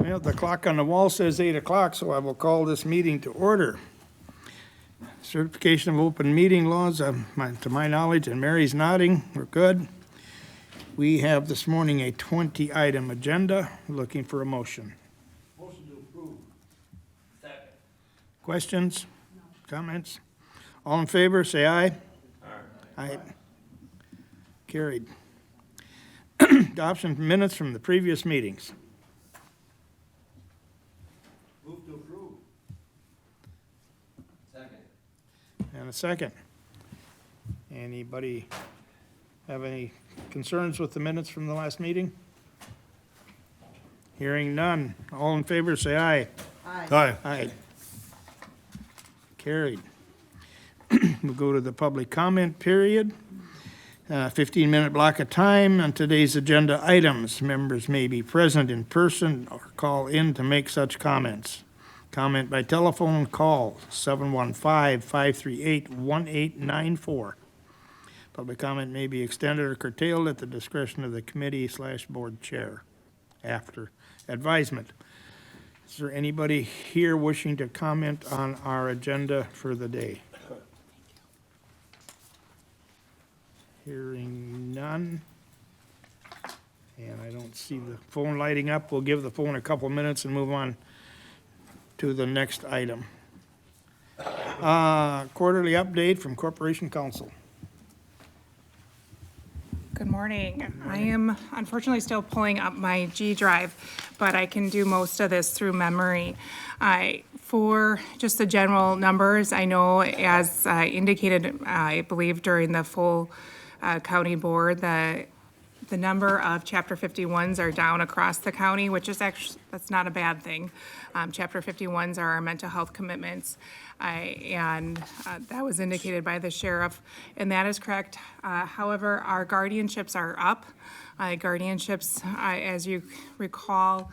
Well, the clock on the wall says 8 o'clock, so I will call this meeting to order. Certification of open meeting laws, to my knowledge, and Mary's nodding, we're good. We have this morning a 20-item agenda, looking for a motion. Motion to approve. Second. Questions? Comments? All in favor, say aye. Aye. Carried. Adoption of minutes from the previous meetings. Move to approve. Second. And a second. Anybody have any concerns with the minutes from the last meeting? Hearing none. All in favor, say aye. Aye. Aye. Carried. We'll go to the public comment period. 15-minute block of time on today's agenda items. Members may be present in person or call in to make such comments. Comment by telephone, call 715-538-1894. Public comment may be extended or curtailed at the discretion of the committee/board chair after advisement. Is there anybody here wishing to comment on our agenda for the day? Hearing none. And I don't see the phone lighting up. We'll give the phone a couple minutes and move on to the next item. Quarterly update from Corporation Counsel. Good morning. I am unfortunately still pulling up my G drive, but I can do most of this through memory. For just the general numbers, I know as indicated, I believe during the full county board, the number of Chapter 51s are down across the county, which is actually, that's not a bad thing. Chapter 51s are our mental health commitments, and that was indicated by the sheriff, and that is correct. However, our guardianships are up. Guardianships, as you recall,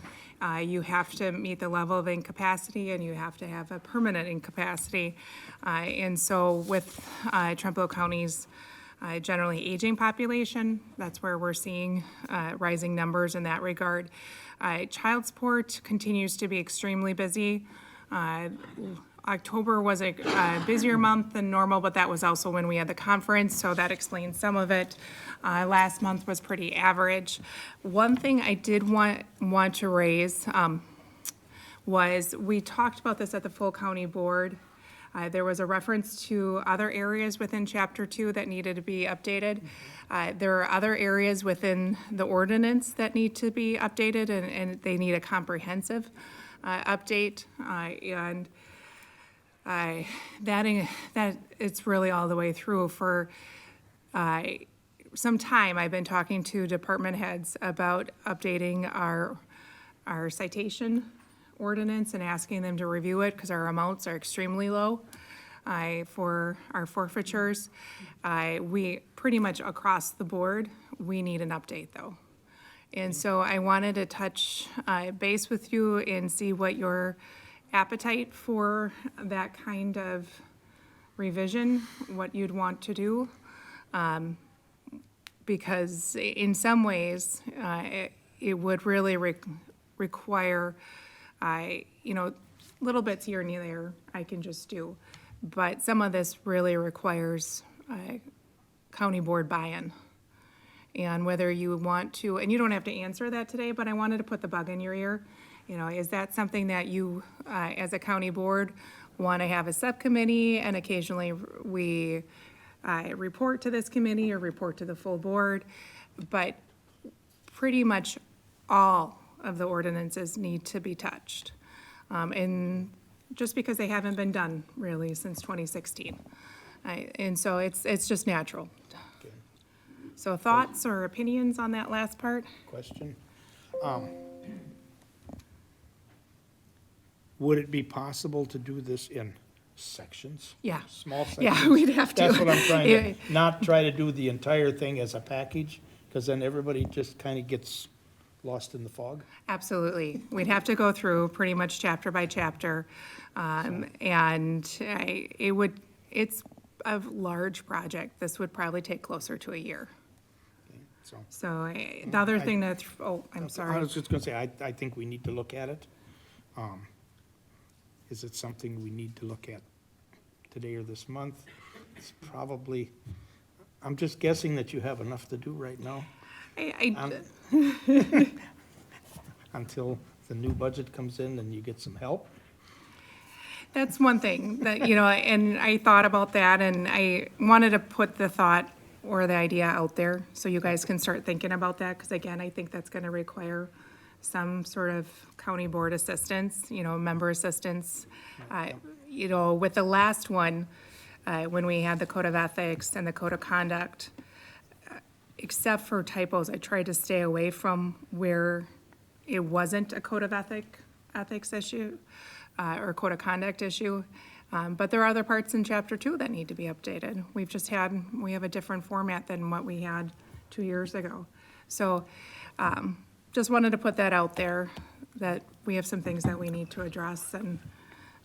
you have to meet the level of incapacity and you have to have a permanent incapacity. And so with Trempealeau County's generally aging population, that's where we're seeing rising numbers in that regard. Child support continues to be extremely busy. October was a busier month than normal, but that was also when we had the conference, so that explains some of it. Last month was pretty average. One thing I did want to raise was we talked about this at the full county board. There was a reference to other areas within Chapter 2 that needed to be updated. There are other areas within the ordinance that need to be updated, and they need a comprehensive update. That it's really all the way through. For some time, I've been talking to department heads about updating our citation ordinance and asking them to review it because our amounts are extremely low for our forfeitures. We pretty much across the board, we need an update though. And so I wanted to touch base with you and see what your appetite for that kind of revision, what you'd want to do. Because in some ways, it would really require little bits here and there I can just do. But some of this really requires county board buy-in. And whether you want to, and you don't have to answer that today, but I wanted to put the bug in your ear. Is that something that you, as a county board, want to have a subcommittee and occasionally we report to this committee or report to the full board? But pretty much all of the ordinances need to be touched. And just because they haven't been done really since 2016. And so it's just natural. Okay. So thoughts or opinions on that last part? Question. Would it be possible to do this in sections? Yeah. Small sections? Yeah, we'd have to. That's what I'm trying to, not try to do the entire thing as a package, because then everybody just kind of gets lost in the fog. Absolutely. We'd have to go through pretty much chapter by chapter. It's a large project. This would probably take closer to a year. Okay. So the other thing that, I'm I sorry. was just gonna say, I think we need to look at it. Is it something we need to look at today or this month? It's probably, I'm just guessing that you have enough to do right now until the new budget comes in and you get some help. That's one thing that, and I thought about that and I wanted to put the thought or the idea out there so you guys can start thinking about that. Because again, I think that's going to require some sort of county board assistance, member assistance. With the last one, when we had the code of ethics and the code of conduct, except for typos, I tried to stay away from where it wasn't a code of ethics issue or code of conduct issue. But there are other parts in chapter 2 that need to be updated. We have a different format than what we had 2 years ago. So just wanted to put that out there, that we have some things that we need to address and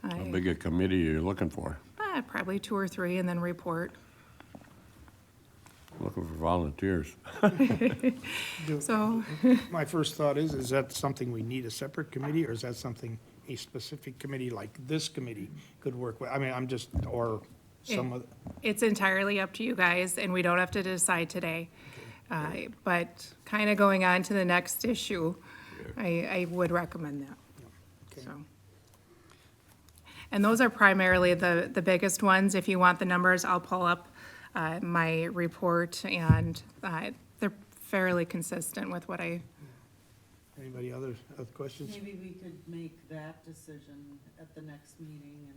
How big a committee are you looking for? probably 2 or 3 and then report. Looking for volunteers. So, My first thought is that something we need a separate committee, or is that something a specific committee like this committee could work with? I mean, or some of, it's entirely up to you guys, and we don't have to decide today. But kind of going on to the next issue, I would recommend that, okay. so. And those are primarily the biggest ones. If you want the numbers, I'll pull up my report, and they're fairly consistent with what Anybody other questions? Maybe we could make that decision at the next meeting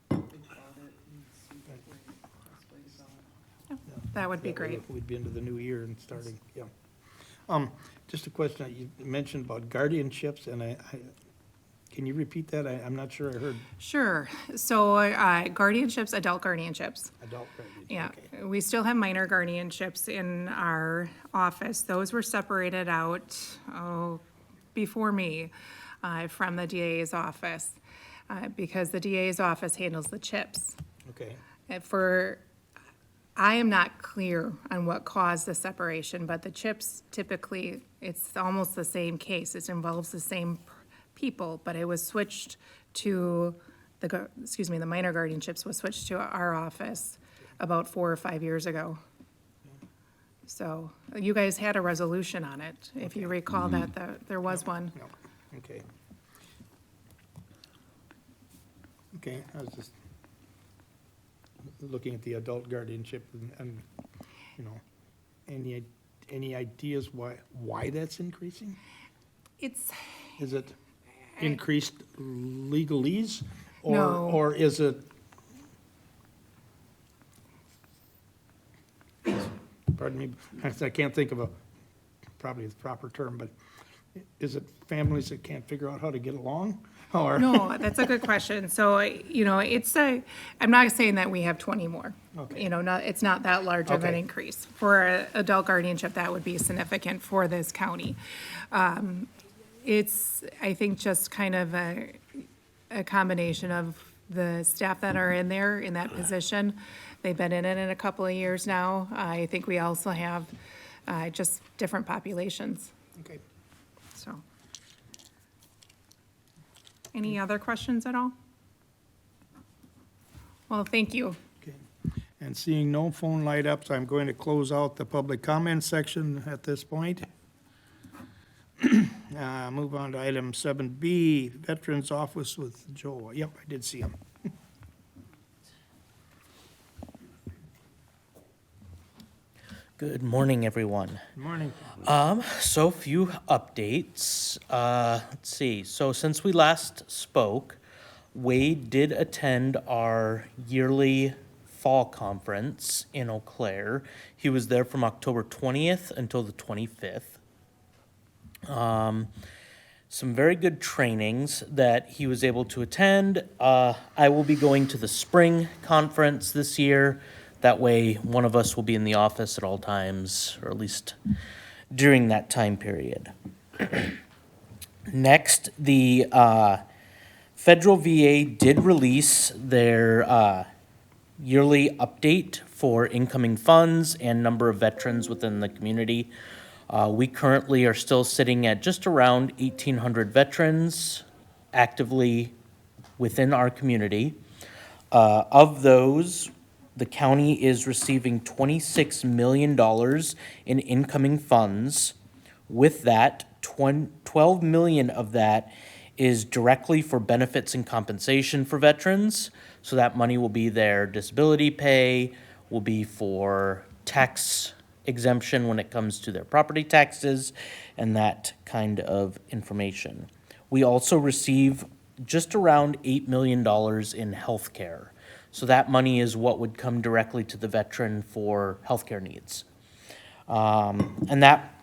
and think about it and see what way, best way to go. that would be great. We'd be into the new year and starting, yeah. Just a question, you mentioned about guardianships, and can you repeat that? I'm not sure I heard Sure. So guardianships, adult guardianships. adult guardians. Yeah, Okay. we still have minor guardianships in our office. Those were separated out, before me, from the DA's office, because the DA's office handles the chips. Okay, I am not clear on what caused the separation, but the chips typically, it's almost the same case. It involves the same people, but it was switched to, the minor guardianships was switched to our office about 4 or 5 years ago. So you guys had a resolution on it, if you recall that, there was one. no, okay. Okay, I was just looking at the adult guardianship and, any ideas why that's increasing? It's, Is it increased legalese? No. Or is it? Pardon me, I can't think of probably the proper term, but is it families that can't figure out how to get along? Or? no, that's a good question. So, I'm not saying that we have 20 more. Okay. It's not that large of an Okay. increase. For adult guardianship, that would be significant for this county. It's, I think, just kind of a combination of the staff that are in there in that position. They've been in it in a couple of years now. I think we also have just different populations, Okay. so. Any other questions at all? Well, thank you. Okay. And seeing no phone light ups, I'm going to close out the public comment section at this point. Move on to item 7B, Veterans Office with Joe. Yep, I did see him. Good morning, everyone. Good morning. So few updates. Let's see. So since we last spoke, Wade did attend our yearly fall conference in Eau Claire. He was there from October 20th until the 25th. Some very good trainings that he was able to attend. I will be going to the spring conference this year. That way, one of us will be in the office at all times, or at least during that time period. Next, the federal VA did release their yearly update for incoming funds and number of veterans within the community. We currently are still sitting at just around 1,800 veterans actively within our community. Of those, the county is receiving $26 million in incoming funds. With that, 12 million of that is directly for benefits and compensation for veterans. So that money will be their disability pay, will be for tax exemption when it comes to their property taxes, and that kind of information. We also receive just around $8 million in health care. So that money is what would come directly to the veteran for healthcare needs. And that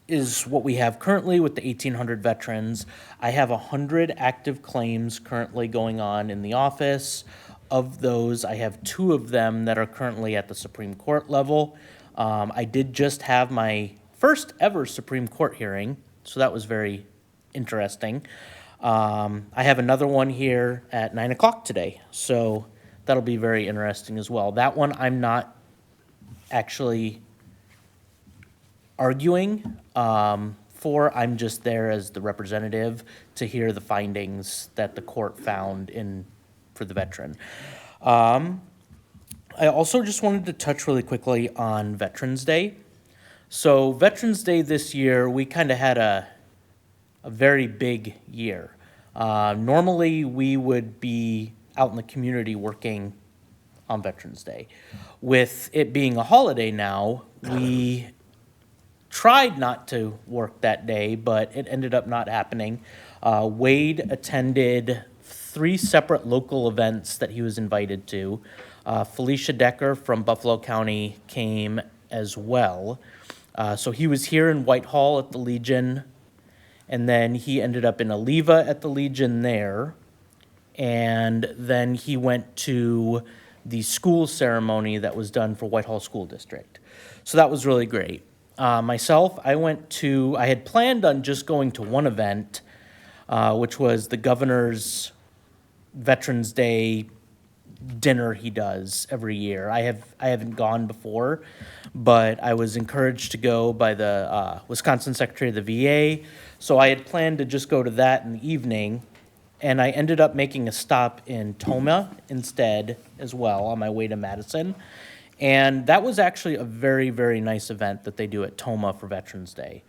is what we have currently with the 1,800 veterans. I have 100 active claims currently going on in the office. Of those, I have 2 of them that are currently at the Supreme Court level. I did just have my first ever Supreme Court hearing, so that was very interesting. I have another one here at 9 o'clock today, so that'll be very interesting as well. That one I'm not actually arguing for. I'm just there as the representative to hear the findings that the court found for the veteran. I also just wanted to touch really quickly on Veterans Day. So Veterans Day this year, we kind of had a very big year. Normally, we would be out in the community working on Veterans Day. With it being a holiday now, we tried not to work that day, but it ended up not happening. Wade attended 3 separate local events that he was invited to. Felicia Decker from Buffalo County came as well. So he was here in Whitehall at the Legion, and then he ended up in Oliva at the Legion there. And then he went to the school ceremony that was done for Whitehall School District. So that was really great. Myself, I had planned on just going to one event, which was the governor's Veterans Day dinner he does every year. I haven't gone before, but I was encouraged to go by the Wisconsin Secretary of the VA. So I had planned to just go to that in the evening, and I ended up making a stop in Toma instead as well on my way to Madison. And that was actually a very, very nice event that they do at Toma for Veterans Day.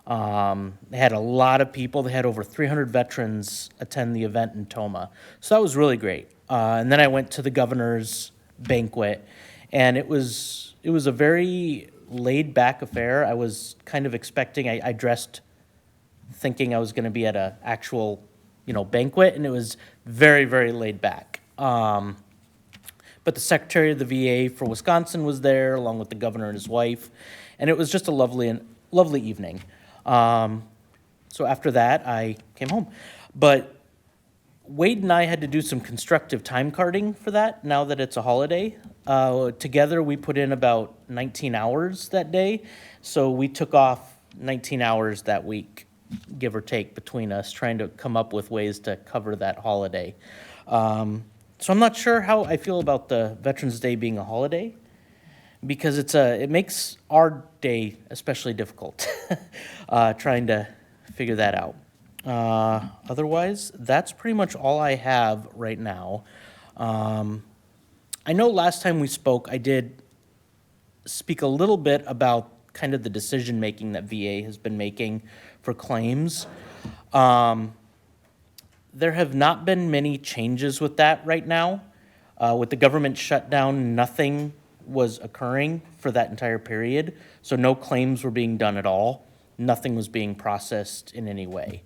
They had a lot of people. They had over 300 veterans attend the event in Toma. So that was really great. And then I went to the governor's banquet, and it was a very laid-back affair. I was kind of expecting, I dressed thinking I was going to be at an actual, banquet, and it was very, very laid back. But the Secretary of the VA for Wisconsin was there, along with the governor and his wife, and it was just a lovely evening. So after that, I came home. But Wade and I had to do some constructive time carding for that, now that it's a holiday. Together, we put in about 19 hours that day, so we took off 19 hours that week, give or take, between us, trying to come up with ways to cover that holiday. So I'm not sure how I feel about the Veterans Day being a holiday, because it makes our day especially difficult, trying to figure that out. Otherwise, that's pretty much all I have right now. I know last time we spoke, I did speak a little bit about kind of the decision-making that VA has been making for claims. There have not been many changes with that right now. With the government shutdown, nothing was occurring for that entire period, so no claims were being done at all. Nothing was being processed in any way.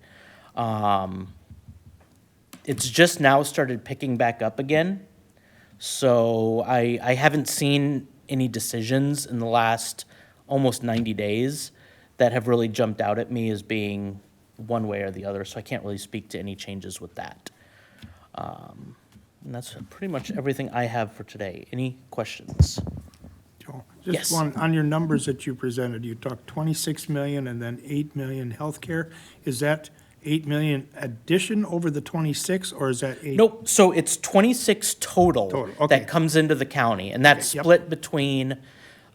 It's just now started picking back up again, so I haven't seen any decisions in the last almost 90 days that have really jumped out at me as being one way or the other, so I can't really speak to any changes with that. And that's pretty much everything I have for today. Any questions? Joe, Yes. just one, on your numbers that you presented, you talked 26 million and then 8 million healthcare. Is that 8 million addition over the 26, or is that 8? Nope, so it's 26 total Total, okay. that comes into the county, and that's Okay, yep. split between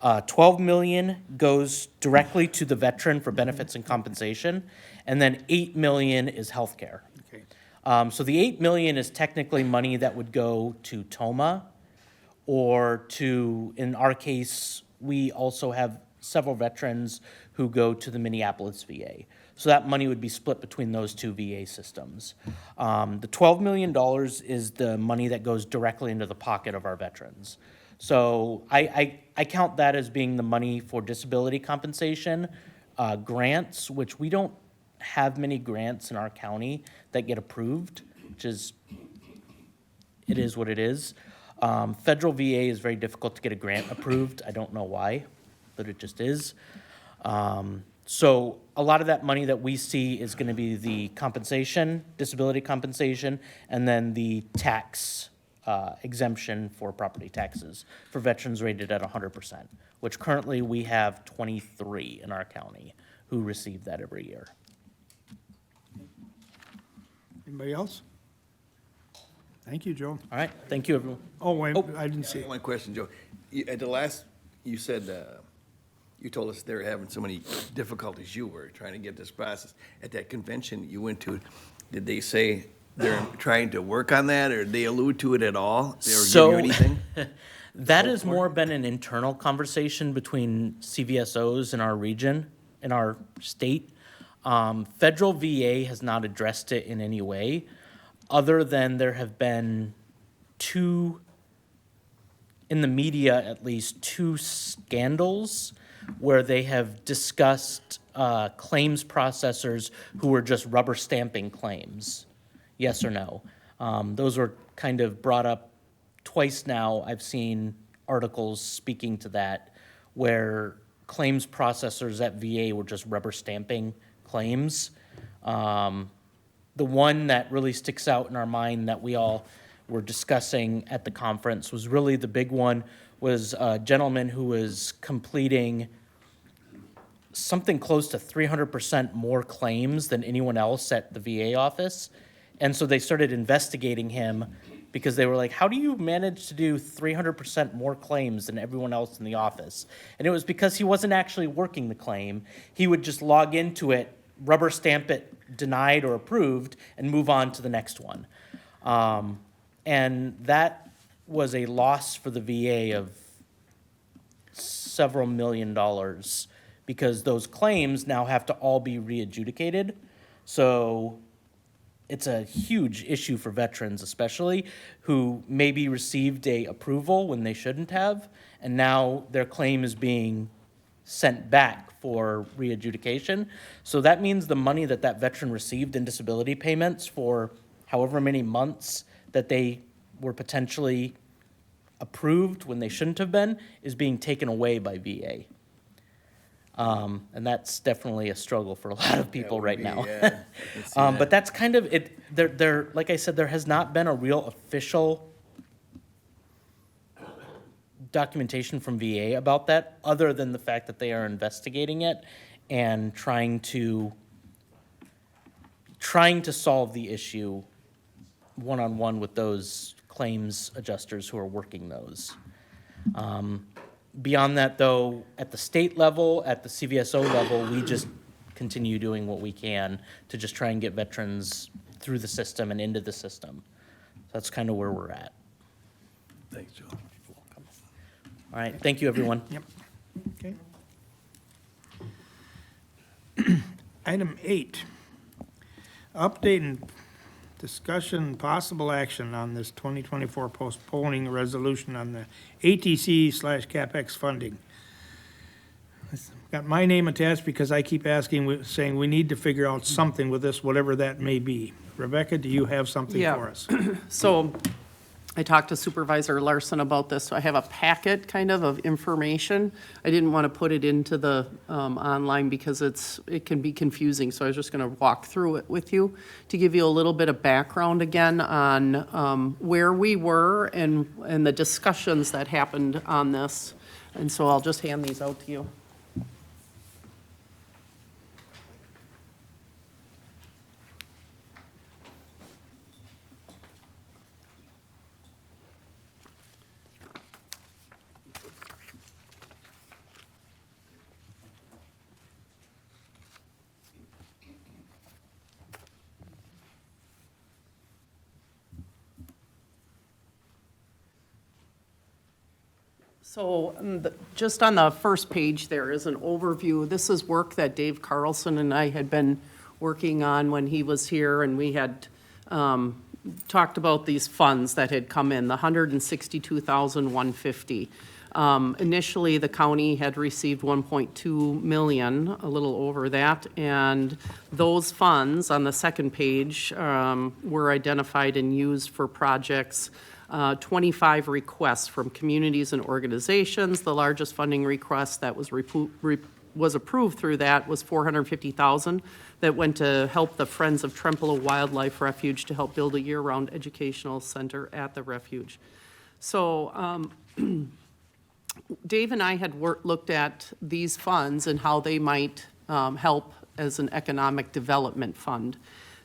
$12 million goes directly to the veteran for benefits and compensation, and then $8 million is healthcare. Okay. So the $8 million is technically money that would go to TOMA, or to, in our case, we also have several veterans who go to the Minneapolis VA. So that money would be split between those two VA systems. The $12 million is the money that goes directly into the pocket of our veterans. So I count that as being the money for disability compensation, grants, which we don't have many grants in our county that get approved, which is, it is what it is. Federal VA is very difficult to get a grant approved. I don't know why, but it just is. So a lot of that money that we see is going to be the compensation, disability compensation, and then the tax exemption for property taxes for veterans rated at 100%, which currently we have 23 in our county who receive that every year. Anybody else? Thank you, Joe. All right, thank you, everyone. Oh, wait, Oh. I didn't see. One question, Joe. At the last, you said, you told us they were having so many difficulties you were trying to get this process. At that convention you went to, did they say they're trying to work on that, or did they allude to it at all? They were giving you anything? That has more been an internal conversation between CVSOs in our region, in our state. Federal VA has not addressed it in any way, other than there have been two, in the media at least, two scandals where they have discussed claims processors who were just rubber stamping claims. Yes or no? Those were kind of brought up twice now. I've seen articles speaking to that, where claims processors at VA were just rubber stamping claims. The one that really sticks out in our mind that we all were discussing at the conference was really the big one, was a gentleman who was completing something close to 300% more claims than anyone else at the VA office. And so they started investigating him because they were like, how do you manage to do 300% more claims than everyone else in the office? And it was because he wasn't actually working the claim. He would just log into it, rubber stamp it, denied or approved, and move on to the next one. And that was a loss for the VA of several $1 million, because those claims now have to all be re-adjudicated. So it's a huge issue for veterans, especially, who maybe received a approval when they shouldn't have, and now their claim is being sent back for re-adjudication. So that means the money that that veteran received in disability payments for however many months that they were potentially approved when they shouldn't have been is being taken away by VA. And that's definitely a struggle for a lot of people right now. But that's kind of it. There, like I said, there has not been a real official documentation from VA about that, other than the fact that they are investigating it and trying to solve the issue one-on-one with those claims adjusters who are working those. Beyond that, though, at the state level, at the CVSO level, we just continue doing what we can to just try and get veterans through the system and into the system. That's kind of where we're at. Thanks, Joe. All right, thank you, everyone. Yep. Okay. Item 8, update and discussion, possible action on this 2024 postponing resolution on the ATC/CapEx funding. It's got my name attached because I keep asking, saying we need to figure out something with this, whatever that may be. Rebecca, do you have something Yeah. for us? So I talked to Supervisor Larson about this, so I have a packet kind of information. I didn't want to put it into the online because it can be confusing, so I was just going to walk through it with you to give you a little bit of background again on where we were and the discussions that happened on this. And so I'll just hand these out to you. So, just on the first page, there is an overview. This is work that Dave Carlson and I had been working on when he was here, and we had talked about these funds that had come in, the $162,150. Initially, the county had received 1.2 million, a little over that, and those funds on the second page were identified and used for projects. 25 requests from communities and organizations. The largest funding request that was approved through that was $450,000 that went to help the Friends of Trempealeau Wildlife Refuge to help build a year-round educational center at the refuge. So Dave and I had looked at these funds and how they might help as an economic development fund.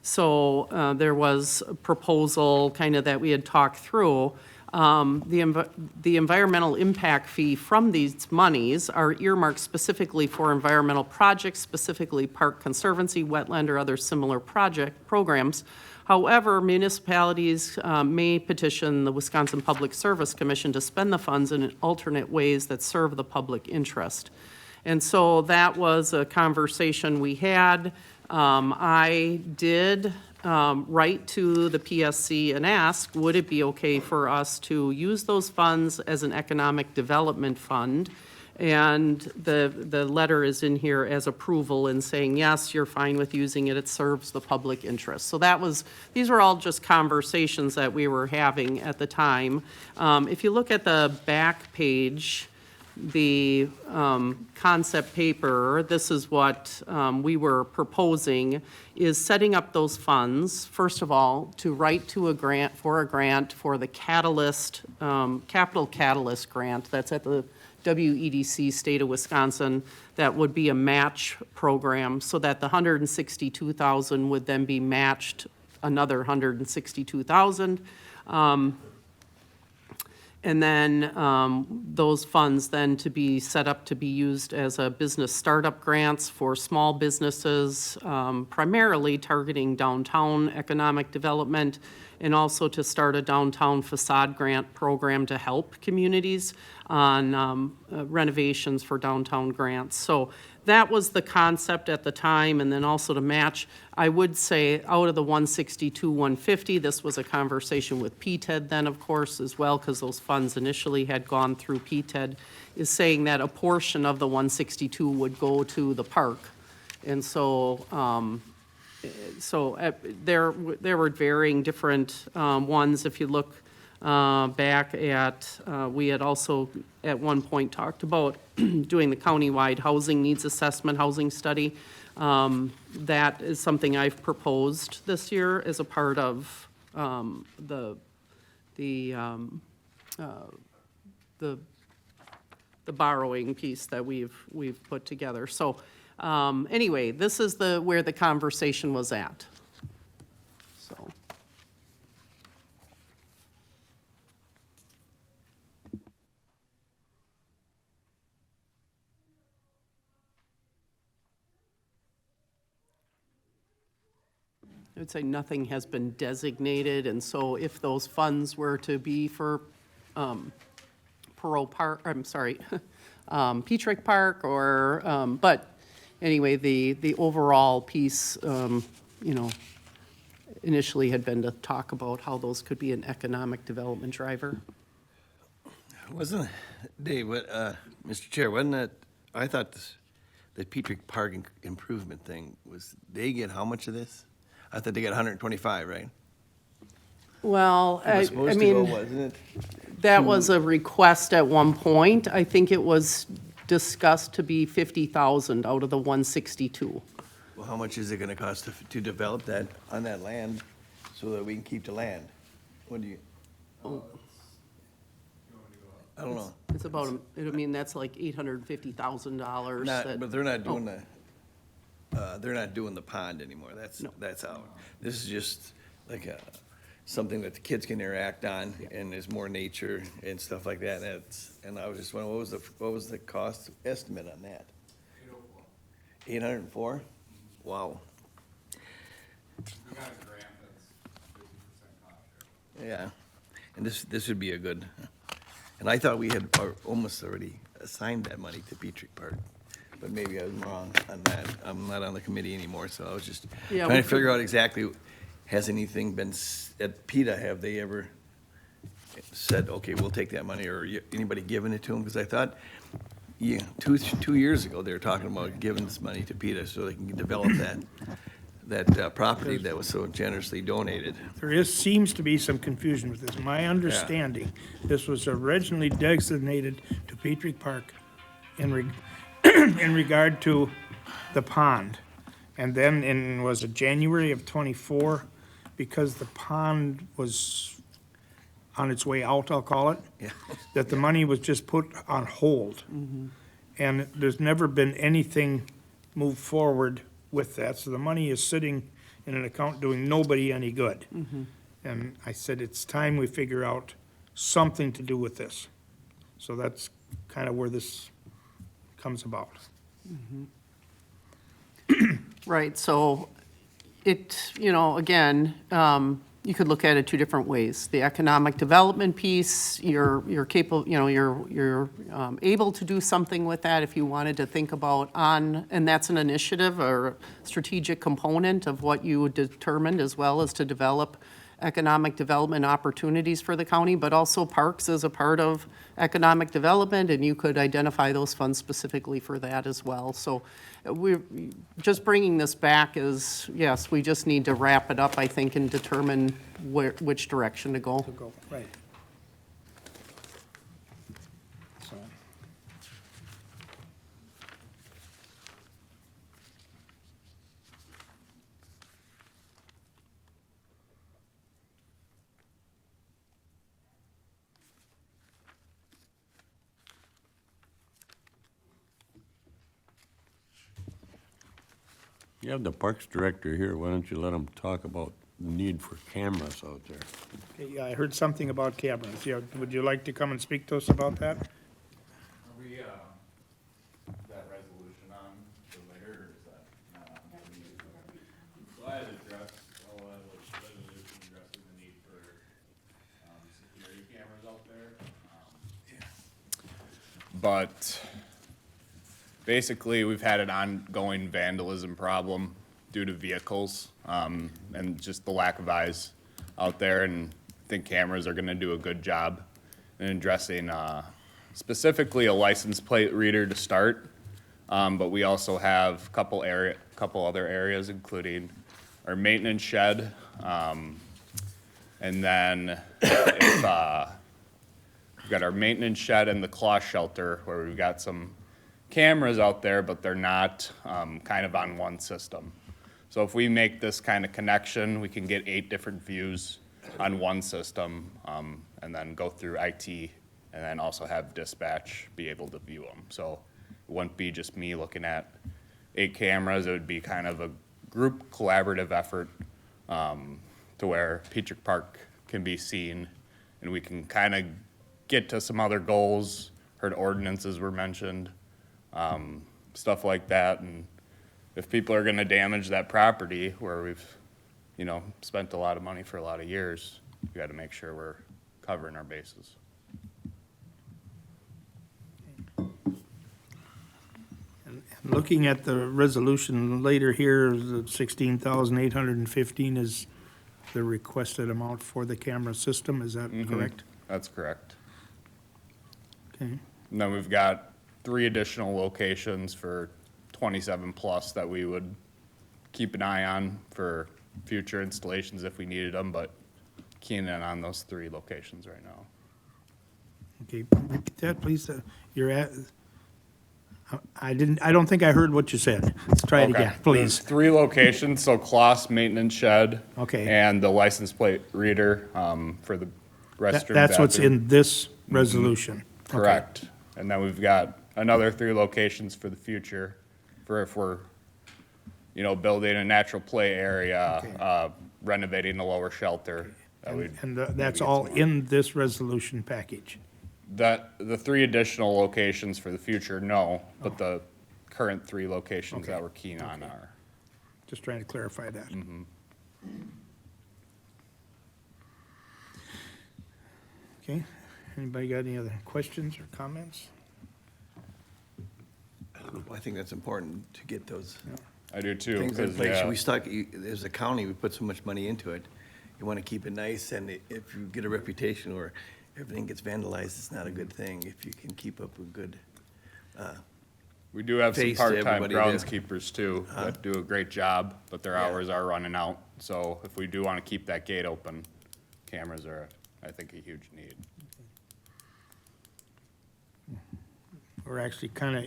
So there was a proposal kind of that we had talked through. The environmental impact fee from these monies are earmarked specifically for environmental projects, specifically park conservancy, wetland, or other similar programs. However, municipalities may petition the Wisconsin Public Service Commission to spend the funds in alternate ways that serve the public interest. And so that was a conversation we had. I did write to the PSC and ask, would it be okay for us to use those funds as an economic development fund? And the letter is in here as approval and saying, yes, you're fine with using it, it serves the public interest. So these were all just conversations that we were having at the time. If you look at the back page, the concept paper, this is what we were proposing, is setting up those funds, first of all, to write to a grant for the Catalyst, Capital Catalyst grant that's at the WEDC State of Wisconsin. That would be a match program, so that the $162,000 would then be matched another $162,000. And then those funds then to be set up to be used as a business startup grants for small businesses, primarily targeting downtown economic development, and also to start a downtown facade grant program to help communities on renovations for downtown grants. So that was the concept at the time, and then also to match, I would say, out of the 162,150, this was a conversation with PTED then, of course, as well, because those funds initially had gone through PTED, is saying that a portion of the 162 would go to the park. And so, there were varying different ones. If you look back at, we had also at one point talked about doing the countywide housing needs assessment, housing study. That is something I've proposed this year as a part of the borrowing piece that we've put together. So anyway, this is where the conversation was at. So. I would say nothing has been designated, and so if those funds were to be for Petrick Park, or, but anyway, the overall piece, initially had been to talk about how those could be an economic development driver. Wasn't, Dave, Mr. Chair, wasn't that, I thought the Petrick Park improvement thing they get how much of this? I thought they got 125, right? Well, It was supposed to go, wasn't it? that was a request at one point. I think it was discussed to be 50,000 out of the 162. Well, how much is it gonna cost to develop that, on that land, so that we can keep the land? What do you? I don't know. It's about, that's like $850,000. But they're not doing they're not doing the pond anymore. That's out. This is just like something that the kids can interact on, and there's more nature and stuff like that. And I was just wondering, what was the cost estimate on that? 804. Wow. We got a grant that's 50% cost share. Yeah, and this would be a good, And I thought we had almost already assigned that money to Petrie Park, but maybe I was wrong on that. I'm not on the committee anymore, so I was just Yeah, trying we to figure out exactly, has anything been, at PETA, have they ever said, okay, we'll take that money, or anybody given it to them? Because I thought, yeah, 2 years ago, they were talking about giving this money to PETA so they can develop that property that was so generously donated. Seems to be some confusion with this. My understanding, this was originally designated to Petrie Park in regard to the pond. And then was it January of '24, because the pond was on its way out, I'll call it, Yeah. that the money was just put on hold. And there's never been anything moved forward with that, so the money is sitting in an account doing nobody any good. And I said, it's time we figure out something to do with this. So that's kind of where this comes about. Right, so it, again, you could look at it two different ways. The economic development piece, you're capable, you're able to do something with that if you wanted to think about and that's an initiative or strategic component of what you determined, as well as to develop economic development opportunities for the county, but also parks as a part of economic development, and you could identify those funds specifically for that as well. So we're just bringing this back is, yes, we just need to wrap it up, I think, and determine which direction to go. To go, right. So, You have the Parks Director here, why don't you let him talk about the need for cameras out there? okay, yeah, I heard something about cameras. Yeah, would you like to come and speak to us about that? Are we, that resolution on for later, or is that not on? So I had addressed, resolution addressing the need for, security cameras out there. But basically, we've had an ongoing vandalism problem due to vehicles, and just the lack of eyes out there, and I think cameras are gonna do a good job in addressing, specifically a license plate reader to start. But we also have a couple other areas, including our maintenance shed, and then if, we've got our maintenance shed and the claw shelter, where we've got some cameras out there, but they're not kind of on one system. So if we make this kind of connection, we can get 8 different views on one system, and then go through IT, and then also have dispatch be able to view them. So it wouldn't be just me looking at 8 cameras, it would be kind of a group collaborative effort, to where Petrie Park can be seen, and we can kind of get to some other goals. Heard ordinances were mentioned, stuff like that. And if people are gonna damage that property where we've, spent a lot of money for a lot of years, we gotta make sure we're covering our bases. Looking at the resolution later here, the 16,815 is the requested amount for the camera system, is that correct? That's correct. Okay, And then we've got 3 additional locations for 27 plus that we would keep an eye on for future installations if we needed them, but keying in on those 3 locations right now. okay, repeat that, please. You're at, I don't think I heard what you said. Let's try it Okay. again, please. There's 3 locations, so Kloss Maintenance Shed. Okay. And the license plate reader, for the restroom. That's what's bathroom. in this resolution. Okay. Correct. And then we've got another 3 locations for the future, for if we're, building a natural play area, renovating the lower shelter. That we'd And maybe that's get all some more. in this resolution package. The 3 additional locations for the future, no, but the current 3 locations that Okay. we're keen on are. Just trying to clarify that. Okay, Anybody got any other questions or comments? I think that's important to get those I do too, things in because, place. yeah, We stuck, as a county, we put so much money into it. You want to keep it nice, and if you get a reputation where everything gets vandalized, it's not a good thing. If you can keep up a good, we do have some face to part-time everybody there. groundskeepers too, that do a great job, but their Yeah. hours are running out. So if we do want to keep that gate open, cameras are, I think, a huge need. We're actually kind of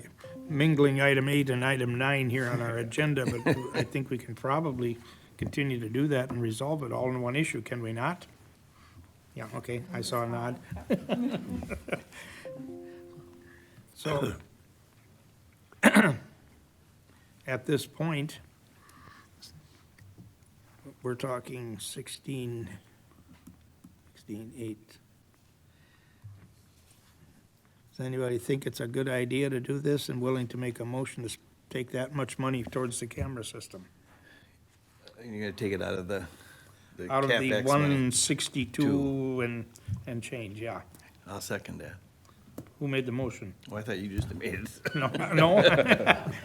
mingling item 8 and item 9 here on our agenda, but I think we can probably continue to do that and resolve it all in one issue, can we not? Yeah, okay, I saw a nod. So, at this point, we're talking 16, 8. Does anybody think it's a good idea to do this and willing to make a motion to take that much money towards the camera system? you're going to take it out of the Out of the CapEx money. 162 and change, yeah. I'll second that. Who made the motion? Well, I thought you just made it. No, no,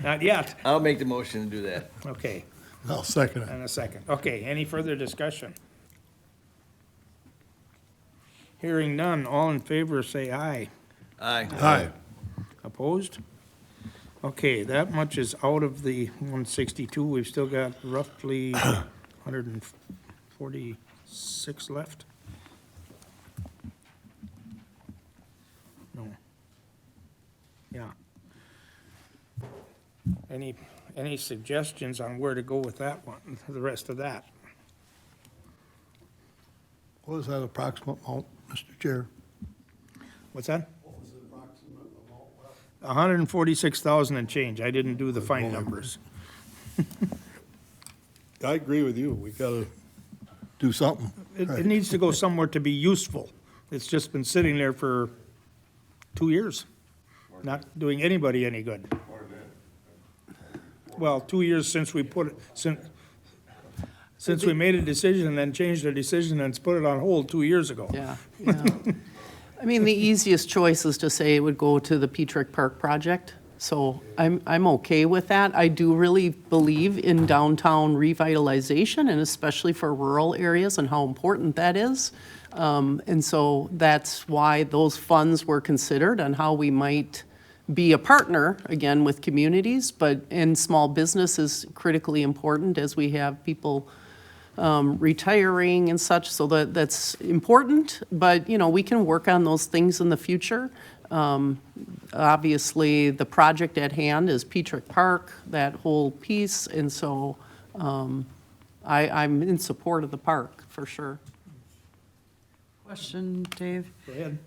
not yet. I'll make the motion and do that. Okay, I'll second it. and a second. Okay, any further discussion? Hearing none, all in favor say aye. Aye. Aye. Opposed? Okay, that much is out of the 162. We've still got roughly 146 left. No. Yeah. Any suggestions on where to go with that one, the rest of that? What is that approximate amount, Mr. Chair? What's that? 146,000 and change. I didn't do the fine numbers. I agree with you. We gotta do something. It needs to go somewhere to be useful. It's just been sitting there for 2 years, not doing anybody any good. Well, 2 years since we put it, since we made a decision and then changed the decision and put it on hold 2 years ago. Yeah, yeah. I mean, the easiest choice is to say it would go to the Petrick Park project. So I'm okay with that. I do really believe in downtown revitalization, and especially for rural areas and how important that is. And so that's why those funds were considered and how we might be a partner, again, with communities, and small business is critically important as we have people retiring and such, so that's important, but, we can work on those things in the future. Obviously, the project at hand is Petrick Park, that whole piece, and so I'm in support of the park, for sure. Question, Dave. Go ahead.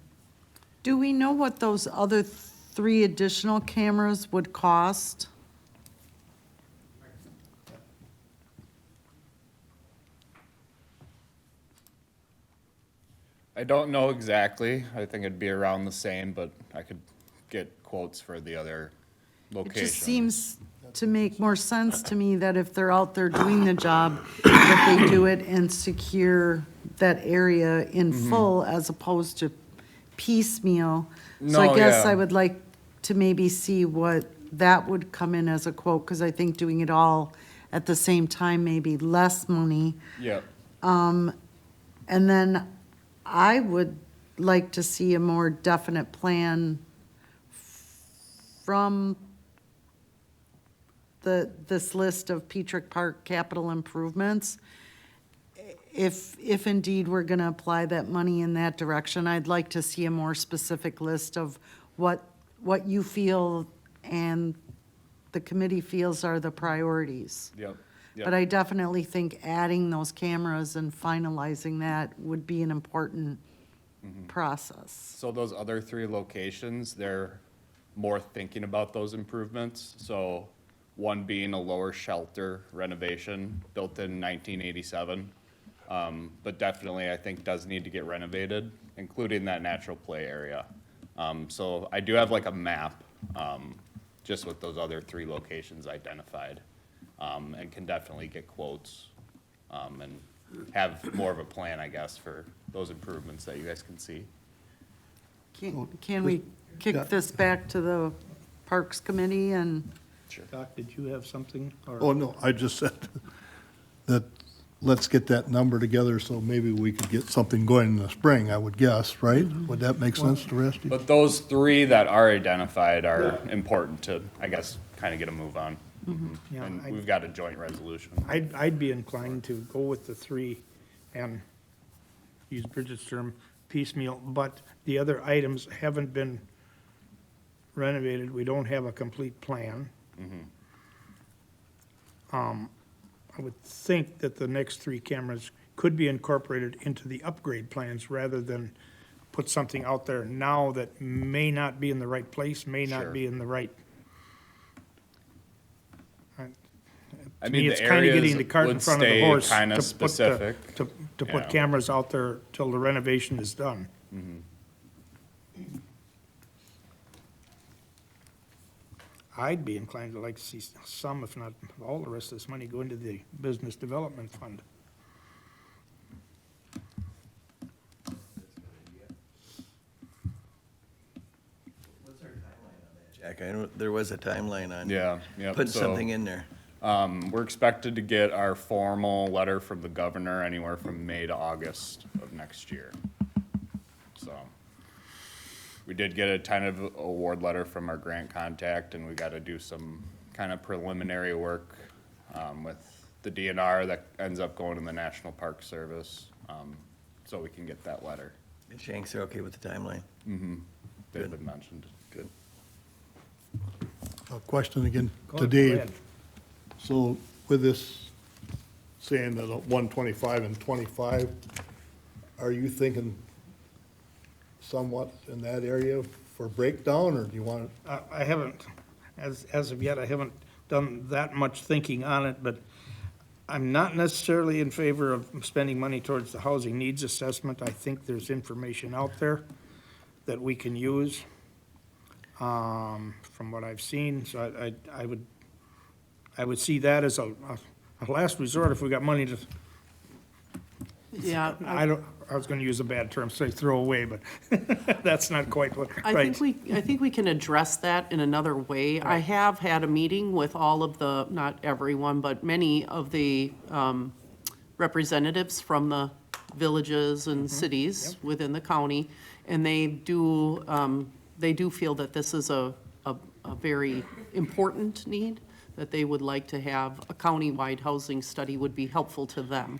Do we know what those other 3 additional cameras would cost? I don't know exactly. I think it'd be around the same, but I could get quotes for the other It locations. just seems to make more sense to me that if they're out there doing the job, that they do it and secure that area in full as opposed to piecemeal. So I No, guess yeah. I would like to maybe see what that would come in as a quote, because I think doing it all at the same time may be less money. Yep. And then I would like to see a more definite plan from this list of Petrick Park capital improvements. If indeed we're gonna apply that money in that direction, I'd like to see a more specific list of what you feel and the committee feels are the priorities. Yep. But I definitely think adding those cameras and finalizing that would be an important process. So those other 3 locations, they're more thinking about those improvements. So one being a lower shelter renovation built in 1987. But definitely, I think does need to get renovated, including that natural play area. So I do have like a map, just with those other 3 locations identified, and can definitely get quotes, and have more of a plan, I guess, for those improvements that you guys can see. Can we kick this back to the Parks Committee and, Doc, did you have something? Or- Oh, no, I just said that, let's get that number together so maybe we could get something going in the spring, I would guess, right? Would that make sense to the rest of you? But those three that are identified are important to, I guess, kind of get a move on. Yeah, And I- we've got a joint resolution. I'd be inclined to go with the three and use Bridget's term piecemeal, but the other items haven't been renovated. We don't have a complete plan. I would think that the next three cameras could be incorporated into the upgrade plans rather than put something out there now that may not be in the right place, may Sure. not be in the right. I To mean, me, the it's kind of getting areas the cart in would front of the stay horse. kind to of put the- specific. To Yeah. put cameras out there till the renovation is done. I'd be inclined to like to see some, if not all, the rest of this money go into the business development fund. Jack, I know there was a timeline on. Yeah, yep. Putting So, something in there. We're expected to get our formal letter from the governor anywhere from May to August of next year. So, we did get a tentative award letter from our grant contact, and we gotta do some kind of preliminary work, with the DNR that ends up going to the National Park Service, so we can get that letter. And Shanks are okay with the timeline? They've been mentioned. Good. A question again Go to ahead. Dave. So with this saying that 125 and 25, are you thinking somewhat in that area for breakdown, or do you want, I haven't, as of yet, I haven't done that much thinking on it, but I'm not necessarily in favor of spending money towards the housing needs assessment. I think there's information out there that we can use, from what I've seen, so I would see that as a last resort if we got money to, Yeah, I was gonna use a bad term, say throw away, but that's not quite what, I right. think we can address that in another way. I have had a meeting with all of the, not everyone, but many of the representatives from the villages and cities within the county, and they do feel that this is a very important need, that they would like to have a countywide housing study would be helpful to them.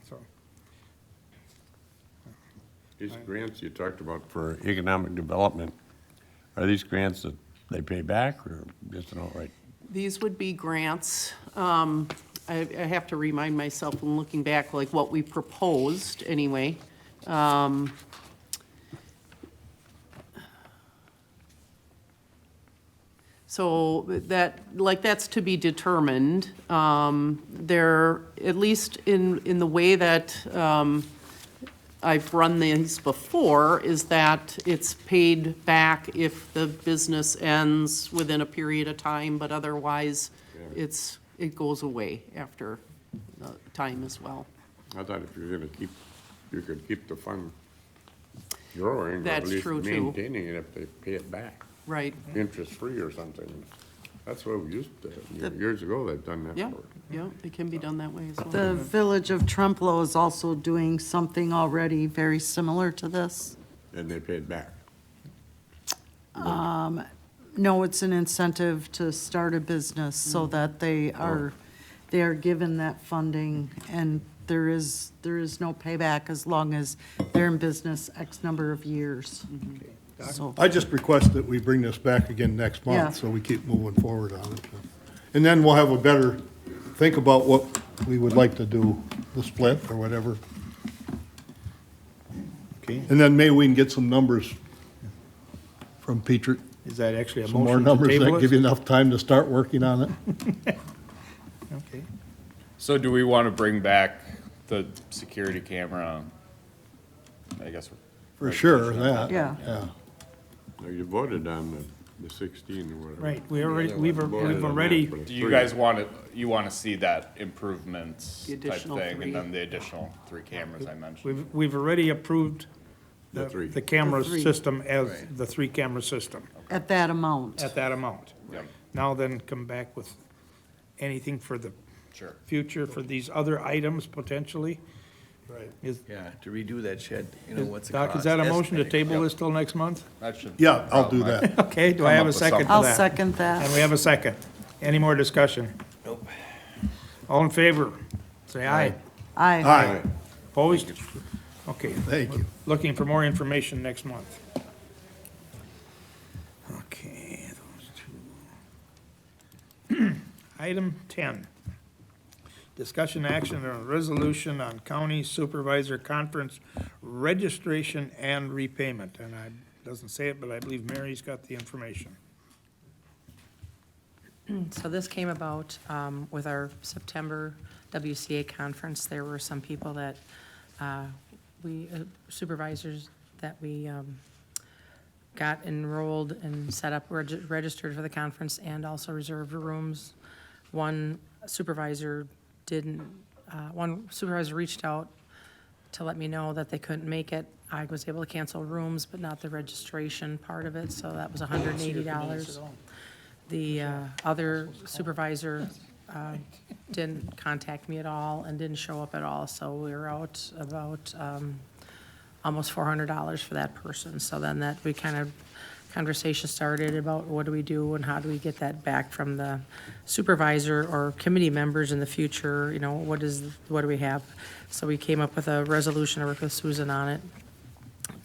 So, These grants you talked about for economic development, are these grants that they pay back or just an outright? These would be grants. I have to remind myself when looking back, like what we proposed anyway. So that, like, that's to be determined. There, at least in the way that I've run these before, is that it's paid back if the business ends within a period of time, but otherwise, it goes away after the time as well. I thought if you're gonna keep, you could keep the fund growing, or at That's least true, too. maintaining it if they pay it back, Right, interest-free or something. That's what we used to, years ago, they've done that yeah, for. yeah, it can be done that way as well. the village of Trempealeau is also doing something already very similar to this? And they paid back. No, it's an incentive to start a business so that they are given that funding, and there is no payback as long as they're in business X number of years. So, I just request that we bring this back again next Yeah. month, so we keep moving forward on it. And then we'll have a better, think about what we would like to do, the split or whatever. Okay, And then maybe we can get some numbers from Peter, is that actually a some more motion to numbers table that give you it? enough time to start working on it. Okay. So do we want to bring back the security camera? I guess. For sure, resolution on that. yeah. Yeah. Now, you voted on the 16 or whatever. Right, we've Voted on that already, for the Do you three. guys want to see that improvements The type additional thing, three. and then the additional 3 cameras I mentioned? we've already approved The three. the camera The three. system as Right. the 3-camera system, At that amount. at that amount. Now then, come back with anything for the Sure. future for these other items potentially. Right. Is, Yeah, to redo that shed, what's the Doc, cost? is that a motion to Estimated. table this till next month? That should. Yeah, I'll do that. Okay, do I Come have up a with second something. for I'll that? second And that. we have a second. Any more discussion? Nope. All in favor? Say aye. Aye. Aye, Opposed? Okay, thank you. looking for more information next month. Okay, those two. Item 10. Discussion action on a resolution on county supervisor conference registration and repayment. And I, doesn't say it, but I believe Mary's got the information. So this came about with our September WCA conference. There were some people that supervisors that we got enrolled and set up, registered for the conference and also reserved rooms. One supervisor reached out to let me know that they couldn't make it. I was able to cancel rooms, but not the registration part of it, so that was $180. The other supervisor didn't contact me at all and didn't show up at all, so we were out about almost $400 for that person. So then that, we kind of, conversation started about what do we do and how do we get that back from the supervisor or committee members in the future, what do we have? So we came up with a resolution, I worked with Susan on it.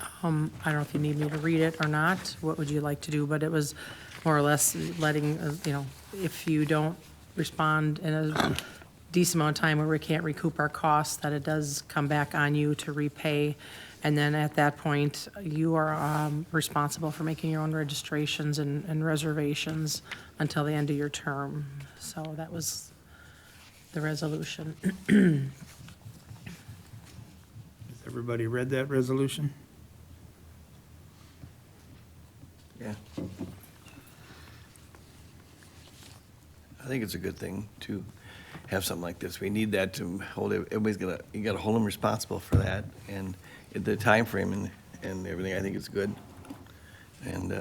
I don't know if you need me to read it or not, what would you like to do, but it was more or less letting, if you don't respond in a decent amount of time where we can't recoup our costs, that it does come back on you to repay. And then at that point, you are responsible for making your own registrations and reservations until the end of your term. So that was the resolution. Has everybody read that resolution? Yeah. I think it's a good thing to have something like this. We need that to hold, you gotta hold them responsible for that, and the timeframe and everything, I think it's good. And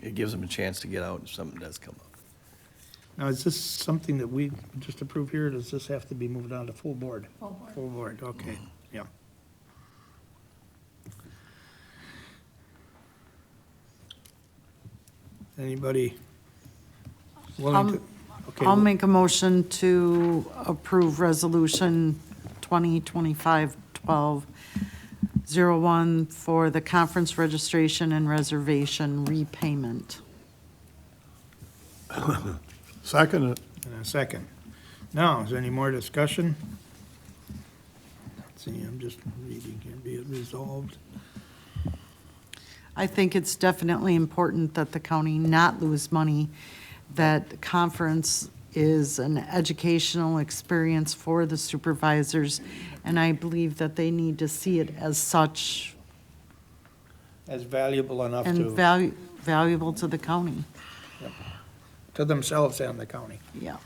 it gives them a chance to get out if something does come up. Now, is this something that we just approve here, or does this have to be moved on to full board? Full board, okay, yeah. Anybody willing to? Okay, I'll make a motion to approve resolution 2025-12-01 for the conference registration and reservation repayment. Second it. And a second. Now, is there any more discussion? Let's see, I'm just reading here, be it resolved. I think it's definitely important that the county not lose money, that conference is an educational experience for the supervisors, and I believe that they need to see it as such As valuable enough and to, valuable to the county. to themselves and the county. Yeah.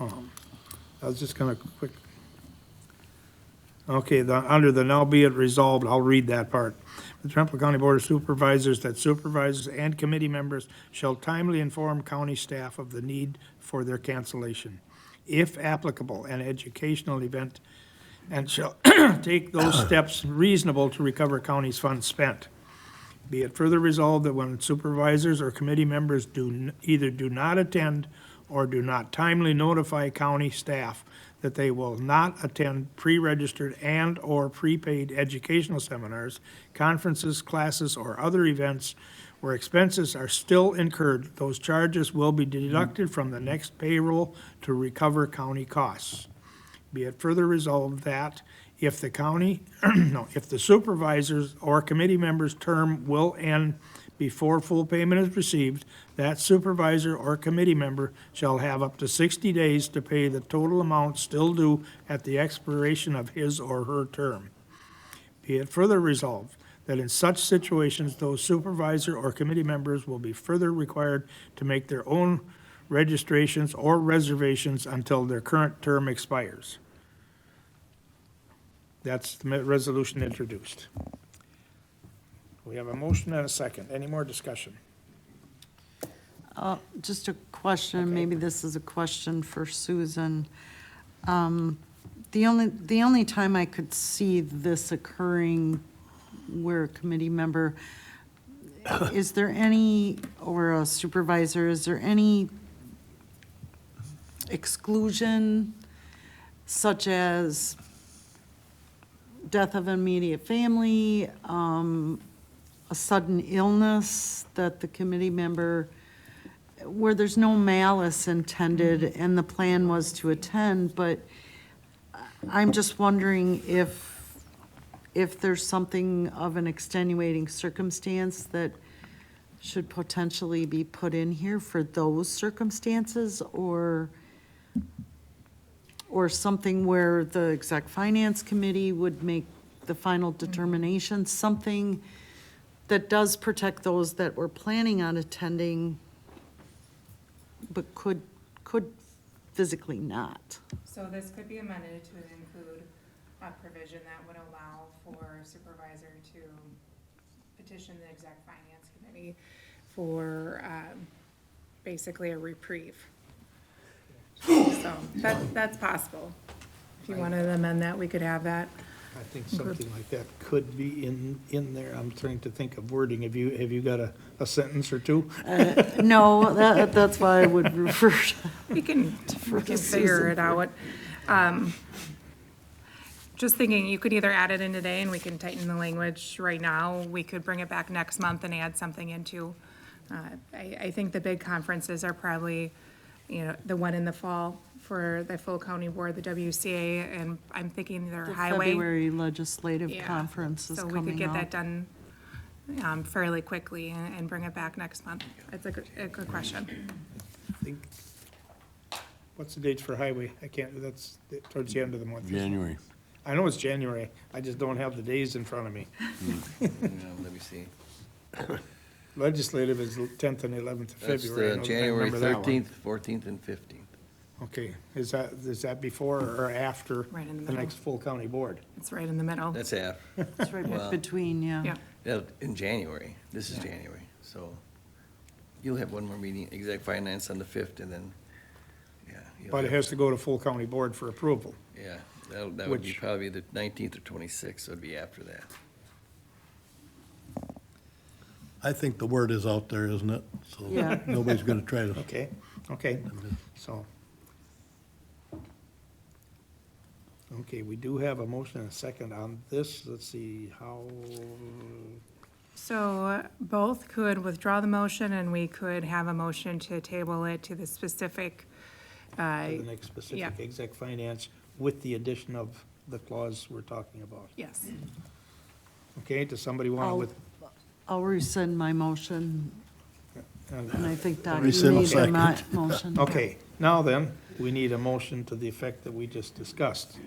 I was just gonna quick. Okay, under the now be it resolved, I'll read that part. The Trempealeau County Board of Supervisors, that supervisors and committee members shall timely inform county staff of the need for their cancellation, if applicable, an educational event, and shall take those steps reasonable to recover county's funds spent. Be it further resolved that when supervisors or committee members either do not attend or do not timely notify county staff that they will not attend pre-registered and/or prepaid educational seminars, conferences, classes, or other events where expenses are still incurred, those charges will be deducted from the next payroll to recover county costs. Be it further resolved that if the county, if the supervisors or committee members' term will end before full payment is received, that supervisor or committee member shall have up to 60 days to pay the total amount still due at the expiration of his or her term. Be it further resolved that in such situations, those supervisor or committee members will be further required to make their own registrations or reservations until their current term expires. That's the resolution introduced. We have a motion and a second. Any more discussion? Just a question, maybe this is a question for Susan. The only time I could see this occurring where a committee member, is there any, or a supervisor, is there any exclusion such as death of an immediate family, a sudden illness that the committee member, where there's no malice intended and the plan was to attend, but I'm just wondering if there's something of an extenuating circumstance that should potentially be put in here for those circumstances, or something where the exec finance committee would make the final determination, something that does protect those that were planning on attending but could physically not. So this could be amended to include a provision that would allow for supervisor to petition the exec finance committee for, basically a reprieve. So that's possible. If you wanted to amend that, we could have that. I think something like that could be in there. I'm trying to think of wording. Have you got a sentence or two? No, that's why I would refer to. We can figure it out. Just thinking, you could either add it in today and we can tighten the language right now. We could bring it back next month and add something into. I think the big conferences are probably, the one in the fall for the full county board, the WCA, and I'm thinking their The highway. February legislative Yeah. conference is So coming up. we could get that done fairly quickly and bring it back next month. It's a good question. I think, what's the dates for highway? I can't, that's towards the end of the month. January. I know it's January. I just don't have the days in front of me. Let me see. Legislative is the 10th and 11th of That's February. I know- I January remember that one. 13th, 14th, and 15th. Okay, is that before or after Right in the the middle. next full county board? It's right in the middle. That's half. It's right Well- between, yeah. Yeah. In January. This is January, so you'll have one more meeting, exec finance on the 5th, and then, yeah. you'll But it have- has to go to full county board for approval. Yeah, that would be Which- probably the 19th or 26th, so it'd be after that. I think the word is out there, isn't it? So Yeah. nobody's gonna try to. Okay, so. Okay, we do have a motion and a second on this. Let's see how, So both could withdraw the motion and we could have a motion to table it to the specific, the next specific yeah. exec finance with the addition of the clause we're talking about. yes. Okay, does somebody want to I'll with? I'll rescind my motion, and I think Doc, you Rescind made second. the motion. Okay, now then, we need a motion to the effect that we just discussed.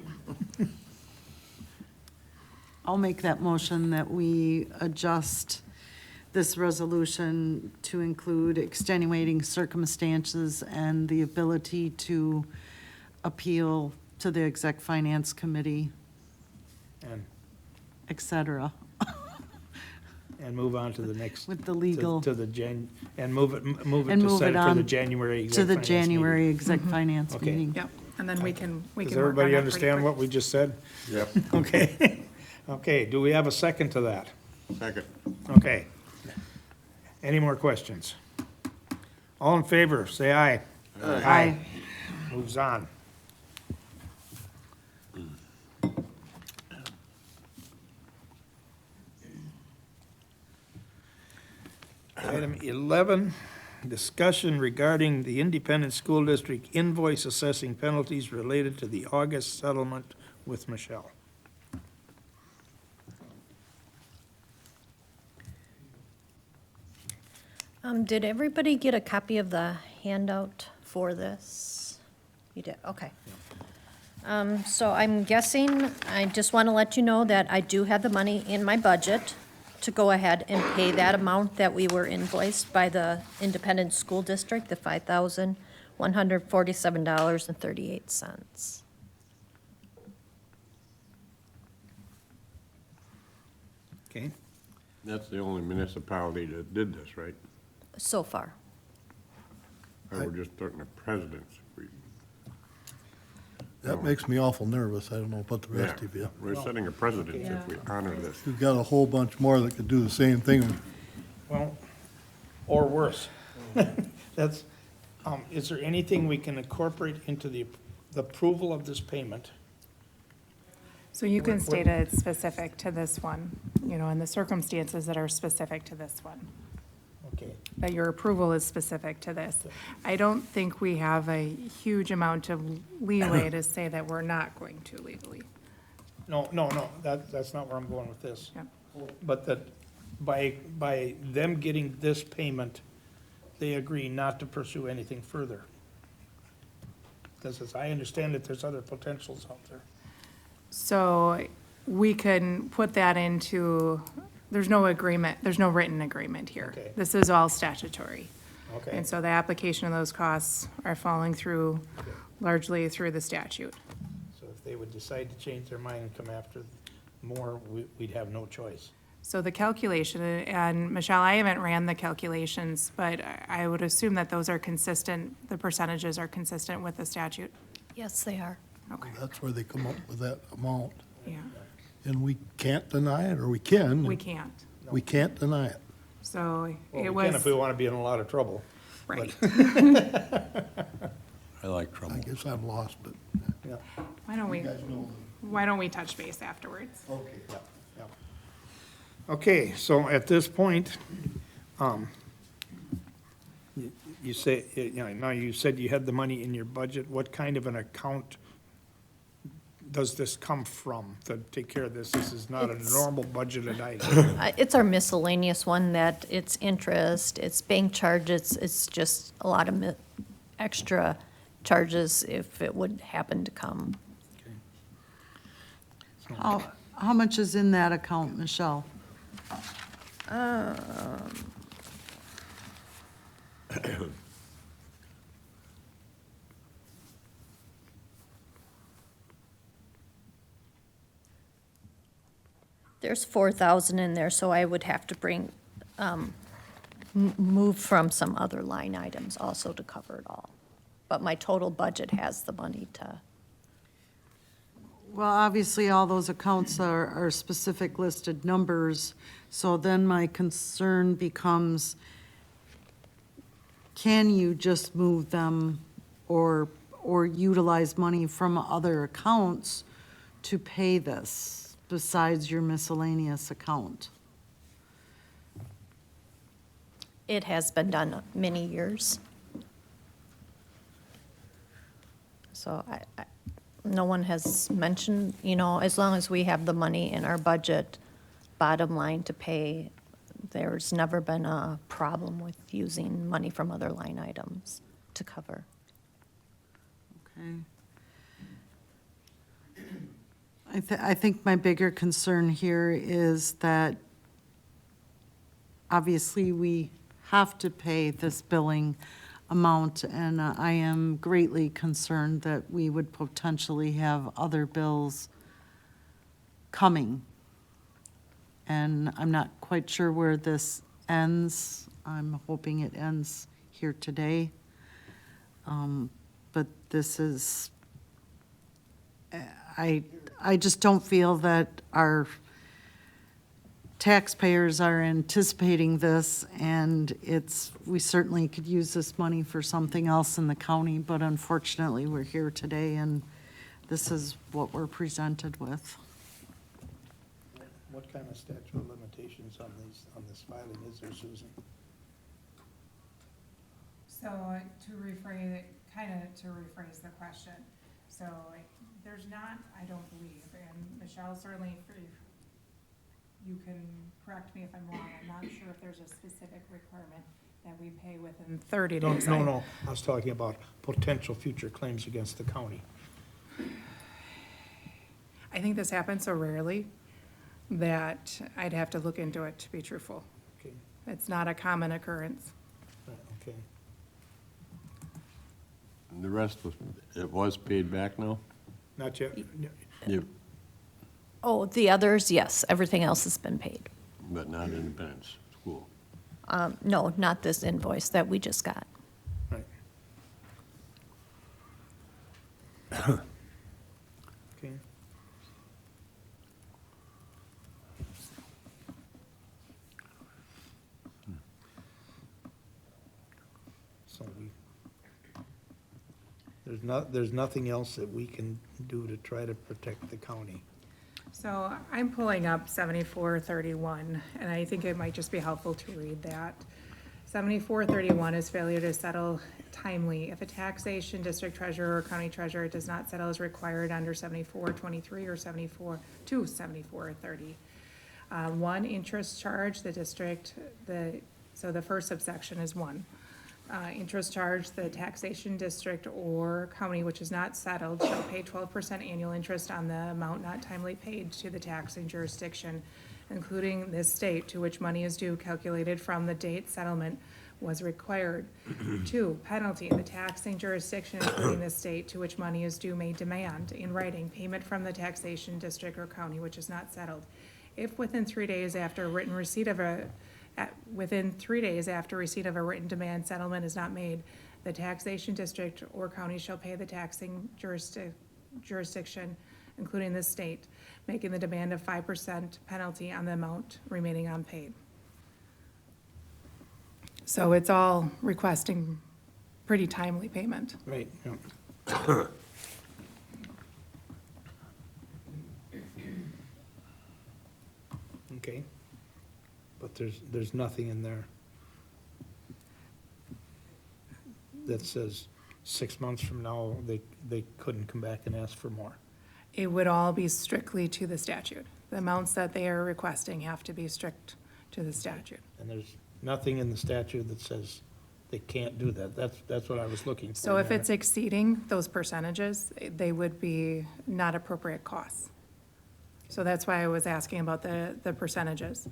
I'll make that motion that we adjust this resolution to include extenuating circumstances and the ability to appeal to the exec finance committee, And, et cetera. and move on to the next. With the legal- To the and move it And to move set it it for the on January exec To the finance meeting. January exec finance Okay. meeting. Yep, and then we can Does work on everybody that pretty understand quick. what we just said? Yep. Okay, okay, do we have a second to that? Second. Okay. Any more questions? All in favor, say aye. Aye. Moves on. Item 11, discussion regarding the Independent School District invoice assessing penalties related to the August settlement with Michelle. Did everybody get a copy of the handout for this? You did, okay. So I'm guessing, I just want to let you know that I do have the money in my budget to go ahead and pay that amount that we were invoiced by the Independent School District, the $5,147.38. Okay, That's the only municipality that did this, right? so far. Or we're just starting a precedence. That makes me awful nervous. I don't know about the rest Yeah, of you. we're setting a precedence if we honor this. We've got a whole bunch more that could do the same thing. Well, or worse. That's, is there anything we can incorporate into the approval of this payment? So you can state it's specific to this one, you know, and the circumstances that are specific to this one. Okay, That your approval is specific to this. I don't think we have a huge amount of leeway to say that we're not going to legally. no, that's not where I'm going with this. Yep. But that by them getting this payment, they agree not to pursue anything further. Because as I understand it, there's other potentials out there. So we can put that into, there's no agreement, there's no written agreement here. Okay. This is all statutory. Okay, And so the application of those costs are falling through largely through the statute. so if they would decide to change their mind and come after more, we'd have no choice. So the calculation, and Michelle, I haven't ran the calculations, but I would assume that those are consistent, the percentages are consistent with the statute. Yes, they are. Okay, That's where they come up with that amount. yeah, And we can't deny it, or we can. we can't. We can't deny it. So Well, it we can if we was, want to be in a lot of trouble. right. I like trouble. I guess I'm lost, but. Yeah. Why don't we touch base afterwards? Okay. Okay, so at this point, you say, you know, now you said you had the money in your budget. What kind of an account does this come from to take care of this? This is not a It's- normal budgeted item. It's our miscellaneous one that it's interest, it's bank charges, it's just a lot of extra charges if it would happen to come. How much is in that account, Michelle? There's 4,000 in there, so I would have to bring, move from some other line items also to cover it all. But my total budget has the money to, Well, obviously, all those accounts are specific listed numbers, so then my concern becomes, can you just move them or utilize money from other accounts to pay this besides your miscellaneous account? it has been done many years. So no one has mentioned, you know, as long as we have the money in our budget, bottom line to pay, there's never been a problem with using money from other line items to cover. Okay. I think my bigger concern here is that obviously we have to pay this billing amount, and I am greatly concerned that we would potentially have other bills coming. And I'm not quite sure where this ends. I'm hoping it ends here today. But this is, I just don't feel that our taxpayers are anticipating this, and we certainly could use this money for something else in the county, but unfortunately, we're here today, and this is what we're presented with. What kind of statute of limitations on this filing is there, Susan? So to rephrase, to rephrase the question, so there's not, I don't believe, and Michelle certainly, you can correct me if I'm wrong, I'm not sure if there's a specific requirement that we pay within 30 days. No, I was talking about potential future claims against the county. I think this happens so rarely that I'd have to look into it to be truthful. Okay, It's not a common occurrence. okay. And the rest it was paid back now? Not yet? You, Oh, the others, yes, everything else has been paid. but not Independence School. No, not this invoice that we just got. Right. Okay. So there's nothing else that we can do to try to protect the county. So I'm pulling up 7431, and I think it might just be helpful to read that. 7431 is failure to settle timely. If a taxation district treasurer or county treasurer does not settle as required under 7423 or 7430. One, interest charge, the district, so the first subsection is one. Interest charge, the taxation district or county which is not settled shall pay 12% annual interest on the amount not timely paid to the taxing jurisdiction, including this state to which money is due, calculated from the date settlement was required. Two, penalty, the taxing jurisdiction, including the state to which money is due, may demand in writing payment from the taxation district or county which is not settled. If within 3 days after written receipt of within 3 days after receipt of a written demand, settlement is not made, the taxation district or county shall pay the taxing jurisdiction, including the state, making the demand of 5% penalty on the amount remaining unpaid. So it's all requesting pretty timely payment. Right. Yeah. Okay. But there's nothing in there that says 6 months from now, they couldn't come back and ask for more. It would all be strictly to the statute. The amounts that they are requesting have to be strict to the statute. And there's nothing in the statute that says they can't do that. That's what I was looking for. So if it's exceeding those percentages, they would be not appropriate costs. So that's why I was asking about the percentages.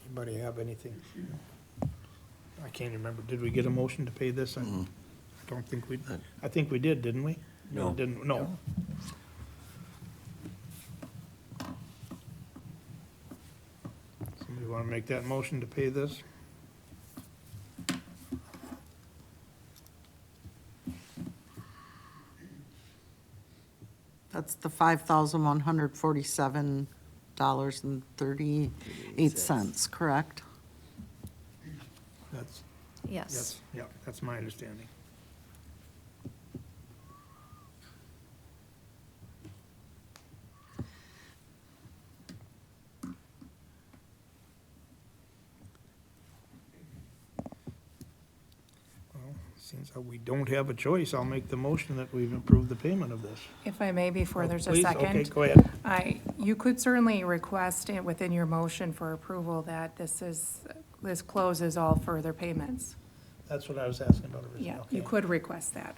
Anybody have anything? I can't remember. Did we get a motion to pay this? I don't think we, I think we did, didn't we? No. Didn't, no. Somebody want to make that motion to pay this? That's the $5,147.38, correct? That's, Yes. yes, yeah, that's my understanding. Well, since we don't have a choice, I'll make the motion that we've approved the payment of this. If I may, before there's a Please? second. Okay, go ahead. You could certainly request it within your motion for approval that this closes all further payments. That's what I was asking about originally. Yeah, you Okay. could request that,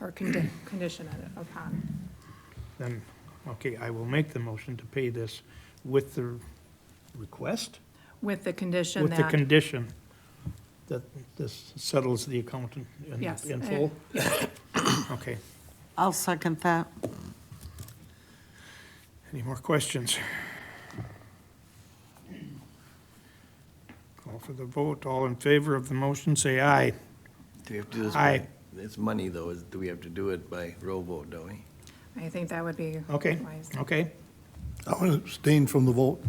or condition it upon. Then, okay, I will make the motion to pay this with the request? With the condition With the that, condition that this settles the account Yes, in full? Okay. I'll second that. Any more questions? Call for the vote. All in favor of the motion, say aye. Do we have to do this Aye. by, it's money though, do we have to do it by roll vote, don't we? I think that would be Okay, wise. okay. I want to abstain from the vote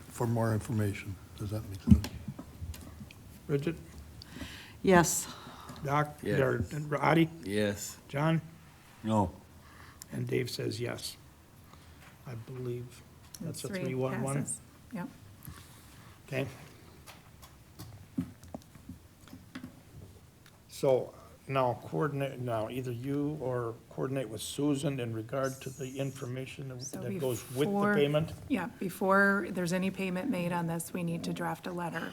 for more information. Does that make sense? Bridget, Yes, Doc, Yes. or Adi, Yes. John, No. and Dave says yes. I believe that's a Three 3-1-1. passes. Yep. Okay. So now either you or coordinate with Susan in regard to the information So that goes with the before- payment? Yeah, before there's any payment made on this, we need to draft a letter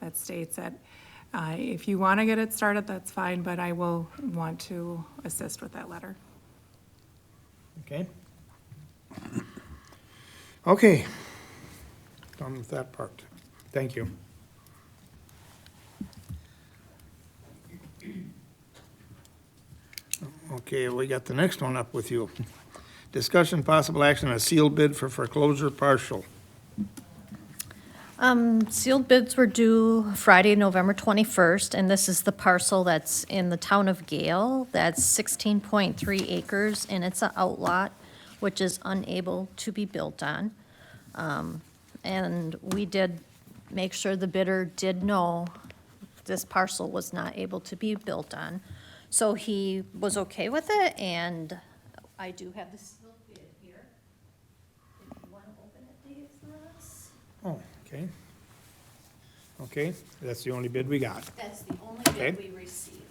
that states that if you want to get it started, that's fine, but I will want to assist with that letter. Okay. Okay. Done with that part. Thank you. Okay, we got the next one up with you. Discussion possible action on a sealed bid for foreclosure partial. Sealed bids were due Friday, November 21st, and this is the parcel that's in the town of Gale. That's 16.3 acres, and it's an outlot, which is unable to be built on. And we did make sure the bidder did know this parcel was not able to be built on. So he was okay with it, and I do have the sealed bid here. If you want to open it, Dave, for us. Oh, okay. Okay, that's the only bid we got. That's the only Okay. bid we received.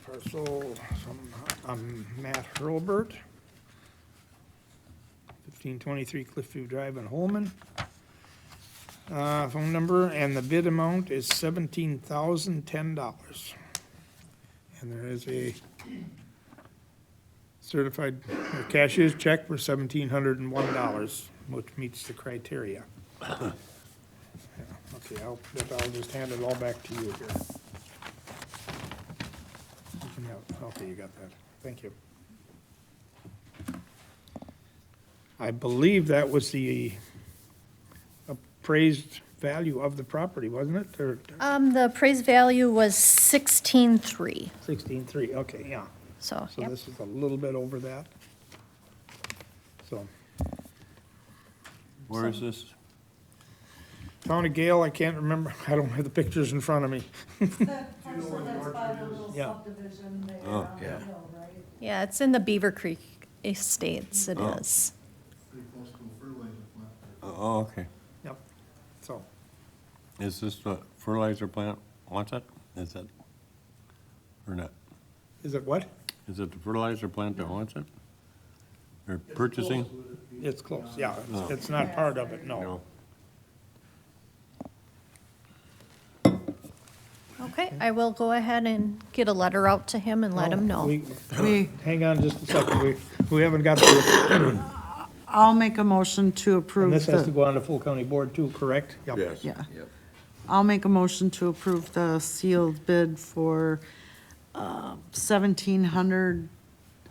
Parcel from Matt Hurlbert, 1523 Cliffview Drive in Holman. Phone number, and the bid amount is $17,010. And there is a certified or cashier's check for $1,701, which meets the criteria. Yeah, okay, I'll just hand it all back to you here. You can have- Okay, you got that. Thank you. I believe that was the appraised value of the property, wasn't it? Or The appraised value was 16.3, 16.3, okay, yeah. so, So yep. this is a little bit over that. So, Where is this? Town of Gale, I can't remember, I don't have the pictures in front of me. Yeah. Oh, yeah. Yeah, it's in the Beaver Creek Estates, it Oh. is. Oh, okay. Yep, so, Is this the fertilizer plant wants it? Is it? Or not? is it what? Is it the fertilizer plant that wants it? They're purchasing? It's close, yeah, Oh. it's not part of it, no. No. Okay, I will go ahead and get a letter out to him and let him know. Hang on just a second, we haven't got the, I'll make a motion to and approve this has to the, go on to full county board too, correct? Yep. yeah. Yep. I'll make a motion to approve the sealed bid for $1,701.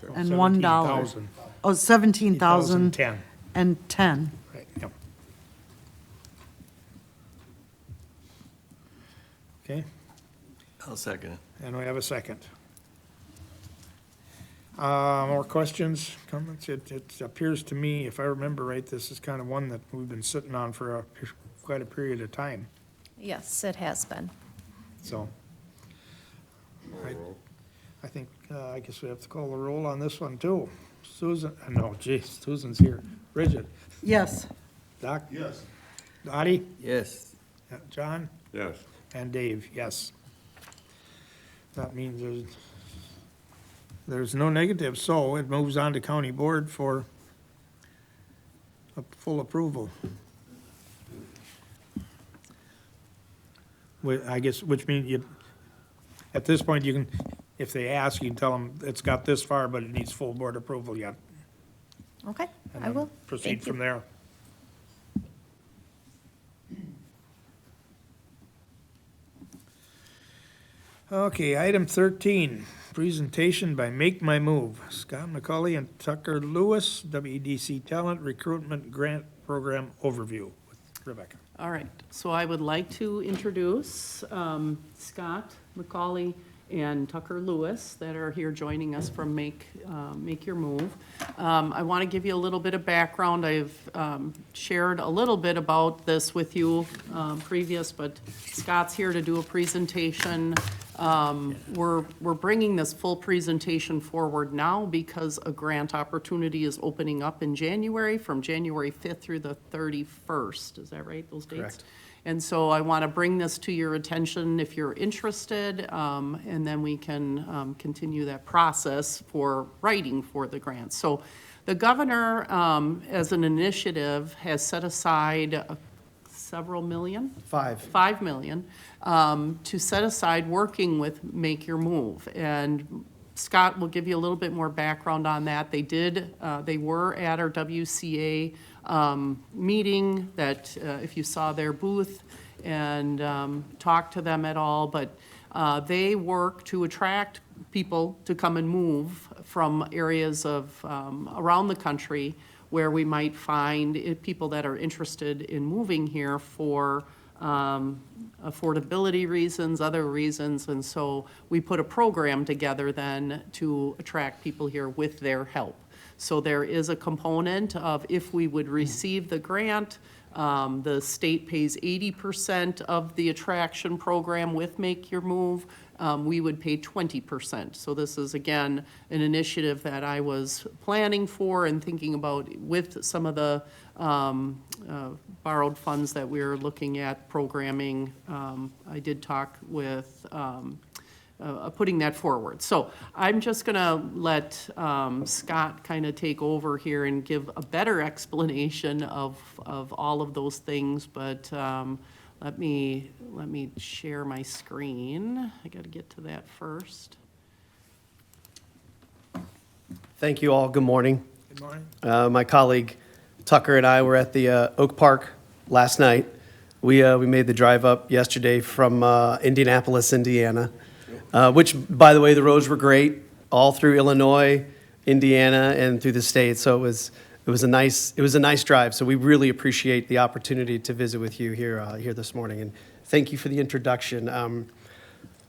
$17,000. Oh, 17,010. 10, right, yep. Okay, I'll second it. and we have a second. More questions, comments? It appears to me, if I remember right, this is kind of one that we've been sitting on for quite a period of time, Yes, it has been. so. I think, I guess we have to call the roll on this one too. Susan, no, geez, Susan's here. Bridget? Yes. Doc? Yes. Dottie? Yes. John? Yes. And Dave, yes. That means there's no negative, so it moves on to county board for a full approval. I guess, which means you, at this point, you can, if they ask, you can tell them it's got this far, but it needs full board approval yet. Okay, and I then will. Proceed Thank you. from there. Okay, item 13, presentation by Make My Move. Scott McCauley and Tucker Lewis, WEDC Talent Recruitment Grant Program Overview. Rebecca. All right, so I would like to introduce Scott McCauley and Tucker Lewis that are here joining us from Make Your Move. I want to give you a little bit of background. I've shared a little bit about this with you previous, but Scott's here to do a presentation. We're bringing this full presentation forward now because a grant opportunity is opening up in January, from January 5th through the 31st. Is that right, those dates? Correct. And so I want to bring this to your attention if you're interested, and then we can continue that process for writing for the grant. So the governor, as an initiative, has set aside several million? 5. 5 million, to set aside working with Make Your Move. And Scott will give you a little bit more background on that. They were at our WCA meeting that, if you saw their booth and talked to them at all, but they work to attract people to come and move from areas of, around the country where we might find people that are interested in moving here for affordability reasons, other reasons, and so we put a program together then to attract people here with their help. So there is a component of if we would receive the grant, the state pays 80% of the attraction program with Make Your Move. We would pay 20%. So this is, again, an initiative that I was planning for and thinking about with some of the borrowed funds that we're looking at programming. I did talk with putting that forward. So I'm just going to let Scott kind of take over here and give a better explanation of all of those things, but let me share my screen. I got to get to that first. Thank you all. Good morning. Good morning. My colleague Tucker and I were at the Oak Park last night. We made the drive up yesterday from Indianapolis, Indiana, which, by the way, the roads were great all through Illinois, Indiana, and through the state. So it was a nice drive. So we really appreciate the opportunity to visit with you here this morning, and thank you for the introduction.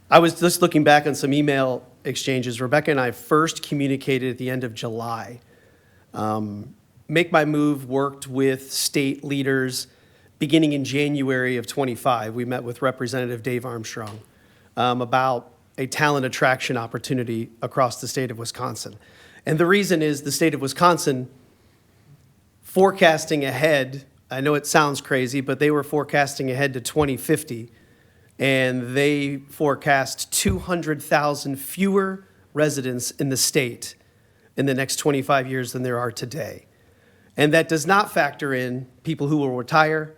I was just looking back on some email exchanges. Rebecca and I first communicated at the end of July. Make My Move worked with state leaders beginning in January of 25. We met with Representative Dave Armstrong about a talent attraction opportunity across the state of Wisconsin. And the reason is the state of Wisconsin forecasting ahead. I know it sounds crazy, but they were forecasting ahead to 2050, and they forecast 200,000 fewer residents in the state in the next 25 years than there are today. And that does not factor in people who will retire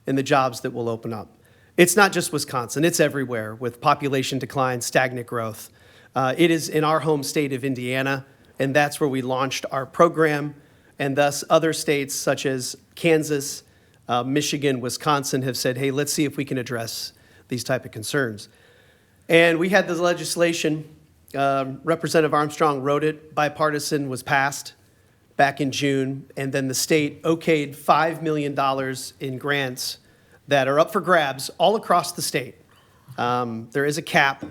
and the jobs that will open up. It's not just Wisconsin, it's everywhere with population decline, stagnant growth. It is in our home state of Indiana, and that's where we launched our program, and thus other states such as Kansas, Michigan, Wisconsin have said, hey, let's see if we can address these type of concerns. And we had the legislation, Representative Armstrong wrote it, bipartisan, was passed back in June, and then the state okayed $5 million in grants that are up for grabs all across the state. There is a cap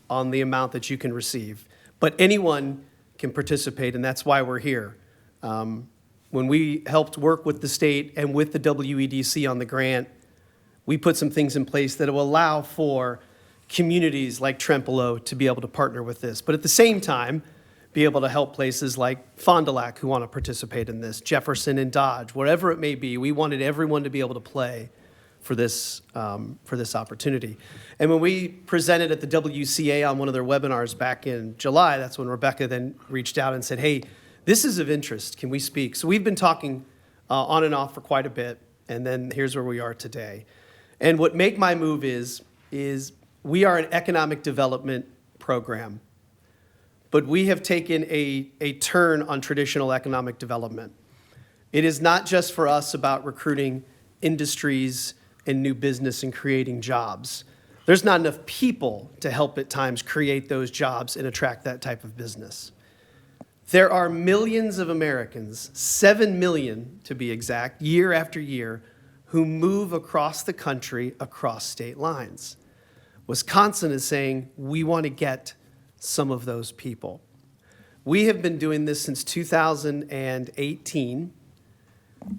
on the amount that you can receive, but anyone can participate, and that's why we're here. When we helped work with the state and with the WEDC on the grant, we put some things in place that will allow for communities like Trempealeau to be able to partner with this, but at the same time, be able to help places like Fond du Lac who want to participate in this, Jefferson and Dodge, wherever it may be. We wanted everyone to be able to play for this opportunity. And when we presented at the WCA on one of their webinars back in July, that's when Rebecca then reached out and said, hey, this is of interest, can we speak? So we've been talking on and off for quite a bit, and then here's where we are today. And what Make My Move is we are an economic development program, but we have taken a turn on traditional economic development. It is not just for us about recruiting industries and new business and creating jobs. There's not enough people to help at times create those jobs and attract that type of business. There are millions of Americans, 7 million to be exact, year after year, who move across the country, across state lines. Wisconsin is saying, we want to get some of those people. We have been doing this since 2018,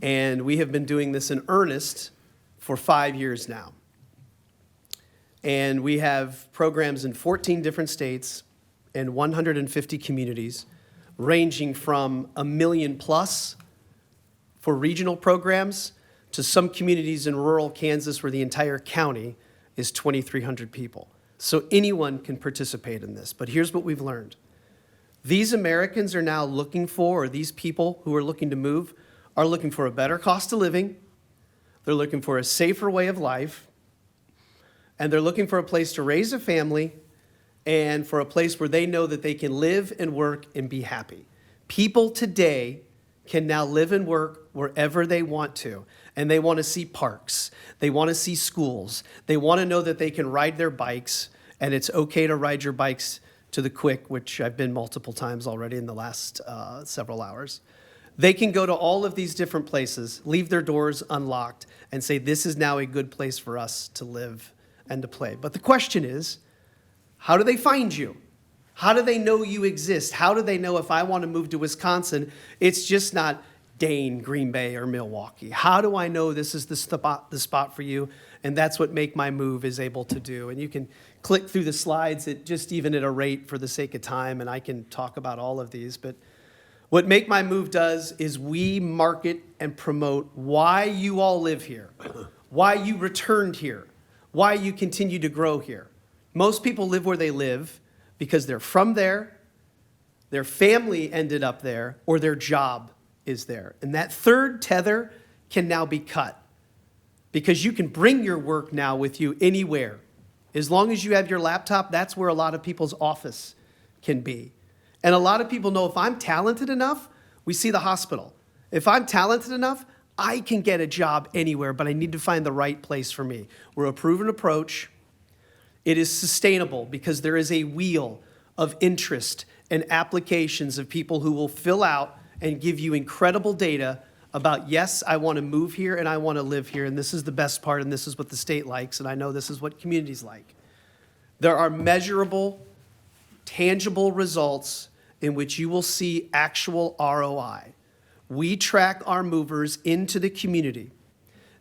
and we have been doing this in earnest for 5 years now. And we have programs in 14 different states and 150 communities, ranging from 1 million plus for regional programs to some communities in rural Kansas where the entire county is 2,300 people. So anyone can participate in this. But here's what we've learned. These Americans are now looking for, or these people who are looking to move, are looking for a better cost of living, they're looking for a safer way of life, and they're looking for a place to raise a family and for a place where they know that they can live and work and be happy. People today can now live and work wherever they want to, and they want to see parks. They want to see schools. They want to know that they can ride their bikes, and it's okay to ride your bikes to the Quick, which I've been multiple times already in the last several hours. They can go to all of these different places, leave their doors unlocked, and say, this is now a good place for us to live and to play. But the question is, how do they find you? How do they know you exist? How do they know if I want to move to Wisconsin, it's just not Dane, Green Bay, or Milwaukee? How do I know this is the spot for you? And that's what Make My Move is able to do. And you can click through the slides at just even at a rate for the sake of time, and I can talk about all of these. But what Make My Move does is we market and promote why you all live here, why you returned here, why you continue to grow here. Most people live where they live because they're from there, their family ended up there, or their job is there. And that third tether can now be cut because you can bring your work now with you anywhere. As long as you have your laptop, that's where a lot of people's office can be. And a lot of people know if I'm talented enough, we see the hospital. If I'm talented enough, I can get a job anywhere, but I need to find the right place for me. We're a proven approach. It is sustainable because there is a wheel of interest and applications of people who will fill out and give you incredible data about, yes, I want to move here and I want to live here, and this is the best part, and this is what the state likes, and I know this is what communities like. There are measurable, tangible results in which you will see actual ROI. We track our movers into the community.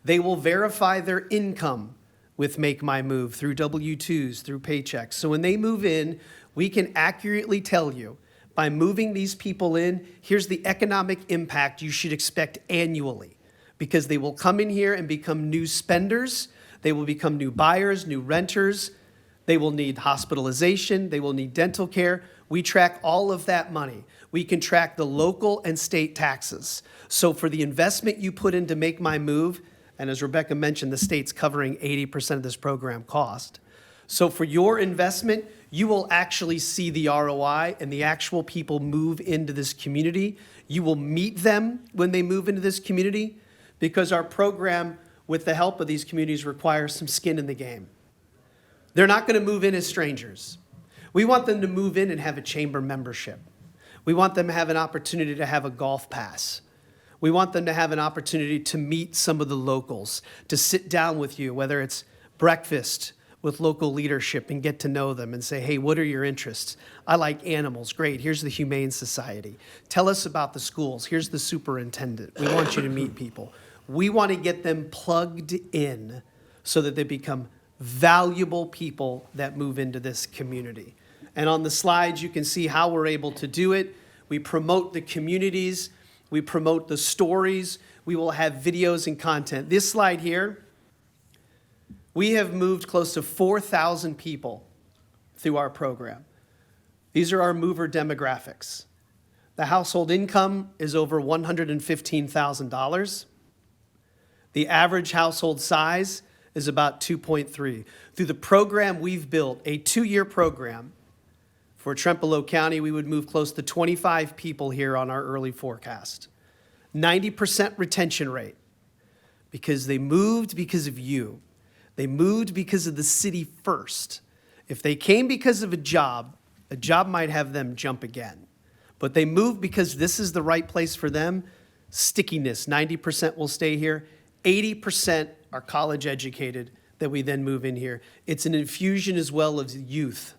They will verify their income with Make My Move through W-2s, through paychecks. So when they move in, we can accurately tell you, by moving these people in, here's the economic impact you should expect annually, because they will come in here and become new spenders. They will become new buyers, new renters. They will need hospitalization. They will need dental care. We track all of that money. We can track the local and state taxes. So for the investment you put in to Make My Move, and as Rebecca mentioned, the state's covering 80% of this program cost. So for your investment, you will actually see the ROI and the actual people move into this community. You will meet them when they move into this community because our program, with the help of these communities, requires some skin in the game. They're not going to move in as strangers. We want them to move in and have a chamber membership. We want them to have an opportunity to have a golf pass. We want them to have an opportunity to meet some of the locals, to sit down with you, whether it's breakfast with local leadership and get to know them and say, hey, what are your interests? I like animals. Great. Here's the Humane Society. Tell us about the schools. Here's the superintendent. We want you to meet people. We want to get them plugged in so that they become valuable people that move into this community. And on the slides, you can see how we're able to do it. We promote the communities. We promote the stories. We will have videos and content. This slide here, we have moved close to 4,000 people through our program. These are our mover demographics. The household income is over $115,000. The average household size is about 2.3. Through the program we've built, a 2-year program, for Trempealeau County, we would move close to 25 people here on our early forecast. 90% retention rate because they moved because of you. They moved because of the city first. If they came because of a job might have them jump again. But they moved because this is the right place for them. Stickiness, 90% will stay here. 80% are college educated that we then move in here. It's an infusion as well of youth.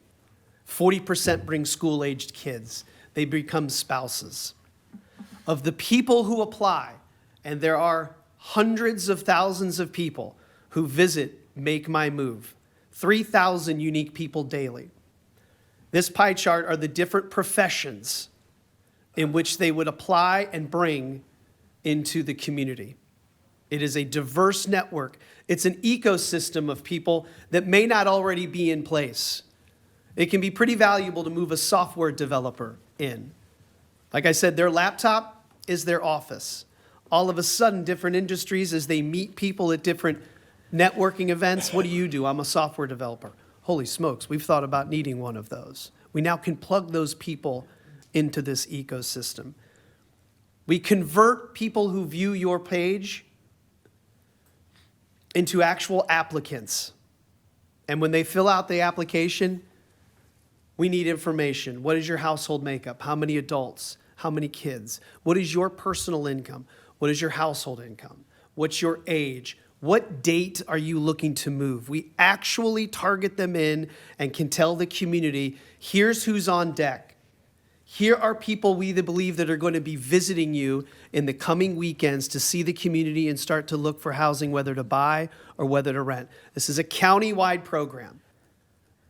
40% bring school-aged kids. They become spouses. Of the people who apply, and there are hundreds of thousands of people who visit Make My Move, 3,000 unique people daily. This pie chart are the different professions in which they would apply and bring into the community. It is a diverse network. It's an ecosystem of people that may not already be in place. It can be pretty valuable to move a software developer in. Like I said, their laptop is their office. All of a sudden, different industries, as they meet people at different networking events, what do? I'm a software developer. Holy smokes, we've thought about needing one of those. We now can plug those people into this ecosystem. We convert people who view your page into actual applicants. And when they fill out the application, we need information. What is your household makeup? How many adults? How many kids? What is your personal income? What is your household income? What's your age? What date are you looking to move? We actually target them in and can tell the community, here's who's on deck. Here are people we believe that are going to be visiting you in the coming weekends to see the community and start to look for housing, whether to buy or whether to rent. This is a county-wide program.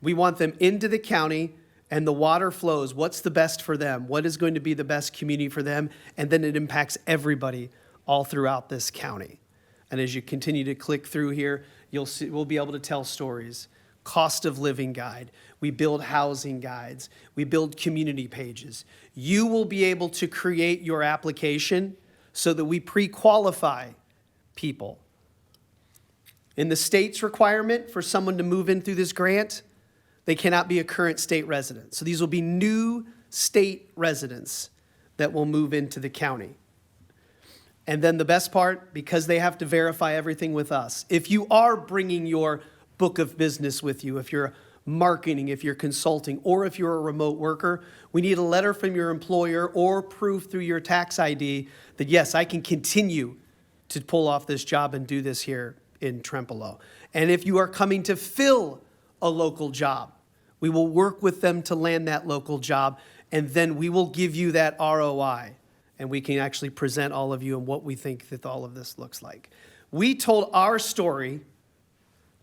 We want them into the county and the water flows. What's the best for them? What is going to be the best community for them? And then it impacts everybody all throughout this county. And as you continue to click through here, you'll see, we'll be able to tell stories. Cost of living guide. We build housing guides. We build community pages. You will be able to create your application so that we pre-qualify people. In the state's requirement for someone to move in through this grant, they cannot be a current state resident. So these will be new state residents that will move into the county. And then the best part, because they have to verify everything with us. If you are bringing your book of business with you, if you're marketing, if you're consulting, or if you're a remote worker, we need a letter from your employer or proof through your tax ID that, yes, I can continue to pull off this job and do this here in Trempealeau. And if you are coming to fill a local job, we will work with them to land that local job, and then we will give you that ROI. And we can actually present all of you and what we think that all of this looks like. We told our story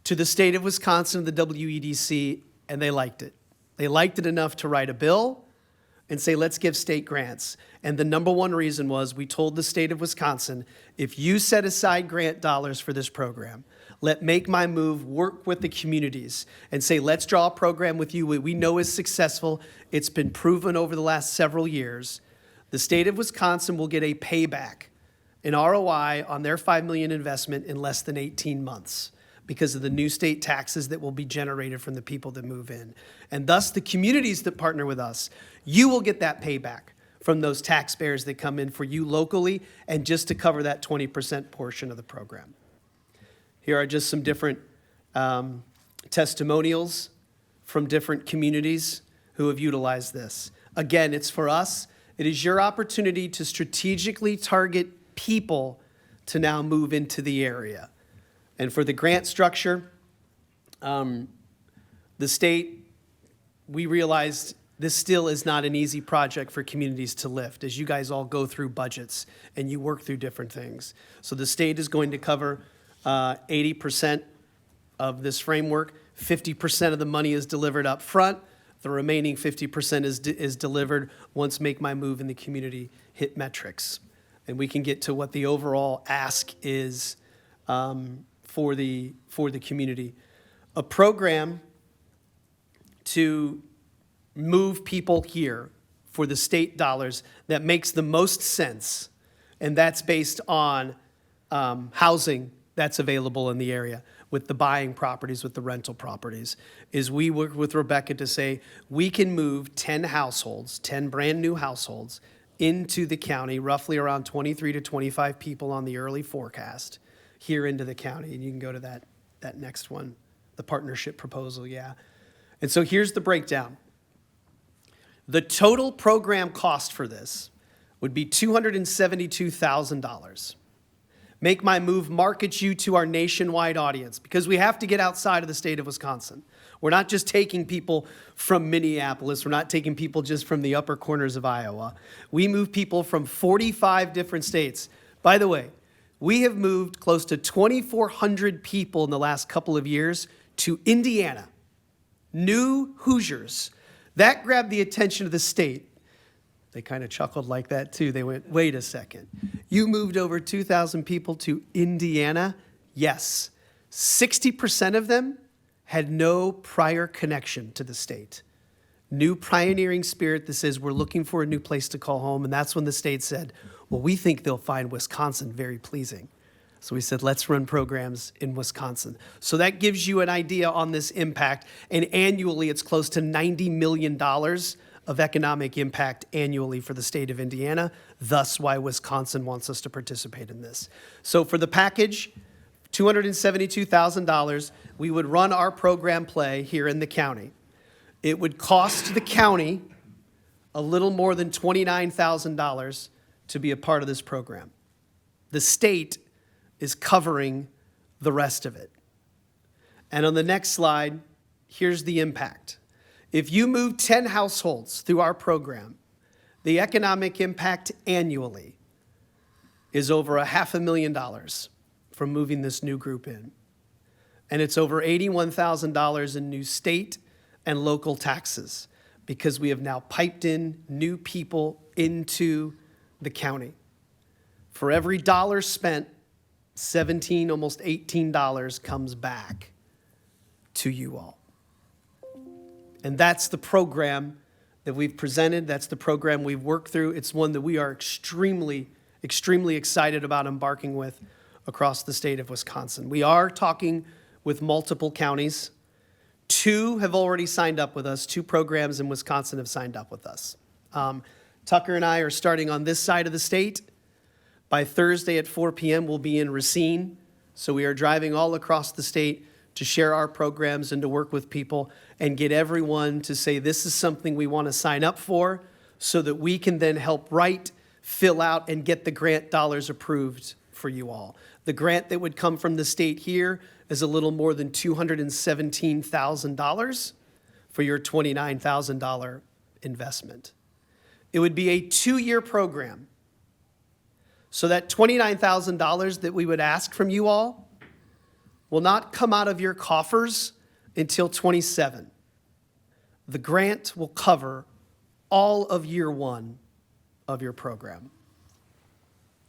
to the state of Wisconsin, the WEDC, and they liked it. They liked it enough to write a bill and say, let's give state grants. And the number one reason was we told the state of Wisconsin, if you set aside grant dollars for this program, let Make My Move work with the communities and say, let's draw a program with you we know is successful. It's been proven over the last several years. The state of Wisconsin will get a payback, an ROI on their $5 million investment in less than 18 months because of the new state taxes that will be generated from the people that move in. And thus, the communities that partner with us, you will get that payback from those taxpayers that come in for you locally and just to cover that 20% portion of the program. Here are just some different testimonials from different communities who have utilized this. Again, it's for us. It is your opportunity to strategically target people to now move into the area. And for the grant structure, the state, we realized this still is not an easy project for communities to lift as you guys all go through budgets and you work through different things. So the state is going to cover 80% of this framework. 50% of the money is delivered up front. The remaining 50% is delivered once Make My Move in the community hit metrics. And we can get to what the overall ask is for the community. A program to move people here for the state dollars that makes the most sense, and that's based on housing that's available in the area, with the buying properties, with the rental properties, is we work with Rebecca to say, we can move 10 households, 10 brand new households into the county, roughly around 23 to 25 people on the early forecast here into the county. And you can go to that next one, the partnership proposal, yeah. And so here's the breakdown. The total program cost for this would be $272,000. Make My Move markets you to our nationwide audience because we have to get outside of the state of Wisconsin. We're not just taking people from Minneapolis. We're not taking people just from the upper corners of Iowa. We move people from 45 different states. By the way, we have moved close to 2,400 people in the last couple of years to Indiana, new Hoosiers. That grabbed the attention of the state. They kind of chuckled like that too. They went, wait a second. You moved over 2,000 people to Indiana? Yes. 60% of them had no prior connection to the state. New pioneering spirit that says we're looking for a new place to call home. And that's when the state said, Well, we think they'll find Wisconsin very pleasing. So we said, let's run programs in Wisconsin. So that gives you an idea on this impact. And annually, it's close to $90 million of economic impact annually for the state of Indiana. Thus why Wisconsin wants us to participate in this. So for the package, $272,000, we would run our program play here in the county. It would cost the county a little more than $29,000 to be a part of this program. The state is covering the rest of it. And on the next slide, here's the impact. If you move 10 households through our program, the economic impact annually is over $500,000 from moving this new group in. And it's over $81,000 in new state and local taxes because we have now piped in new people into the county. For every dollar spent, $17, almost $18 comes back to you all. And that's the program that we've presented. That's the program we've worked through. It's one that we are extremely, extremely excited about embarking with across the state of Wisconsin. We are talking with multiple counties. 2 have already signed up with us. 2 programs in Wisconsin have signed up with us. Tucker and I are starting on this side of the state. By Thursday at 4 p.m., we'll be in Racine. So we are driving all across the state to share our programs and to work with people and get everyone to say this is something we want to sign up for so that we can then help write, fill out, and get the grant dollars approved for you all. The grant that would come from the state here is a little more than $217,000 for your $29,000 investment. It would be a 2-year program. So that $29,000 that we would ask from you all will not come out of your coffers until 27. The grant will cover all of year 1 of your program.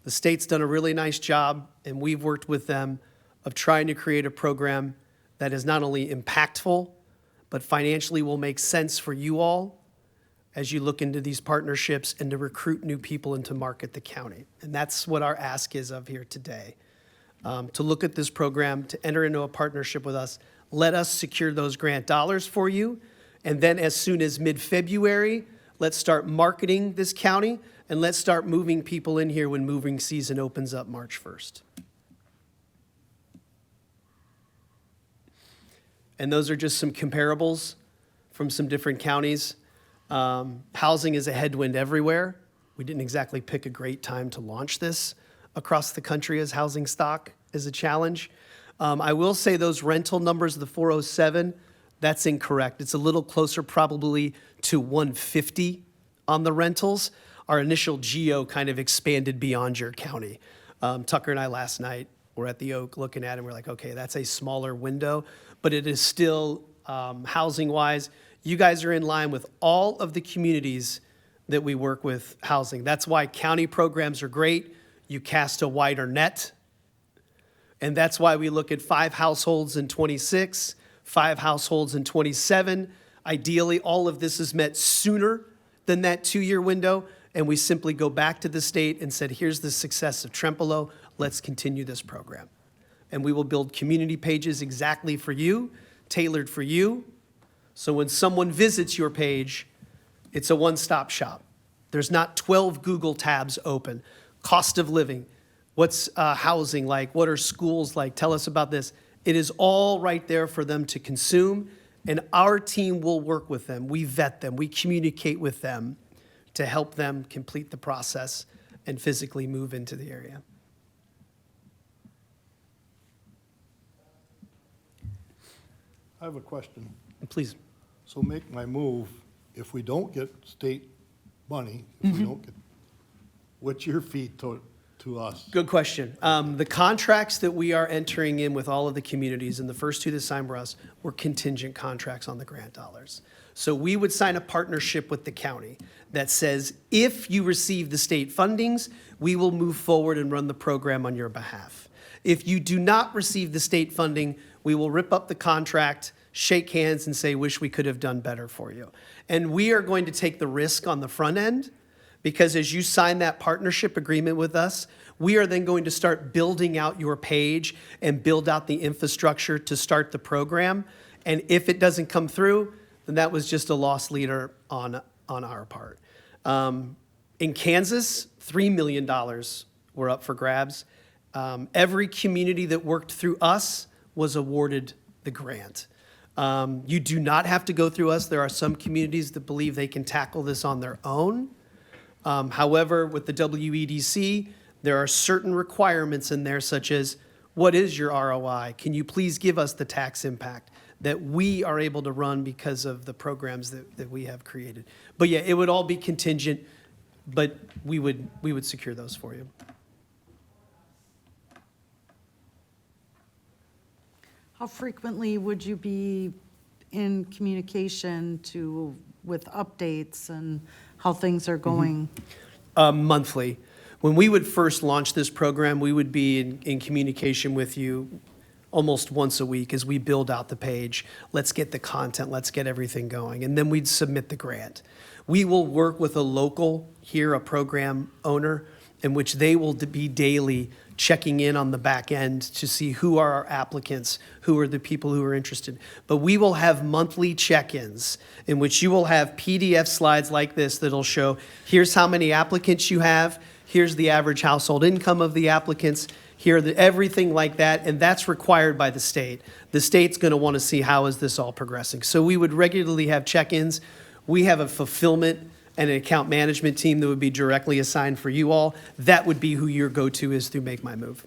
The state's done a really nice job, and we've worked with them of trying to create a program that is not only impactful, but financially will make sense for you all as you look into these partnerships and to recruit new people and to market the county. And that's what our ask is of here today. To look at this program, to enter into a partnership with us, let us secure those grant dollars for you. And then as soon as mid-February, let's start marketing this county and let's start moving people in here when moving season opens up March 1st. And those are just some comparables from some different counties. Housing is a headwind everywhere. We didn't exactly pick a great time to launch this across the country as housing stock is a challenge. I will say those rental numbers, the 407, that's incorrect. It's a little closer probably to 150 on the rentals. Our initial geo kind of expanded beyond your county. Tucker and I last night were at the Oak looking at it and we're like, okay, that's a smaller window, but it is still housing-wise. You guys are in line with all of the communities that we work with housing. That's why county programs are great. You cast a wider net. And that's why we look at 5 households in 26, 5 households in 27. Ideally, all of this is met sooner than that 2-year window. And we simply go back to the state and said, here's the success of Trempealeau. Let's continue this program. And we will build community pages exactly for you, tailored for you. So when someone visits your page, it's a one-stop shop. There's not 12 Google tabs open. Cost of living, what's housing like, what are schools like, tell us about this. It is all right there for them to consume, and our team will work with them. We vet them, we communicate with them to help them complete the process and physically move into the area. I have a question. Please. So make my move, if we don't get state money, if we don't get, what's your fee to us? Good question. The contracts that we are entering in with all of the communities, and the first 2 that signed for us, were contingent contracts on the grant dollars. So we would sign a partnership with the county that says, if you receive the state fundings, we will move forward and run the program on your behalf. If you do not receive the state funding, we will rip up the contract, shake hands, and say, wish we could have done better for you. And we are going to take the risk on the front end Because as you sign that partnership agreement with us, we are then going to start building out your page and build out the infrastructure to start the program. And if it doesn't come through, then that was just a lost leader on our part. In Kansas, $3 million were up for grabs. Every community that worked through us was awarded the grant. You do not have to go through us. There are some communities that believe they can tackle this on their own. However, with the WEDC, there are certain requirements in there, such as, what is your ROI? Can you please give us the tax impact that we are able to run because of the programs that we have created? But yeah, it would all be contingent, but we would secure those for you. How frequently would you be in communication with updates and how things are going? Monthly. When we would first launch this program, we would be in communication with you almost once a week as we build out the page. Let's get the content, let's get everything going, and then we'd submit the grant. We will work with a local here, a program owner, in which they will be daily checking in on the back end to see who are our applicants, who are the people who are interested. But we will have monthly check-ins in which you will have PDF slides like this that'll show, here's how many applicants you have, here's the average household income of the applicants, here, everything like that, and that's required by the state. The state's gonna wanna see how is this all progressing. So we would regularly have check-ins. We have a fulfillment and an account management team that would be directly assigned for you all. That would be who your go-to is through Make My Move.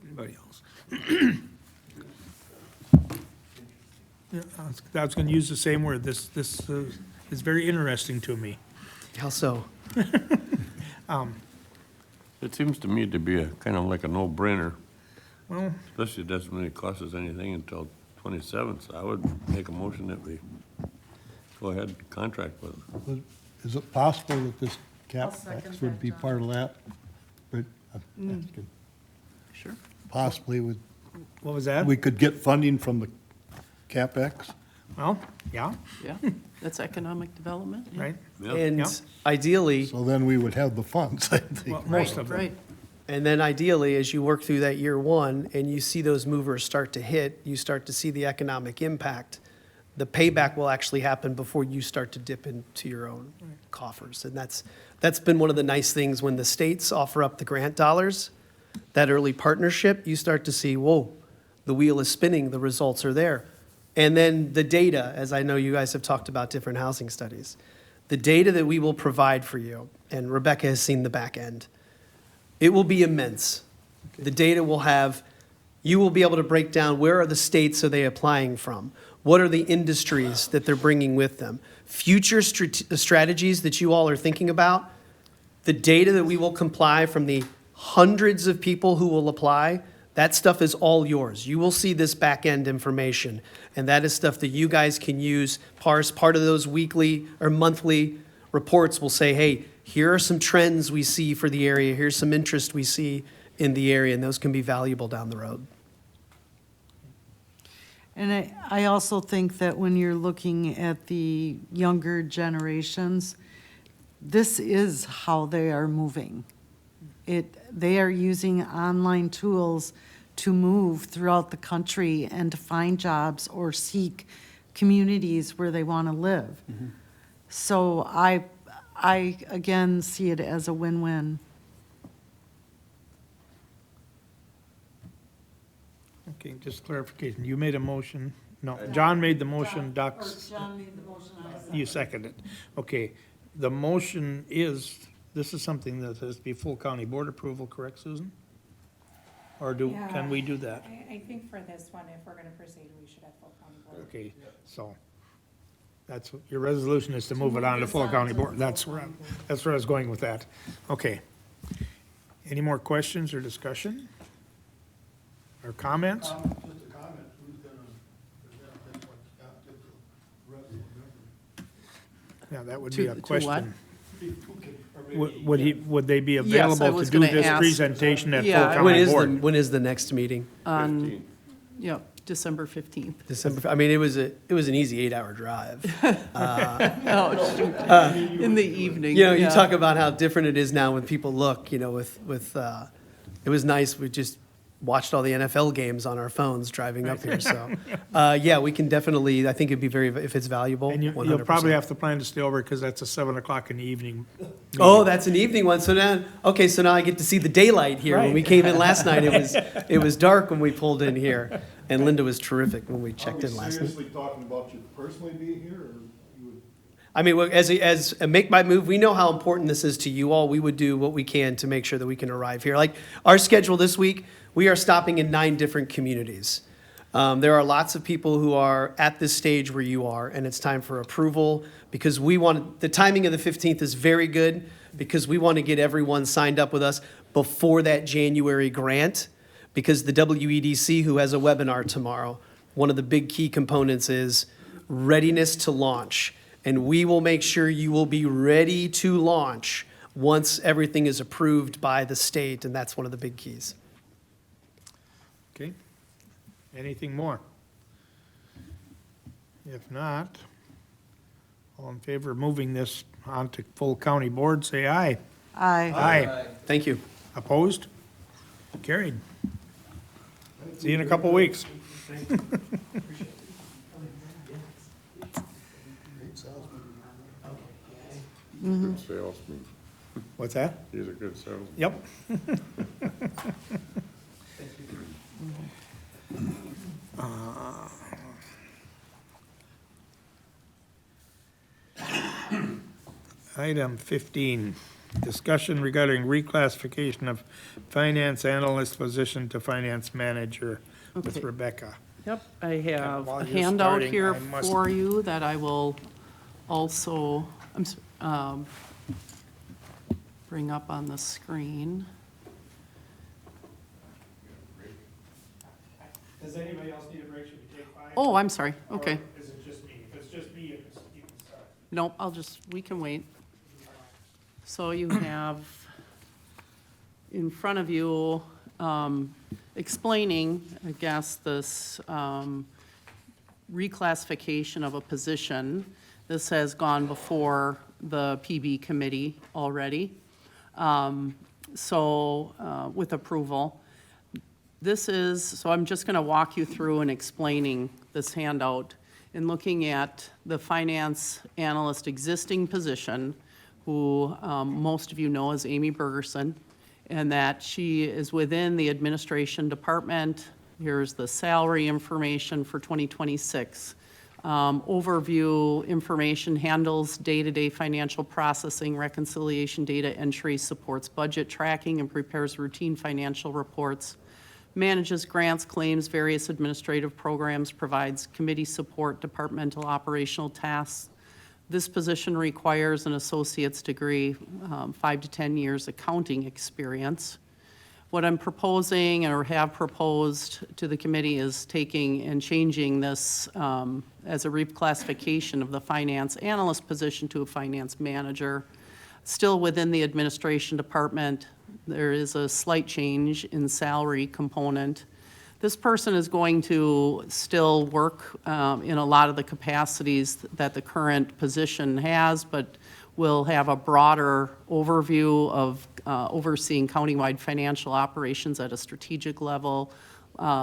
Anybody else? Yeah, I was going to use the same word. This is very interesting to me. How so? It seems to me to be kind of like a no-brainer, Well, especially it doesn't really cost us anything until 27th. So I would make a motion that we go ahead and contract with them. Is it possible that this I'll second CapEx would that, be John. part of that? But I'm asking. Sure. Possibly what was that? we could get funding from the CapEx? Well, yeah, Yeah, that's economic development. yeah. right? Yeah. And Yeah. ideally, So then we would have the funds, I think. Well, most of them. Right. and then ideally, as you work through that year one and you see those movers start to hit, you start to see the economic impact, the payback will actually happen before you start to dip into your own coffers. And that's been one of the nice things when the states offer up the grant dollars, that early partnership, you start to see, whoa, the wheel is spinning, the results are there. And then the data, as I know you guys have talked about different housing studies, the data that we will provide for you, and Rebecca has seen the back end, it will be immense. The data will have, you will be able to break down where are the states are they applying from? What are the industries that they're bringing with them? Future strategies that you all are thinking about, the data that we will comply from the hundreds of people who will apply, that stuff is all yours. You will see this back-end information, and that is stuff that you guys can use. Parse part of those weekly or monthly reports will say, hey, here are some trends we see for the area, here's some interest we see in the area, and those can be valuable down the road. And I also think that when you're looking at the younger generations, this is how they are moving. They are using online tools to move throughout the country and to find jobs or seek communities where they want to live. So I again see it as a win-win. Okay, just clarification. You made a motion? No, John made the motion, John made the motion, you seconded. Okay, the motion is, this is something that has to be full county board approval, correct, Susan? Or can we do that? I think for this one, if we're gonna proceed, we should have full county board. Okay, so, that's, your resolution is to move it on to full county board. That's where I was going with that. Okay. Any more questions or discussion? Or comments? Just a comment, who's gonna present this one, Scott, to the rest of the members? Yeah, that would be a To what? question. Who can- Would they be Yes, I available to was do gonna this ask. presentation at full Yeah, county board? When is the next meeting? On, yeah, December 15th. December, I mean, it was an easy 8-hour drive. Oh, shoot. In the evening. You know, you yeah. talk about how different it is now when people look, you know, it was nice, we just watched all the NFL games on our phones driving up here, so. Yeah, we can definitely, I think it'd be if it's valuable, And 100%. you'll probably have to plan to stay over because that's a 7 o'clock in the evening. Oh, that's an evening one, so now I get to see the daylight here. When we came in last night, it was dark when we pulled in here, and Linda was terrific when we checked in last night. Seriously talking about you personally being here, or you would? I mean, as a Make My Move, we know how important this is to you all. We would do what we can to make sure that we can arrive here. Like our schedule this week, we are stopping in 9 different communities. There are lots of people who are at this stage where you are, and it's time for approval because the timing of the 15th is very good because we want to get everyone signed up with us before that January grant because the WEDC, who has a webinar tomorrow, one of the big key components is readiness to launch. And we will make sure you will be ready to launch once everything is approved by the state, and that's one of the big keys. Okay. Anything more? If not, all in favor of moving this on to full county board, say aye. Aye. Aye. Thank you. Opposed? Carried. See you in a couple weeks. Good salesman. What's that? He's a good salesman. Yep. Item 15, discussion regarding reclassification of finance analyst position to finance manager with Okay. Rebecca. Yep, I have while a you're handout starting, here I must- for you that I will also, bring up on the screen. Does anybody else need a break? Should we take 5? Oh, I'm sorry, okay. Is it just me? If it's just me, you can start. Nope, we can wait. So you have in front of you, explaining, I guess, this reclassification of a position. This has gone before the PB committee already, with approval. So I'm just going to walk you through and explaining this handout and looking at the finance analyst existing position, who most of you know as Amy Bergerson, and that she is within the administration department. Here's the salary information for 2026. Overview information handles day-to-day financial processing, reconciliation, data entry, supports budget tracking, and prepares routine financial reports, manages grants, claims, various administrative programs, provides committee support, departmental operational tasks. This position requires an associate's degree, 5 to 10 years accounting experience. What I'm proposing or have proposed to the committee is taking and changing this as a reclassification of the finance analyst position to a finance manager. Still within the administration department, there is a slight change in salary component. This person is going to still work in a lot of the capacities that the current position has, but will have a broader overview of overseeing countywide financial operations at a strategic level,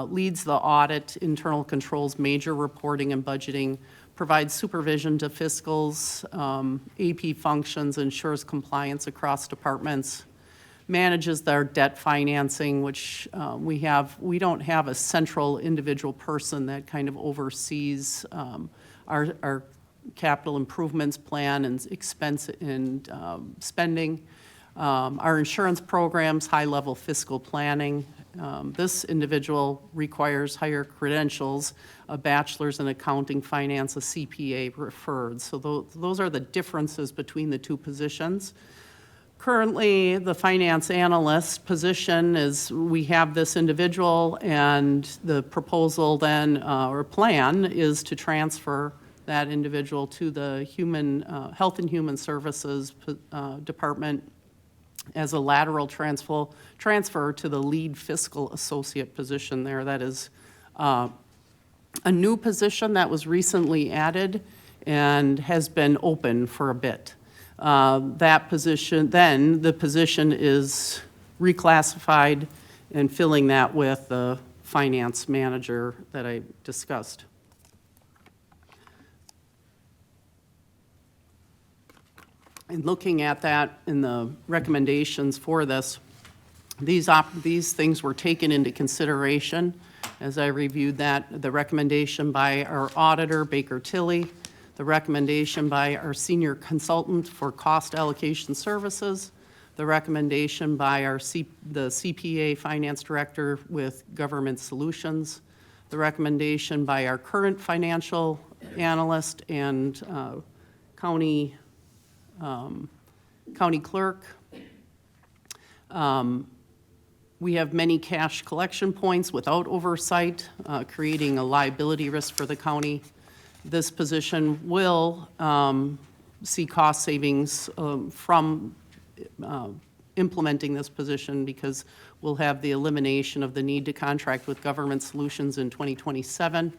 leads the audit, internal controls, major reporting and budgeting, provides supervision to fiscals, AP functions, ensures compliance across departments, manages their debt financing, which we don't have a central individual person that kind of oversees our capital improvements plan and expense and spending. Our insurance programs, high-level fiscal planning. This individual requires higher credentials, a bachelor's in accounting, finance, a CPA preferred. So those are the differences between the two positions. Currently, the finance analyst position is, we have this individual, and the proposal then, or plan, is to transfer that individual to the Health and Human Services Department as a lateral transfer to the lead fiscal associate position there. That is a new position that was recently added and has been open for a bit. That position, then the position is reclassified and filling that with the finance manager that I discussed. And looking at that in the recommendations for this, these things were taken into consideration as I reviewed that. The recommendation by our auditor, Baker Tilly, the recommendation by our senior consultant for cost allocation services, the recommendation by the CPA finance director with government solutions, the recommendation by our current financial analyst and county clerk. We have many cash collection points without oversight, creating a liability risk for the county. This position will see cost savings from implementing this position because we'll have the elimination of the need to contract with government solutions in 2027.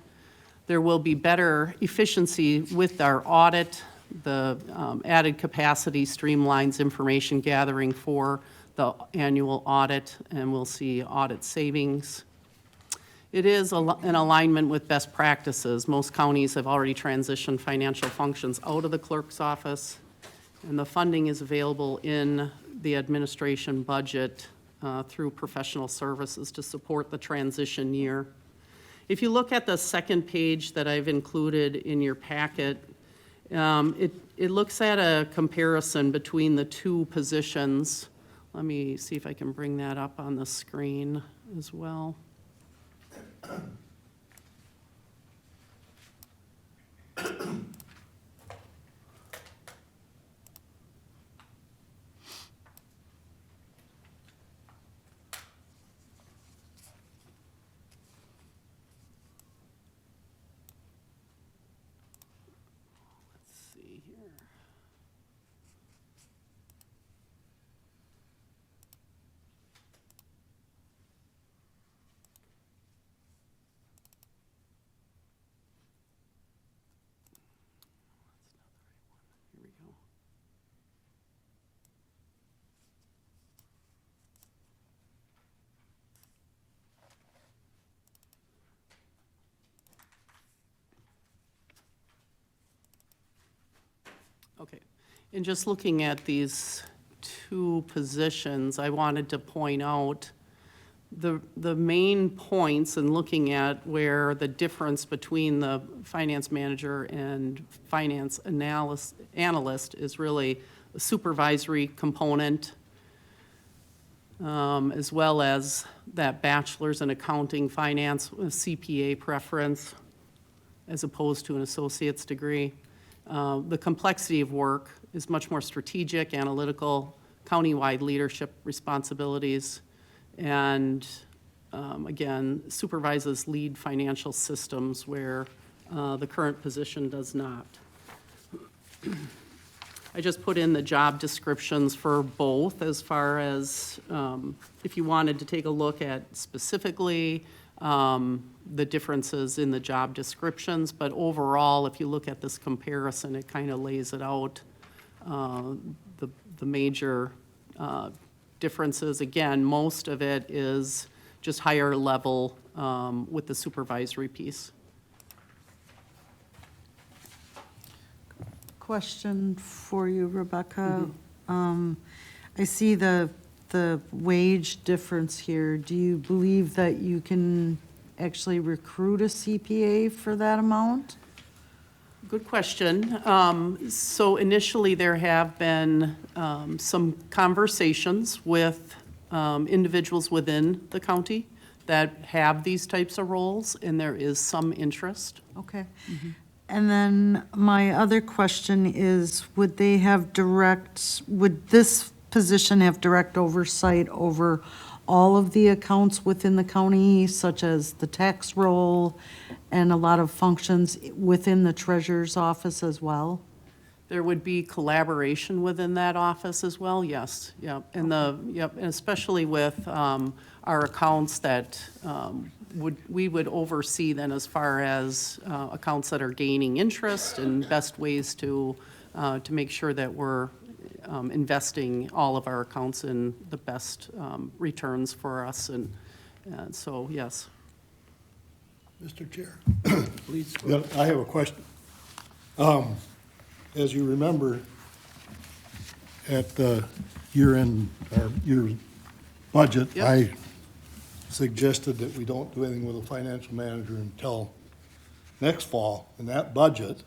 There will be better efficiency with our audit. The added capacity streamlines information gathering for the annual audit, and we'll see audit savings. It is in alignment with best practices. Most counties have already transitioned financial functions out of the clerk's office, and the funding is available in the administration budget through professional services to support the transition year. If you look at the second page that I've included in your packet, it looks at a comparison between the two positions. Let me see if I can bring that up on the screen as well. Let's see here. Here we go. Okay, and just looking at these two positions, I wanted to point out the main points and looking at where the difference between the finance manager and finance analyst is really a supervisory component, as well as that bachelor's in accounting finance CPA preference as opposed to an associate's degree. The complexity of work is much more strategic, analytical, countywide leadership responsibilities, and again, supervises lead financial systems where the current position does not. I just put in the job descriptions for both as far as if you wanted to take a look at specifically the differences in the job descriptions, but overall, if you look at this comparison, it kind of lays it out, the major differences. Again, most of it is just higher level with the supervisory piece. Question for you, Rebecca. I see the wage difference here. Do you believe that you can actually recruit a CPA for that amount? Good question. So initially, there have been some conversations with individuals within the county that have these types of roles, and there is some interest. Okay. And then my other question is, would this position have direct oversight over all of the accounts within the county, such as the tax roll and a lot of functions within the treasurer's office as well? There would be collaboration within that office as well, yes, yep. And and especially with our accounts that we would oversee then as far as accounts that are gaining interest and best ways to make sure that we're investing all of our accounts in the best returns for us. And so, yes. Mr. Chair. Please. Yeah, I have a question. As you remember, at the year-end, or year budget, Yep. I suggested that we don't do anything with a financial manager until next fall in that budget.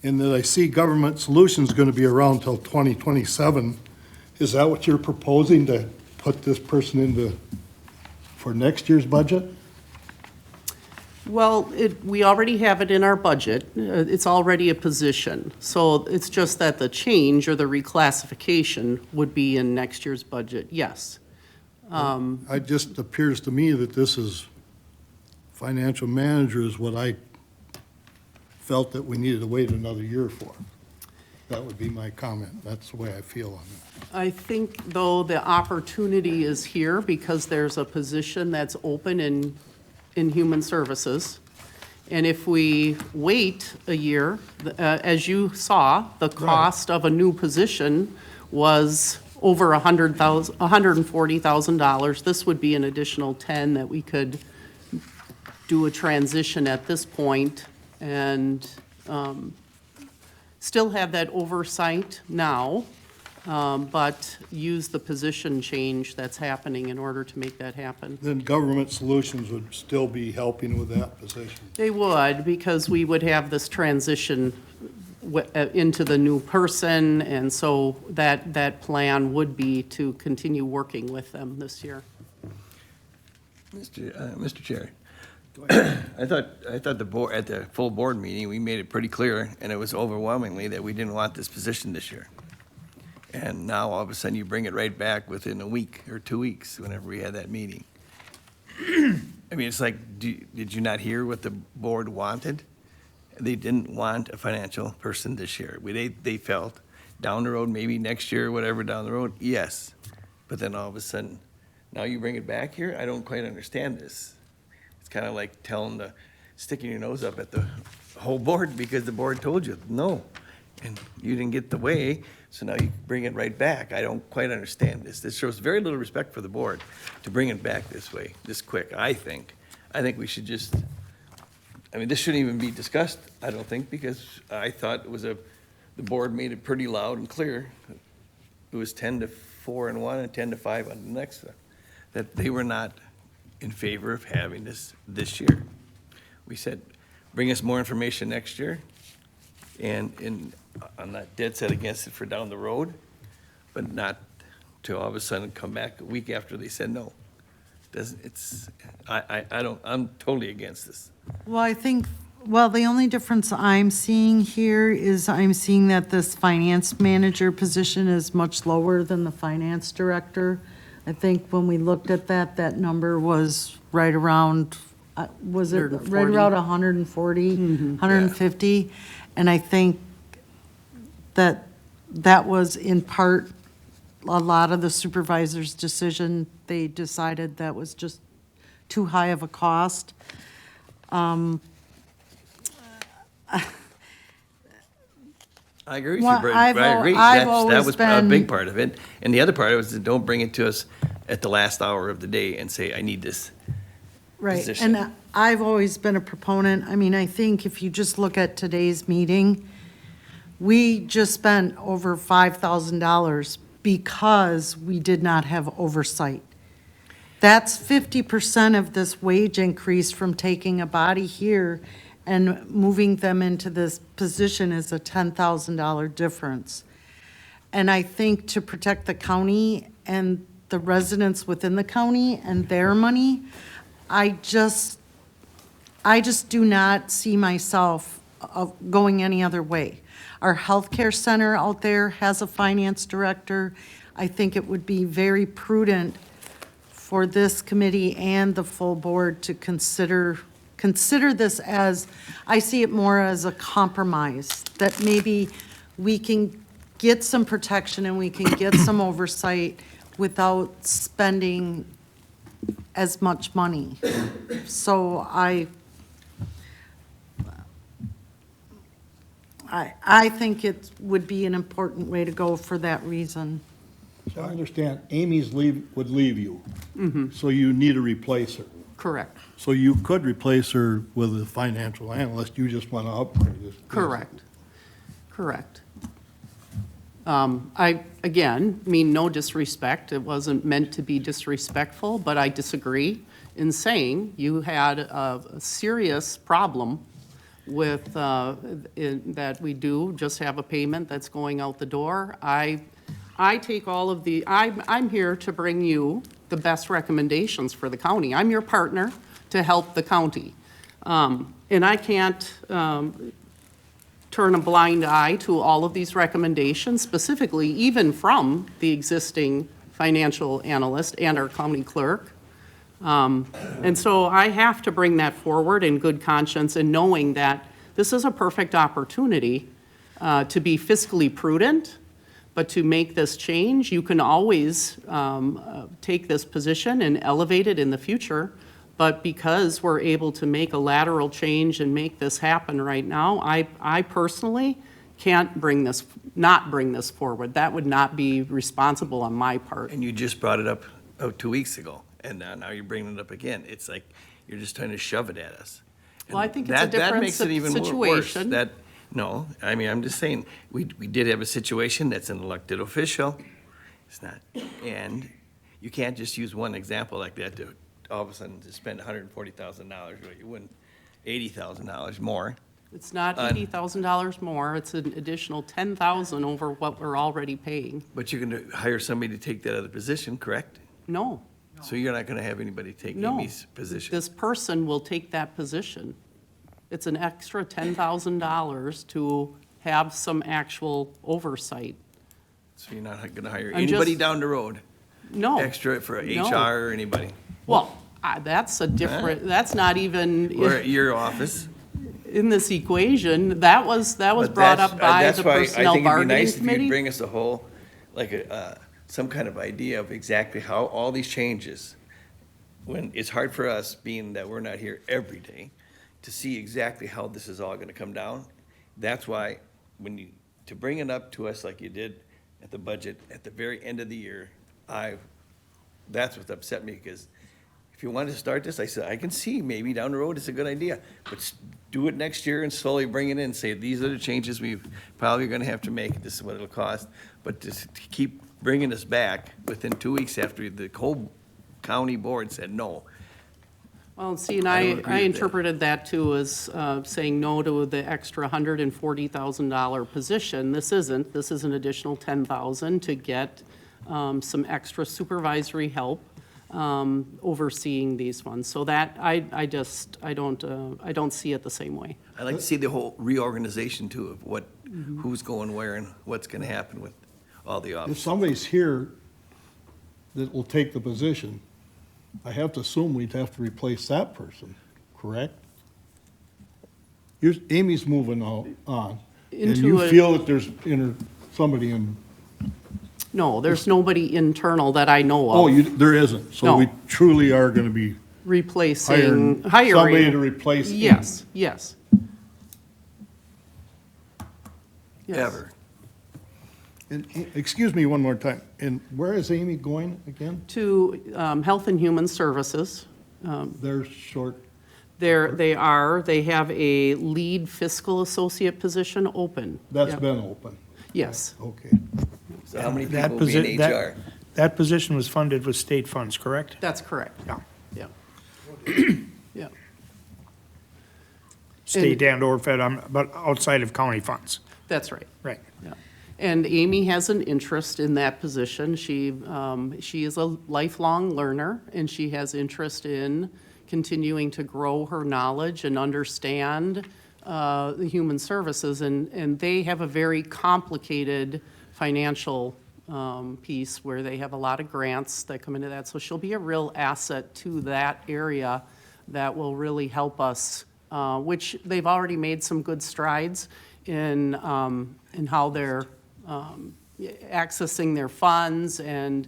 And that I see Government Solutions gonna be around till 2027. Is that what you're proposing, to put this person into, for next year's budget? Well, we already have it in our budget. It's already a position. So it's just that the change or the reclassification would be in next year's budget, yes. It just appears to me that this is, financial manager is what I felt that we needed to wait another year for. That would be my comment. That's the way I feel on it. I think, though, the opportunity is here because there's a position that's open in human services. And if we wait a year, as you saw, the cost of a new position was over $140,000. This would be an additional 10 that we could do a transition at this point and still have that oversight now, but use the position change that's happening in order to make that happen. Then Government Solutions would still be helping with that position. They would, because we would have this transition into the new person, and so that plan would be to continue working with them this year. Mr. Chair, I thought the board, at the full board meeting, we made it pretty clear, and it was overwhelmingly, that we didn't want this position this year. And now, all of a sudden, you bring it right back within a week or 2 weeks, whenever we had that meeting. I mean, it's like, did you not hear what the board wanted? They didn't want a financial person this year. They felt down the road, maybe next year, whatever, down the road, yes. But then all of a sudden, now you bring it back here? I don't quite understand this. It's kind of like sticking your nose up at the whole board because the board told you no. And you didn't get the way, so now you bring it right back. I don't quite understand this. This shows very little respect for the board to bring it back this way, this quick, I think. I think we should just, I mean, this shouldn't even be discussed, I don't think, because I thought it was the board made it pretty loud and clear. It was 10-4 on one and 10-5 on the next one, that they were not in favor of having this year. We said, bring us more information next year, and I'm not dead set against it for down the road, but not to all of a sudden come back a week after they said no. I'm totally against this. Well, I think, the only difference I'm seeing here is I'm seeing that this finance manager position is much lower than the finance director. I think when we looked at that number was right around, was it right around 140, 150? And I think that was in part a lot of the supervisor's decision. They decided that was just too high of a cost. I agree with you, Well, Brett. I've I agree. I've That always was a been- big part of it. And the other part was, don't bring it to us at the last hour of the day and say, I need this. Right, position. and I've always been a proponent, I mean, I think if you just look at today's meeting, we just spent over $5,000 because we did not have oversight. That's 50% of this wage increase from taking a body here and moving them into this position is a $10,000 difference. And I think to protect the county and the residents within the county and their money, I just do not see myself going any other way. Our healthcare center out there has a finance director. I think it would be very prudent for this committee and the full board to consider this as, I see it more as a compromise, that maybe we can get some protection and we can get some oversight without spending as much money. So I think it would be an important way to go for that reason. So I understand Amy's would leave you. So you need to replace her. Correct, So you could replace her with a financial analyst, you just want to upgrade this. correct, correct. I, again, mean no disrespect, it wasn't meant to be disrespectful, but I disagree in saying you had a serious problem with, that we do just have a payment that's going out the door. I take all of I'm here to bring you the best recommendations for the county. I'm your partner to help the county. And I can't turn a blind eye to all of these recommendations, specifically even from the existing financial analyst and our county clerk. And so I have to bring that forward in good conscience and knowing that this is a perfect opportunity to be fiscally prudent, but to make this change, you can always take this position and elevate it in the future. But because we're able to make a lateral change and make this happen right now, I personally can't not bring this forward. That would not be responsible on my part. And you just brought it up 2 weeks ago, and now you're bringing it up again. It's like you're just trying to shove it at us. Well, I think it's a That different makes it even worse. situation. No, I mean, I'm just saying, we did have a situation that's an elected official. It's not, and you can't just use one example like that to all of a sudden to spend $140,000, where you wouldn't, $80,000 more. It's not $80,000 more, it's an additional $10,000 over what we're already paying. But you're gonna hire somebody to take that other position, correct? No, So you're not gonna have anybody take no. Amy's position? This person will take that position. It's an extra $10,000 to have some actual oversight. So you're not gonna hire I'm anybody just- down the road, No. extra for No. HR or anybody? Well, that's a different, that's not even Or at your office? in this equation. That was But brought that's- up by that's the why Personnel I think it'd be Bargaining nice if you'd Committee. bring us a whole, like some kind of idea of exactly how all these changes, when it's hard for us, being that we're not here every day, to see exactly how this is all gonna come down. That's why, to bring it up to us like you did at the budget, at the very end of the year, that's what upset me, because if you wanted to start this, I said, I can see maybe down the road it's a good idea, but do it next year and slowly bring it in, say, these are the changes we've probably gonna have to make, this is what it'll cost. But to keep bringing us back within 2 weeks after the whole county board said no. Well, see, and I I don't agree with that. interpreted that too as saying no to the extra $140,000 position. This is an additional $10,000 to get some extra supervisory help overseeing these ones. So that, I don't see it the same way. I'd like to see the whole reorganization too, of what, who's going where and what's gonna happen with all the If offices. somebody's here that will take the position, I have to assume we'd have to replace that person, correct? Amy's moving on, and Into you a- feel that there's somebody in, No, there's nobody internal that I know of. oh, there isn't, so No. we truly are gonna be Replacing, hiring hiring. somebody to replace Amy. Yes, yes. Yes. Ever. And, excuse me one more time, and where is Amy going again? To Health and Human Services. They're short, They have a lead fiscal associate position open. that's Yep. been open, Yes, okay. So how many That people will be in posi- that- HR? That position was funded with state funds, correct? that's correct. Yeah. Yeah. Yeah. State and/or fed, but outside of county funds. That's right. Right. Yeah. And Amy has an interest in that position. She is a lifelong learner, and she has interest in continuing to grow her knowledge and understand the human services. And they have a very complicated financial piece where they have a lot of grants that come into that. So she'll be a real asset to that area that will really help us, which they've already made some good strides in how they're accessing their funds and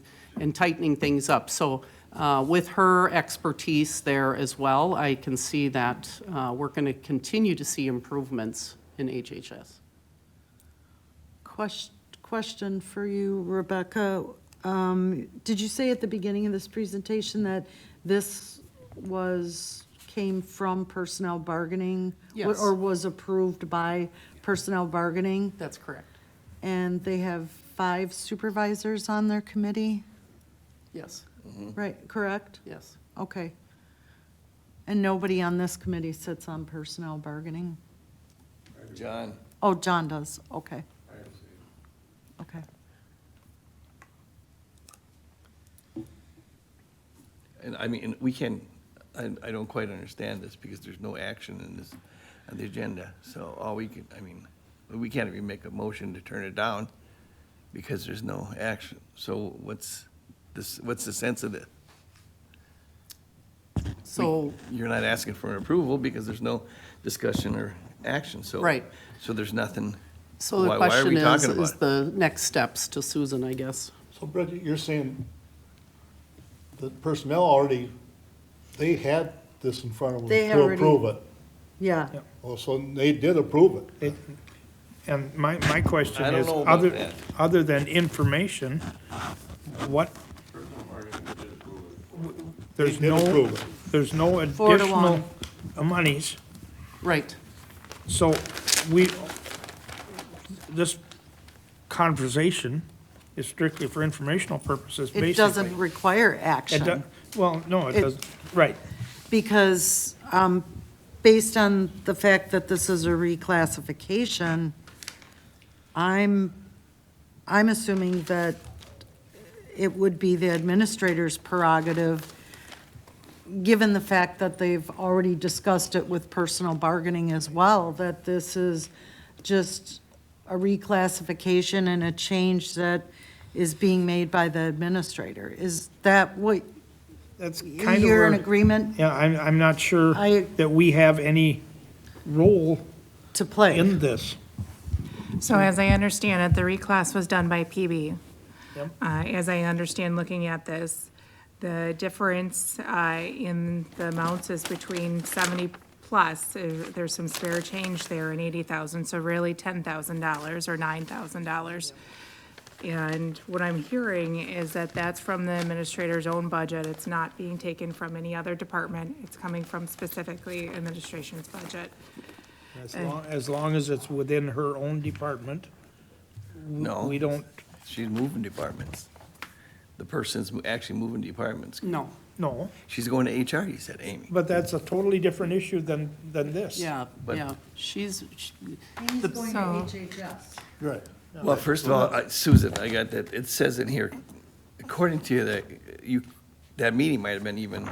tightening things up. So With her expertise there as well, I can see that we're going to continue to see improvements in HHS. Question for you, Rebecca. Did you say at the beginning of this presentation that this came from personnel bargaining? Yes. Or was approved by personnel bargaining? That's correct. And they have 5 supervisors on their committee? Yes, Right, correct? yes. Okay. And nobody on this committee sits on personnel bargaining? John, Oh, John does, okay. Okay. and I mean, we can, I don't quite understand this because there's no action in this, on the agenda. So all we can, I mean, we can't even make a motion to turn it down because there's no action. So what's the sense of it? So, You're not asking for an approval because there's no discussion or action, so. Right. So there's nothing. so the Why are question we talking is about it? the next steps to Susan, I guess. So Bridget, you're saying the personnel already, they had this in front of them They to already- approve it. Yeah, Well, so they did approve it. And my question I don't is, know about other, that. other than information, what, there's They did no, approve it. there's no 4 to additional 1. monies. Right. So this conversation is strictly for informational purposes, basically. it doesn't require It action. do- Well, no, it It- doesn't, right. Because, based on the fact that this is a reclassification, I'm assuming that it would be the administrator's prerogative, given the fact that they've already discussed it with personal bargaining as well, that this is just a reclassification and a change that is being made by the administrator. Is that what, That's kind of you're in where, agreement yeah, I'm not sure I- that we have any role to play? in this. So as I understand it, the reclass was done by PB. Yep. As I understand looking at this, the difference in the amounts is between 70 plus. There's some spare change there in 80,000, so really $10,000 or $9,000. And what I'm hearing is that that's from the administrator's own budget. It's not being taken from any other department. It's coming from specifically administration's budget. As long as it's within her own department, No. we don't, She's moving departments. The person's actually moving departments. No. no. She's going to HR, you said, Amy. But that's a totally different issue than this. Yeah, But- yeah. She's, He's going to So- HHS. Right. Well, first of all, Susan, I got that, it says in here, according to you, that meeting might have been even,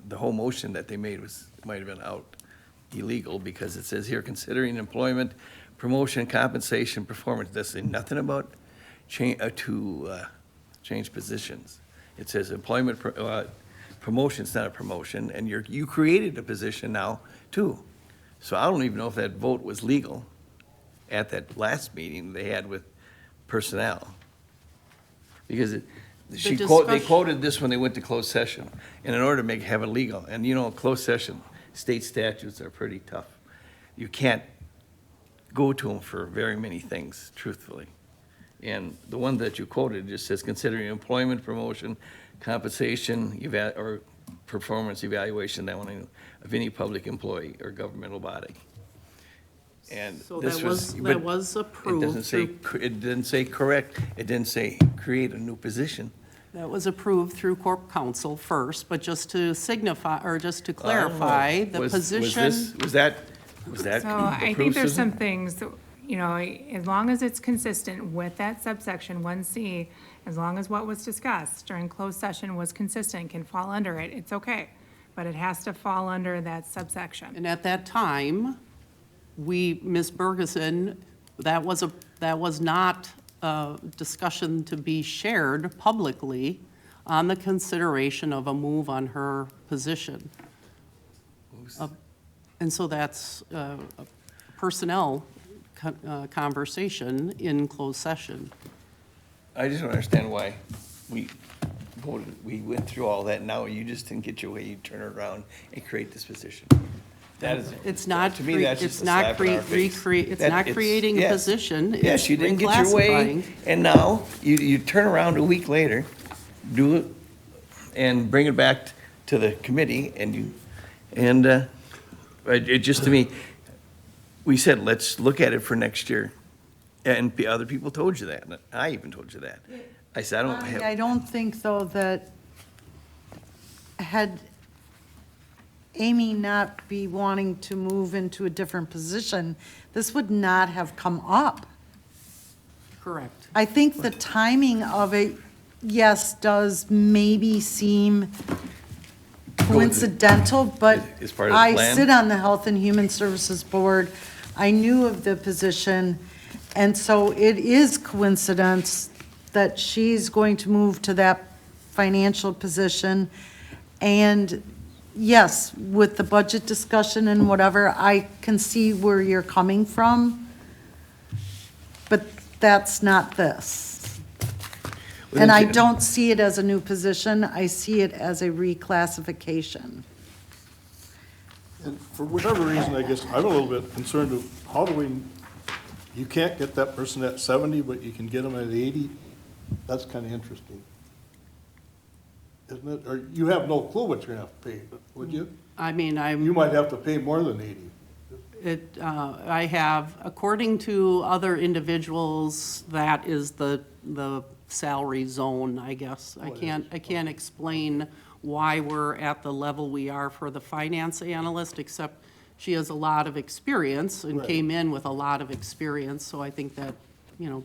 the whole motion that they made might have been out illegal, because it says here, considering employment, promotion, compensation, performance, does say nothing about change positions. It says employment, promotion's not a promotion, and you created a position now, too. So I don't even know if that vote was legal at that last meeting they had with personnel. Because they discussion- quoted this when they went to closed session, and in order to have it legal, and you know, closed session, state statutes are pretty tough. You can't go to them for very many things, truthfully. And the one that you quoted just says, considering employment, promotion, compensation, or performance evaluation, that one, of any public employee or governmental body. And so this that was, but that was It approved. doesn't say, through- it didn't say correct, it didn't say create a new position. That was approved through Corp Council first, but just to signify, or just to clarify, the Was position. this, was that So I think approved, there's Susan? some things, you know, as long as it's consistent with that subsection 1C, as long as what was discussed during closed session was consistent, can fall under it, it's okay. But it has to fall under that subsection. And at that time, Ms. Bergeson, that was not a discussion to be shared publicly on the consideration of a move on her position. And so that's a personnel conversation in closed session. I just don't understand why voted, we went through all that, now you just didn't get your way, you turn it around and create this position. That is. It's not, To me, that's it's just a not slap in our face. it's That not creating a yes. position. Yes, it's you didn't get your way, reclassifying. and now you turn around a week later, do it, and bring it back to the committee, it just, to me, we said, let's look at it for next year. And other people told you that, and I even told you that. I said, I don't I have, don't think, though, that had Amy not be wanting to move into a different position, this would not have come up. Correct. I think the timing of it, yes, does maybe seem coincidental, but Is part of the I plan? sit on the Health and Human Services Board. I knew of the position, and so it is coincidence that she's going to move to that financial position. And yes, with the budget discussion and whatever, I can see where you're coming from, but that's not this. And I don't see it as a new position, I see it as a reclassification. And for whatever reason, I guess I'm a little bit concerned of how do we, you can't get that person at 70, but you can get them at 80? That's kind of interesting. Isn't it? Or you have no clue what you're gonna have to pay, would you? I mean, You might have to pay more than 80. I have, according to other individuals, that is the salary zone, I guess. I can't explain why we're at the level we are for the finance analyst, except she has a lot of experience and Right. came in with a lot of experience, so I think that,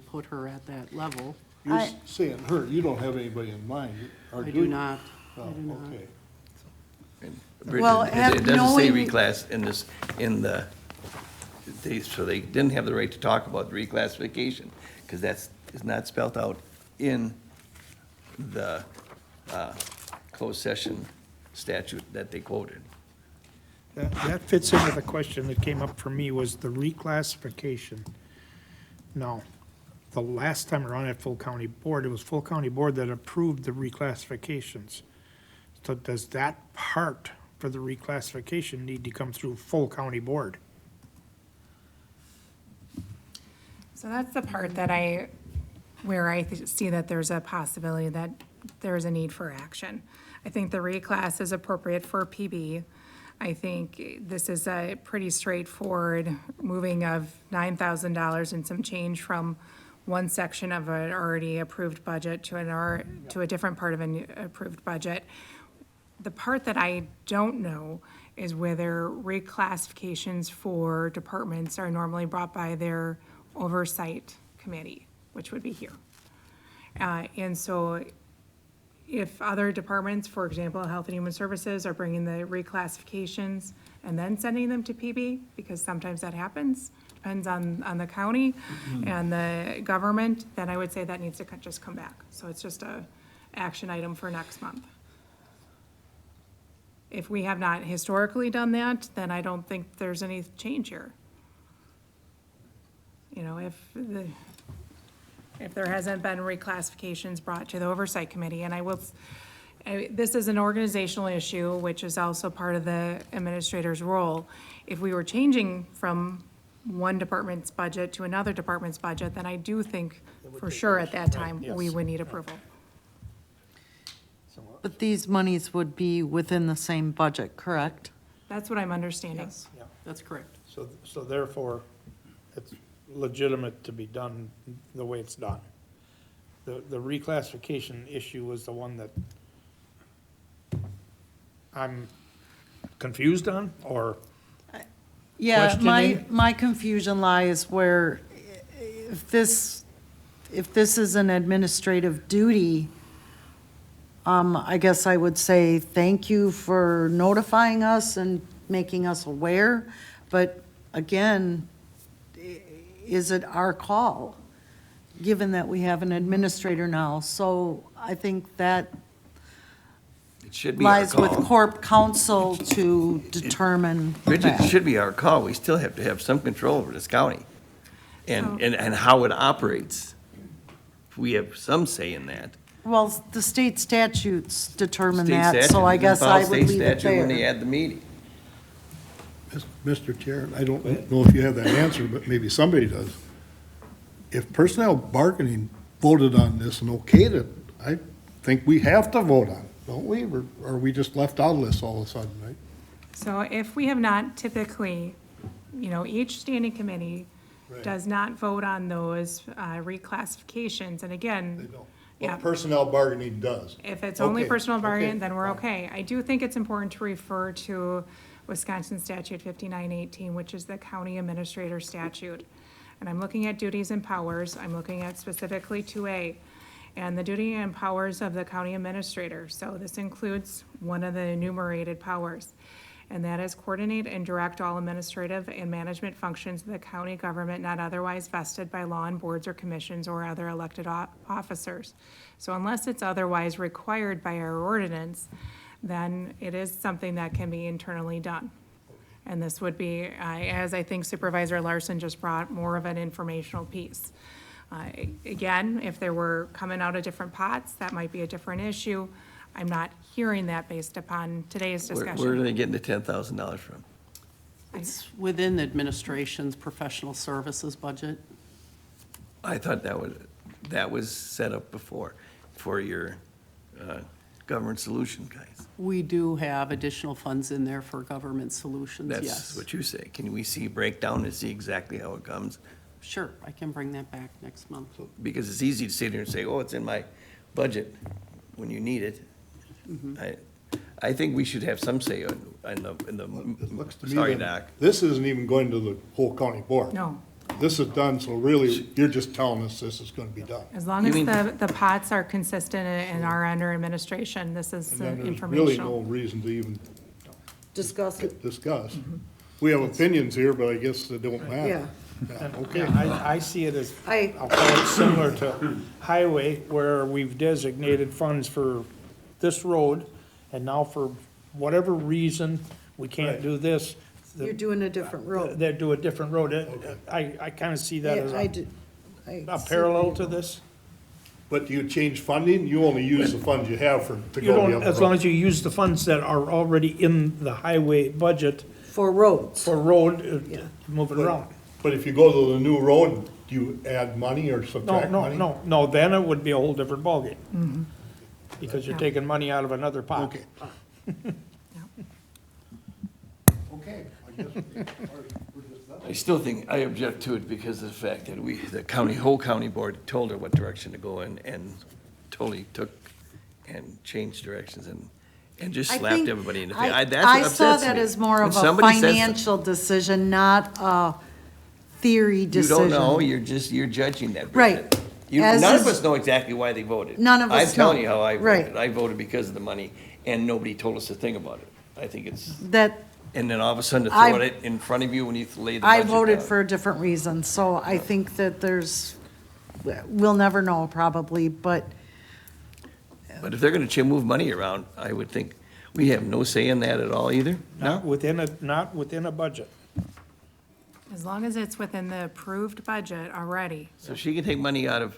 put her at that level. You're saying her, you don't have anybody in mind, or I do you? do not. Oh, okay. Well, Bridget, it doesn't say knowing- reclass so they didn't have the right to talk about the reclassification, because is not spelled out in the closed session statute that they quoted. That fits into the question that came up for me, was the reclassification. No, the last time around at full county board, it was full county board that approved the reclassifications. So does that part for the reclassification need to come through full county board? So that's the part that where I see that there's a possibility that there's a need for action. I think the reclass is appropriate for PB. I think this is a pretty straightforward moving of $9,000 and some change from one section of an already approved budget to a different part of an approved budget. The part that I don't know is whether reclassifications for departments are normally brought by their oversight committee, which would be here. And so if other departments, for example, Health and Human Services, are bringing the reclassifications and then sending them to PB, because sometimes that happens, depends on the county and the government, then I would say that needs to just come back. So it's just a action item for next month. If we have not historically done that, then I don't think there's any change here. If there hasn't been reclassifications brought to the oversight committee, and this is an organizational issue, which is also part of the administrator's role. If we were changing from one department's budget to another department's budget, then I do think for sure at that time, we would need approval. But these monies would be within the same budget, correct? That's what I'm understanding. That's correct. So therefore, it's legitimate to be done the way it's done. The reclassification issue was the one that I'm confused on, or Yeah, questioning? my confusion lies where if this is an administrative duty, I guess I would say thank you for notifying us and making us aware. But again, is it our call, given that we have an administrator now? So I think that It should be our lies with call. corp counsel to determine Bridget, it that. should be our call. We still have to have some control over this county and how it operates. We have some say in that. Well, the state statutes determine State that, statute, so I they guess follow I would state leave it statute When they there. add the meeting. Mr. Chair, I don't know if you have that answer, but maybe somebody does. If personnel bargaining voted on this and okayed it, I think we have to vote on it, don't we? Or are we just left out of this all of a sudden, right? So if we have not typically, each standing committee Right. does not vote on those reclassifications, and They again, don't. Yeah. But personnel bargaining does. if it's only Okay, personal bargaining, okay, then we're fine. okay. I do think it's important to refer to Wisconsin Statute 5918, which is the county administrator statute. And I'm looking at duties and powers, I'm looking at specifically 2A, and the duty and powers of the county administrator. So this includes one of the enumerated powers, and that is coordinate and direct all administrative and management functions of the county government not otherwise vested by law and boards or commissions or other elected officers. So unless it's otherwise required by our ordinance, then it is something that can be internally done. And this would be, as I think Supervisor Larson just brought, more of an informational piece. Again, if there were coming out of different pots, that might be a different issue. I'm not hearing that based upon today's Where are discussion. they getting the $10,000 from? It's within the administration's professional services budget. I thought that was set up before for your government solution guys. We do have additional funds in there for government solutions, That's yes. what you say. Can we see a breakdown and see exactly how it comes? Sure, I can bring that back next month. Because it's easy to sit here and say, oh, it's in my budget when you need it. I think we should have some say in It looks to the, me sorry, that Doc. this isn't even going to the whole county board. No, This is done, so really, you're just telling us this is gonna be done. as long You as mean- the pots are consistent and are under administration, this is And then there's really informational. no reason to even Discuss it. discuss. We have opinions here, but I guess they don't Yeah. matter. Yeah, okay. I see it as, I- I'll call it similar to highway, where we've designated funds for this road, and now for whatever reason, we can't Right. do this. You're doing a different road. They do a different road. I kind of see that as Yeah, I a do. I a see parallel what to you- this. But do you change funding? You only use the funds you have to You go the don't, other as long road. as you use the funds that are already in the highway budget For roads. for road, Yeah. move it around. But if you go to the new road, do you add money or No, subtract no, money? no, then it would be a whole different ballgame. Mm-hmm. Because you're taking money out of another pot. Okay. Okay, I guess we're just done. I still think, I object to it because of the fact that the whole county board told her what direction to go in and totally took and changed directions and just I slapped think- everybody in the I- face. That's what I saw upsets that me. as more When of a somebody says that- financial decision, not a theory You decision. don't know, you're judging that. Right. As None of is- us know exactly why they voted. None of us I'm telling know. you how I Right. voted. I voted because of the money, and nobody told us a thing about it. I think it's, That, and then all of a sudden to I- throw it in front of you when you lay the I budget voted down. for a different reason, so I think that we'll never know probably, but But if they're gonna move money around, I would think we have no say in that at all either, Not no? within a budget. As long as it's within the approved budget already. So she can take money out of,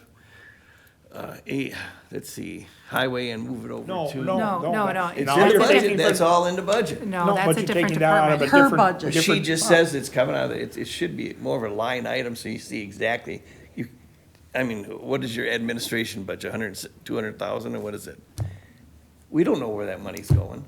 let's see, highway and move it over No, to. no, No, no. no, that- no. It's Now in the you're budget, taking that's from- all in the budget. No, that's but a you're different taking that out of a department. Her different- budget. a She different just pot. says it's coming out of, it should be more of a line item, so you see exactly. I mean, what is your administration budget, 200,000, or what is it? We don't know where that money's going.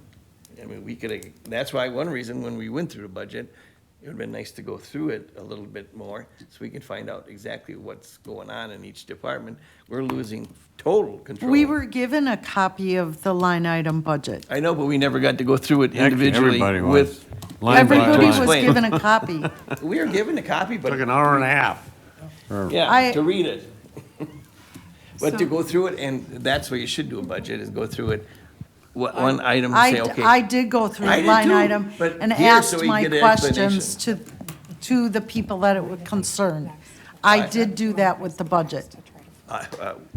I mean, that's why, one reason, when we went through the budget, it would've been nice to go through it a little bit more, so we can find out exactly what's going on in each department. We're losing total control. we were given a copy of the line item budget. I know, but we never got to go through it Heck, individually everybody was. with, Line by Everybody line. was Explain. given a copy. we were given a copy, but. Took an hour and a half. Yeah, to read it. But to So- go through it, and that's what you should do a budget, is go through it, one item, and say, okay. I did go through I the did line too, item but and here, so asked we my get an questions to the people that it would concern. I did do that with the budget.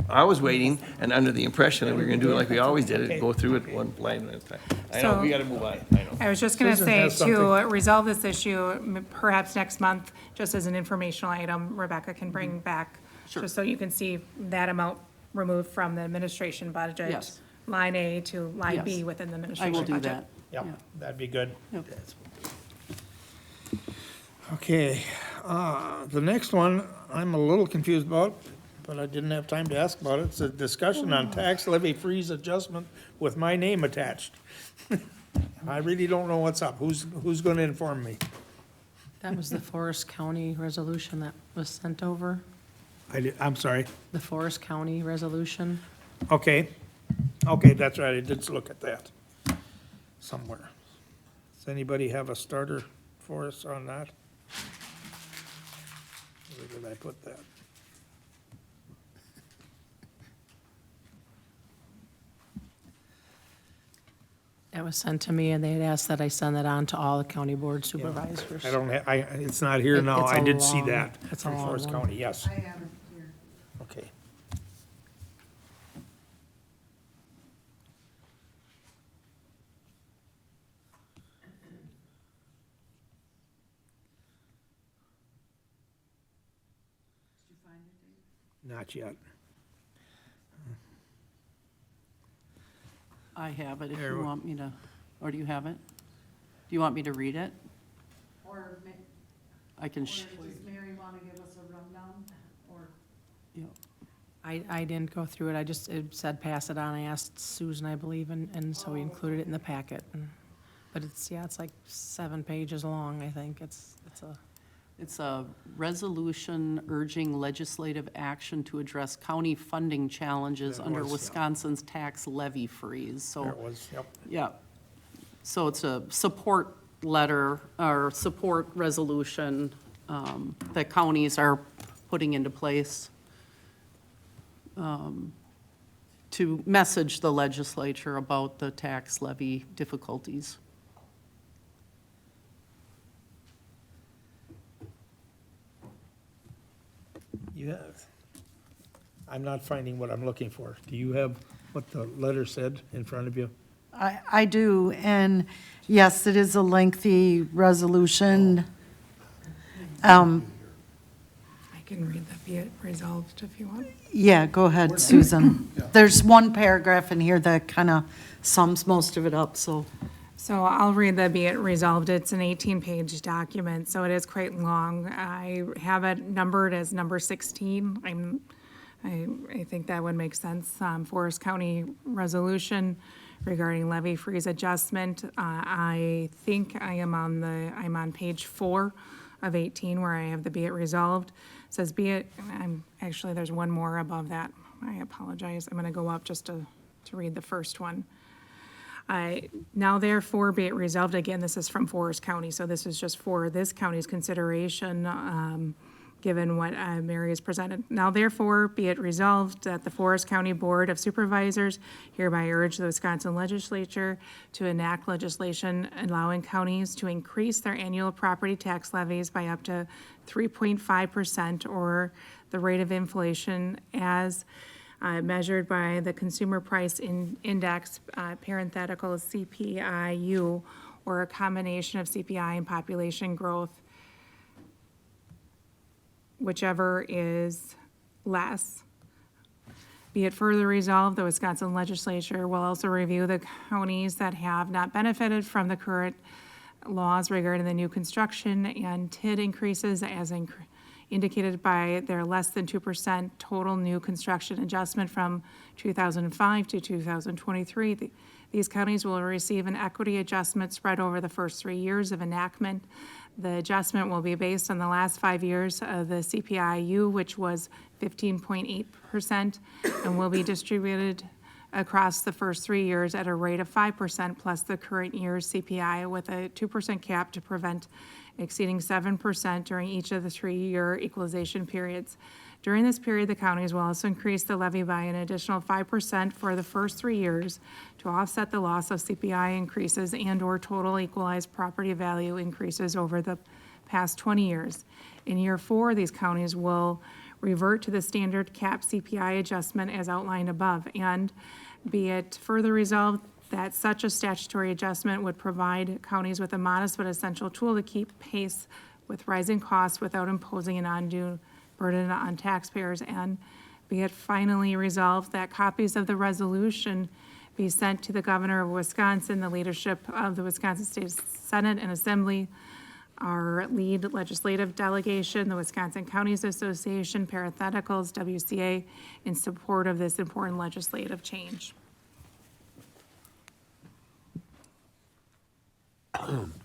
I was waiting and under the impression that we were gonna do it like we always did it, go through it one line at a time. I know, we So- gotta move on, I know. I was just gonna Susan say, has to something. resolve this issue, perhaps next month, just as an informational item, Rebecca can bring back, just so you can see that amount removed from the administration budget. Yes. Line A to line B Yes. within the I administration will budget. do that. Yep, that'd be good. Yep. Okay, the next one, I'm a little confused about, but I didn't have time to ask about it. It's a discussion on tax levy freeze adjustment with my name attached. I really don't know what's up. Who's gonna inform me? That was the Forest County resolution that was sent over, I'm sorry. the Forest County resolution. Okay, that's right, I did look at that somewhere. Does anybody have a starter for us on that? Where did I put that? It was sent to me, and they had asked that I send that on to all the county board supervisors. I don't have, it's not here now, It's a I did see long- that it's a from long Forest one. County, yes, I have it here. okay. Not yet. I have it if There you we- want me to, or do you have it? Do you want me to read it? Or, I can, does Mary want to give us a rundown, or? yeah. I didn't go through it, it said pass it on, I asked Susan, I believe, and so we included it in the packet. But it's like 7 pages long, I think, It's a resolution urging legislative action to address county funding challenges That under was, yeah. Wisconsin's tax levy freeze, There so, it was, yep. yeah. So it's a support letter, or support resolution, that counties are putting into place, to message the legislature about the tax levy difficulties. You have, I'm not finding what I'm looking for. Do you have what the letter said in front of you? I do, and yes, it is a lengthy resolution. I can read the be it resolved if you want. Yeah, go ahead, Susan. There's one paragraph in here that kind of sums most of it up, so. So I'll read the be it resolved. It's an 18-page document, so it is quite long. I have it numbered as number 16. I think that would make sense. Forest County resolution regarding levy freeze adjustment. I think I'm on page 4 of 18 where I have the be it resolved. It says be it, actually, there's one more above that. I apologize. I'm gonna go up just to read the first one. Now therefore be it resolved, again, this is from Forest County, so this is just for this county's consideration, given what Mary has presented. Now therefore be it resolved that the Forest County Board of Supervisors hereby urge the Wisconsin Legislature to enact legislation allowing counties to increase their annual property tax levies by up to 3.5% or the rate of inflation as measured by the Consumer Price Index, parenthetical CPIU, or a combination of CPI and population growth, whichever is less. Be it further resolved, the Wisconsin Legislature will also review the counties that have not benefited from the current laws regarding the new construction and TID increases as indicated by their less than 2% total new construction adjustment from 2005 to 2023. These counties will receive an equity adjustment spread over the first 3 years of enactment. The adjustment will be based on the last 5 years of the CPIU, which was 15.8%, and will be distributed across the first 3 years at a rate of 5% plus the current year's CPI with a 2% cap to prevent exceeding 7% during each of the 3-year equalization periods. During this period, the counties will also increase the levy by an additional 5% for the first 3 years to offset the loss of CPI increases and/or total equalized property value increases over the past 20 years. In year 4, these counties will revert to the standard cap CPI adjustment as outlined above, and be it further resolved that such a statutory adjustment would provide counties with a modest but essential tool to keep pace with rising costs without imposing an undue burden on taxpayers, and Be it finally resolved that copies of the resolution be sent to the governor of Wisconsin, the leadership of the Wisconsin State Senate and Assembly, our lead legislative delegation, the Wisconsin Counties Association, parentheticals, WCA, in support of this important legislative change.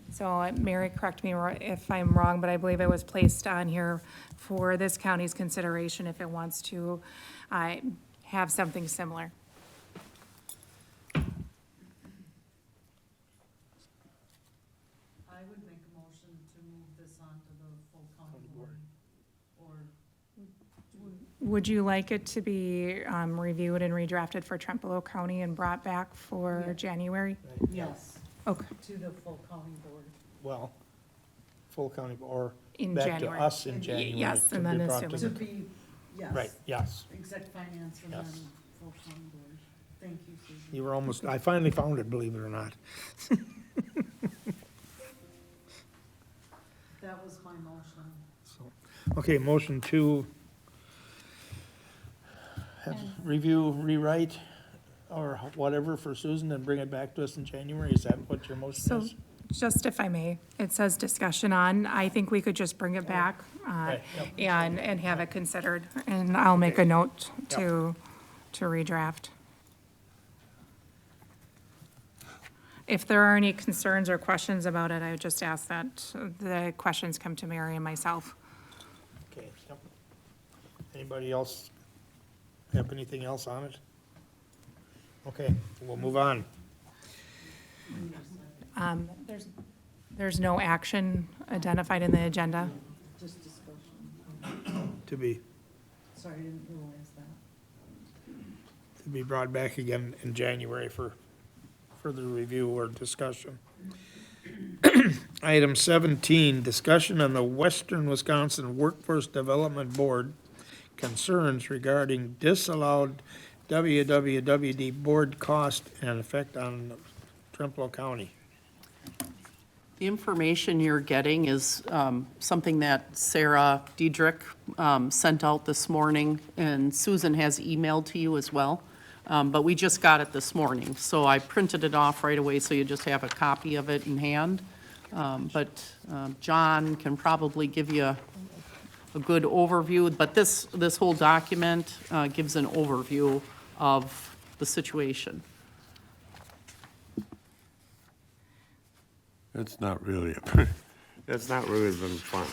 So, Mary, correct me if I'm wrong, but I believe it was placed on here for this county's consideration if it wants to have something similar. I would make a motion to move this on to the full county board, or Would you like it to be reviewed and redrafted for Trempealeau County and brought back for January? yes, Okay, to the full county board. Well, full county, or in back to January. us in January. Yes, to and be then brought to assuming- the- To be, yes. Right, yes. Exec finance and then Yes. full county board. Thank you, Susan. You were almost, I finally found it, believe it or not. That was my motion. So, okay, motion to have review, rewrite, or whatever for Susan and bring it back to us in January. Is that what your motion So, is? just if I may, it says discussion on, I think we could just bring it back Right, yep. and have it considered. And I'll make a note to redraft. If there are any concerns or questions about it, I would just ask that the questions come to Mary and myself. Okay, yep. Anybody else have anything else on it? Okay, we'll move on. There's no action identified in the agenda. Just discussion. To be Sorry, I didn't realize that. to be brought back again in January for further review or discussion. Item 17, discussion on the Western Wisconsin Workforce Development Board concerns regarding disallowed WWWD board cost and effect on Trempealeau County. The information you're getting is something that Sarah Diedrich sent out this morning, and Susan has emailed to you as well. But we just got it this morning, so I printed it off right away, so you just have a copy of it in hand. But John can probably give you a good overview, but this whole document gives an overview of the situation. It's not really, it's not really been fun.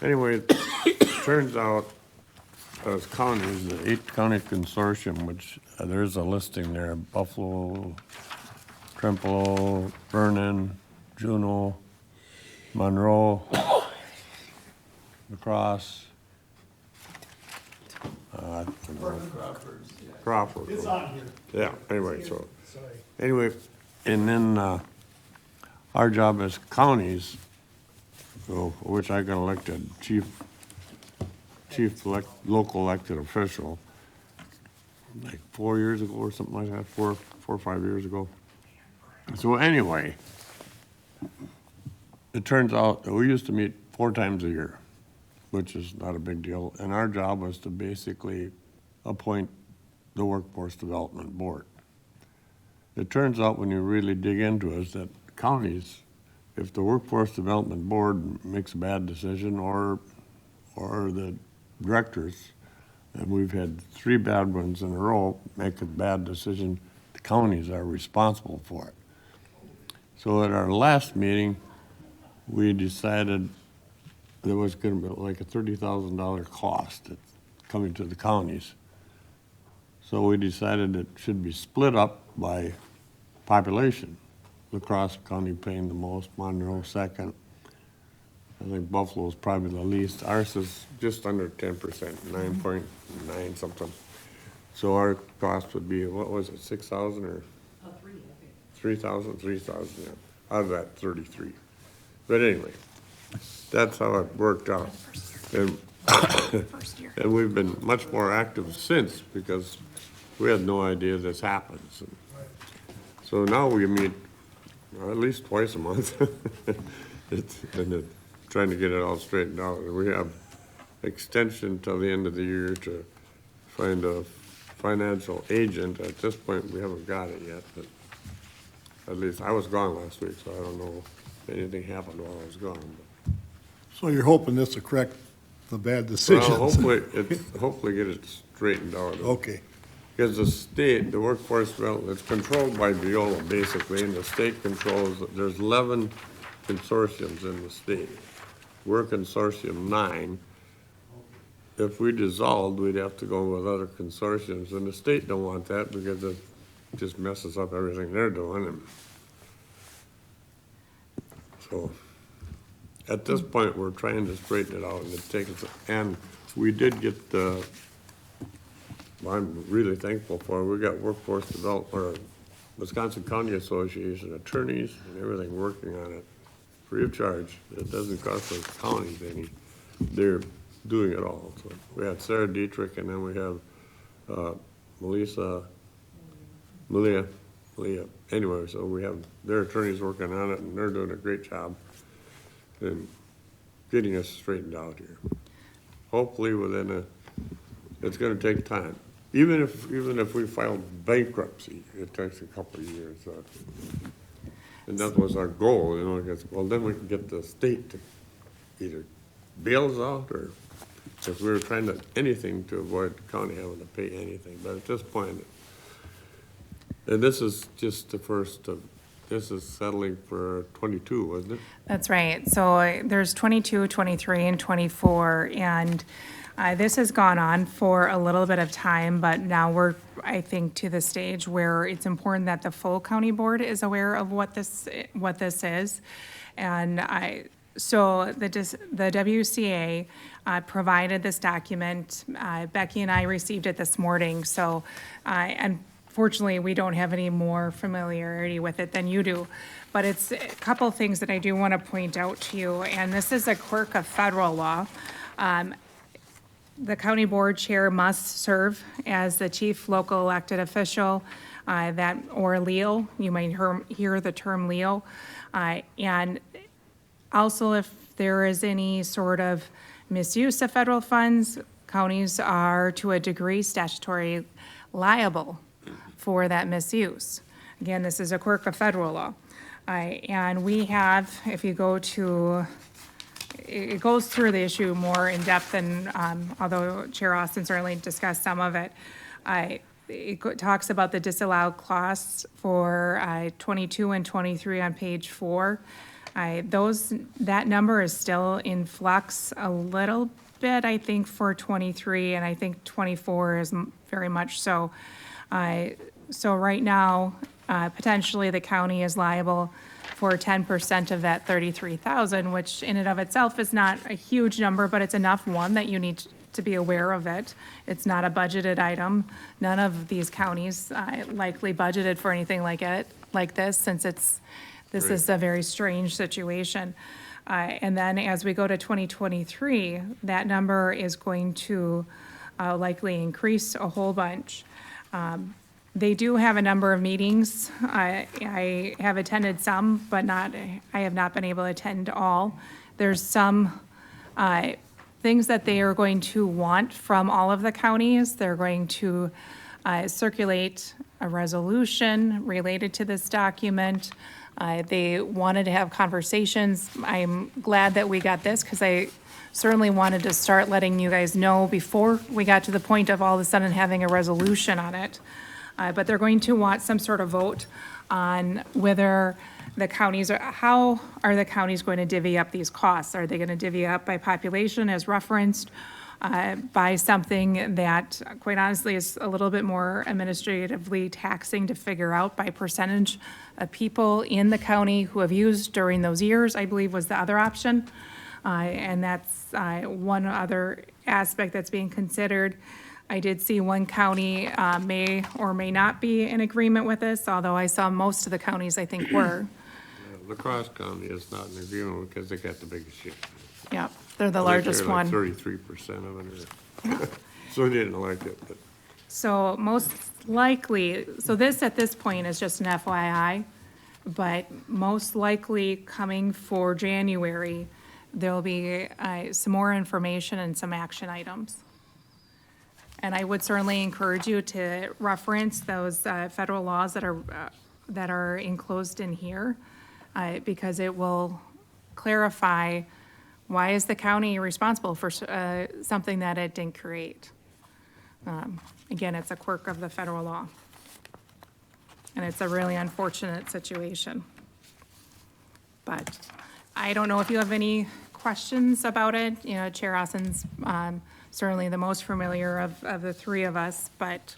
Anyway, it turns out those counties, the 8-county consortium, which there's a listing there, Buffalo, Trempealeau, Vernon, Juneau, Monroe, Lacrosse. Crawford. It's on here. Yeah, anyway, so. Anyway, and then, our job as counties, so, which I got elected local elected official, like 4 years ago or something like that, 4 or 5 years ago. So anyway, it turns out that we used to meet 4 times a year, which is not a big deal, and our job was to basically appoint the Workforce Development Board. It turns out when you really dig into it, is that counties, if the Workforce Development Board makes a bad decision, or the directors, and we've had 3 bad ones in a row, make a bad decision, the counties are responsible for it. So at our last meeting, we decided there was gonna be like a $30,000 cost coming to the counties. So we decided it should be split up by population. La Crosse County paying the most, Monroe second. I think Buffalo's probably the least. Ours is just under 10%, 9.9 something. So our cost would be, what was it, 6,000 or? 3,000, yeah, out of that 33. But anyway, that's how it worked out. And First year. and we've been much more active since, because we had no idea this happens. And so now we meet at least twice a month. Trying to get it all straightened out. And we have extension till the end of the year to find a financial agent. At this point, we haven't got it yet, but at least I was gone last week, so I don't know if anything happened while I was gone. So you're hoping this will correct the bad Well, decisions? hopefully get it straightened out. Okay, Because the state, the workforce development, it's controlled by Viola basically, and the state controls, there's 11 consortiums in the state. We're consortium 9. If we dissolved, we'd have to go with other consortiums, and the state don't want that because it just messes up everything they're doing. And so, at this point, we're trying to straighten it out, and and we did get the, well, I'm really thankful for, we got workforce development, or Wisconsin County Association attorneys and everything working on it free of charge. It doesn't cost the counties any. They're doing it all. So we had Sarah Dietrich, and then we have Malia. Anyway, so we have their attorneys working on it, and they're doing a great job in getting us straightened out here. Hopefully it's gonna take time. Even if we file bankruptcy, it takes a couple of years. And that was our goal, because, well, then we can get the state to either bail us out, or if we were trying to, anything to avoid the county having to pay anything. But at this point, and this is just the first of, this is settling for 22, wasn't it? That's right. So there's 22, 23, and 24, and this has gone on for a little bit of time, but now we're, I think, to the stage where it's important that the full county board is aware of what this is. And so the WCA provided this document. Becky and I received it this morning, so, unfortunately, we don't have any more familiarity with it than you do. But it's a couple things that I do want to point out to you, and this is a quirk of federal law. The county board chair must serve as the chief local elected official, or LEO. You might hear the term LEO. And also, if there is any sort of misuse of federal funds, counties are, to a degree, statutorily liable for that misuse. Again, this is a quirk of federal law. And we have, if you go to, it goes through the issue more in depth than, although Chair Austin certainly discussed some of it. It talks about the disallowed costs for 22 and 23 on page 4. That number is still in flux a little bit, I think, for 23, and I think 24 is very much so. So right now, potentially the county is liable for 10% of that 33,000, which in and of itself is not a huge number, but it's enough, one, that you need to be aware of it. It's not a budgeted item. None of these counties likely budgeted for anything like this, since this is a very strange situation. And then as we go to 2023, that number is going to likely increase a whole bunch. They do have a number of meetings. I have attended some, but I have not been able to attend all. There's some things that they are going to want from all of the counties. They're going to circulate a resolution related to this document. They wanted to have conversations. I'm glad that we got this, because I certainly wanted to start letting you guys know before we got to the point of all of a sudden having a resolution on it. But they're going to want some sort of vote on whether the counties how are the counties going to divvy up these costs? Are they going to divvy up by population as referenced, by something that, quite honestly, is a little bit more administratively taxing to figure out, by percentage of people in the county who have used during those years, I believe was the other option. And that's one other aspect that's being considered. I did see one county may or may not be in agreement with this, although I saw most of the counties, I think, were. La Crosse County is not in agreement because they got the biggest share. Yep, they're the largest one. 33% of it. So they didn't like it, but. So most likely, so this at this point is just an FYI, but most likely coming for January, there'll be some more information and some action items. And I would certainly encourage you to reference those federal laws that are enclosed in here, because it will clarify why is the county responsible for something that it didn't create. Again, it's a quirk of the federal law. And it's a really unfortunate situation. But I don't know if you have any questions about it. You know, Chair Ossen's certainly the most familiar of the three of us, but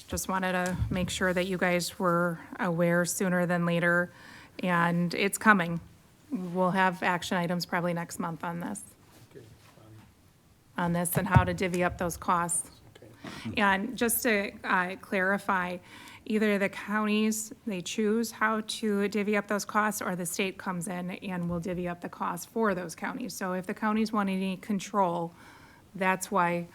just wanted to make sure that you guys were aware sooner than later, and it's coming. We'll have action items probably next month on this. On this and how to divvy up those costs. And just to clarify, either the counties, they choose how to divvy up those costs, or the state comes in and will divvy up the costs for those counties. So if the counties want any control, that's why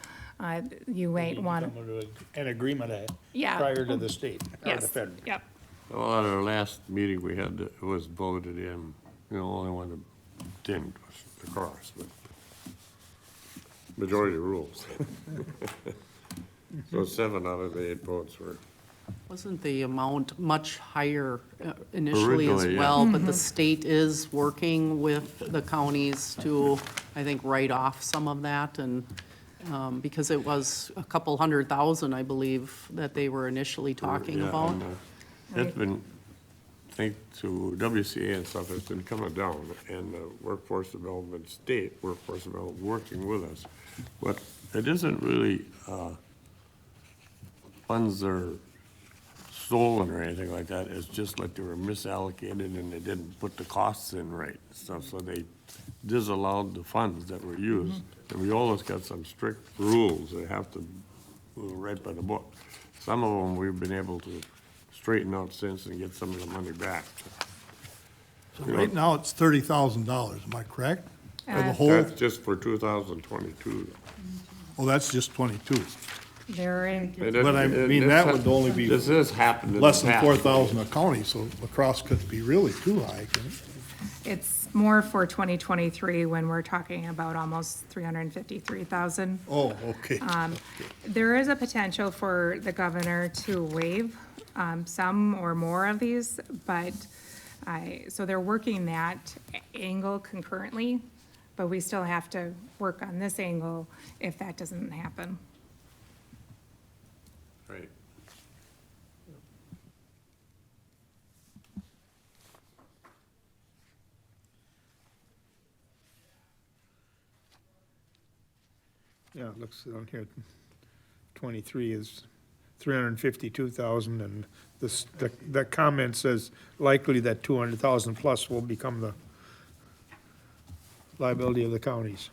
you might want to. Come to an agreement Yeah. prior to the state, or the Yes, federal. yep. Well, at our last meeting we had, it was voted in, the only one that didn't was the cross, but majority rules. So 7 out of the 8 votes were, Wasn't the amount much higher initially as Originally, yeah. well? But the state is working with the counties to, I think, write off some of that, and because it was a couple $100,000, I believe, that they were initially talking yeah, about. and, it's been, thanks to WCA and stuff, it's been coming down, and the workforce development, state workforce development, working with us. But it isn't really, funds are stolen or anything like that. It's just like they were misallocated and they didn't put the costs in right and stuff, so they disallowed the funds that were used. And we always got some strict rules. They have to move right by the book. Some of them we've been able to straighten out since and get some of the money back. So right now, it's $30,000, am I correct? For the Uh, whole, That's just for 2022. oh, that's just 22. They're in, But I mean, that would only be This has happened in the less than past. 4,000 a county, so lacrosse couldn't be really too high, can it? it's more for 2023 when we're talking about almost 353,000. Oh, okay. There is a potential for the governor to waive some or more of these, but so they're working that angle concurrently, but we still have to work on this angle if that doesn't happen. Right. Yeah, it looks on here, 23 is 352,000, and the comment says likely that 200,000 plus will become the liability of the counties.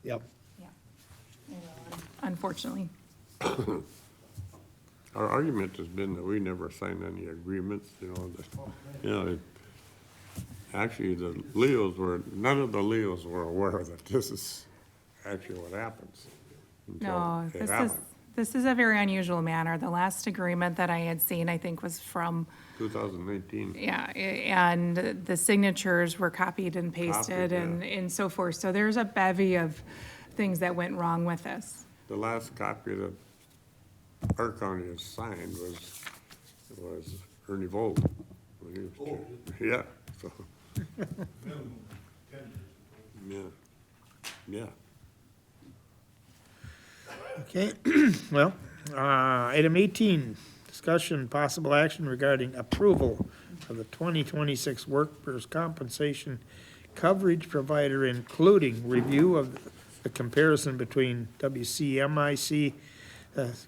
Yep. Unfortunately. Our argument has been that we never signed any agreements, actually, the Leos none of the Leos were aware that this is actually what happens. No, until it this is, happened. this is a very unusual manner. The last agreement that I had seen, I think, was from 2019. yeah, and the signatures were copied and pasted Copied, and so forth. So there's a bevy of things that went wrong with this. The last copy that our county has signed was Ernie Vogt. when he was chair. Yeah, so. Yeah, yeah. Okay, well, item 18, discussion, possible action regarding approval of the 2026 workers' compensation coverage provider, including review of the comparison between WCMIC,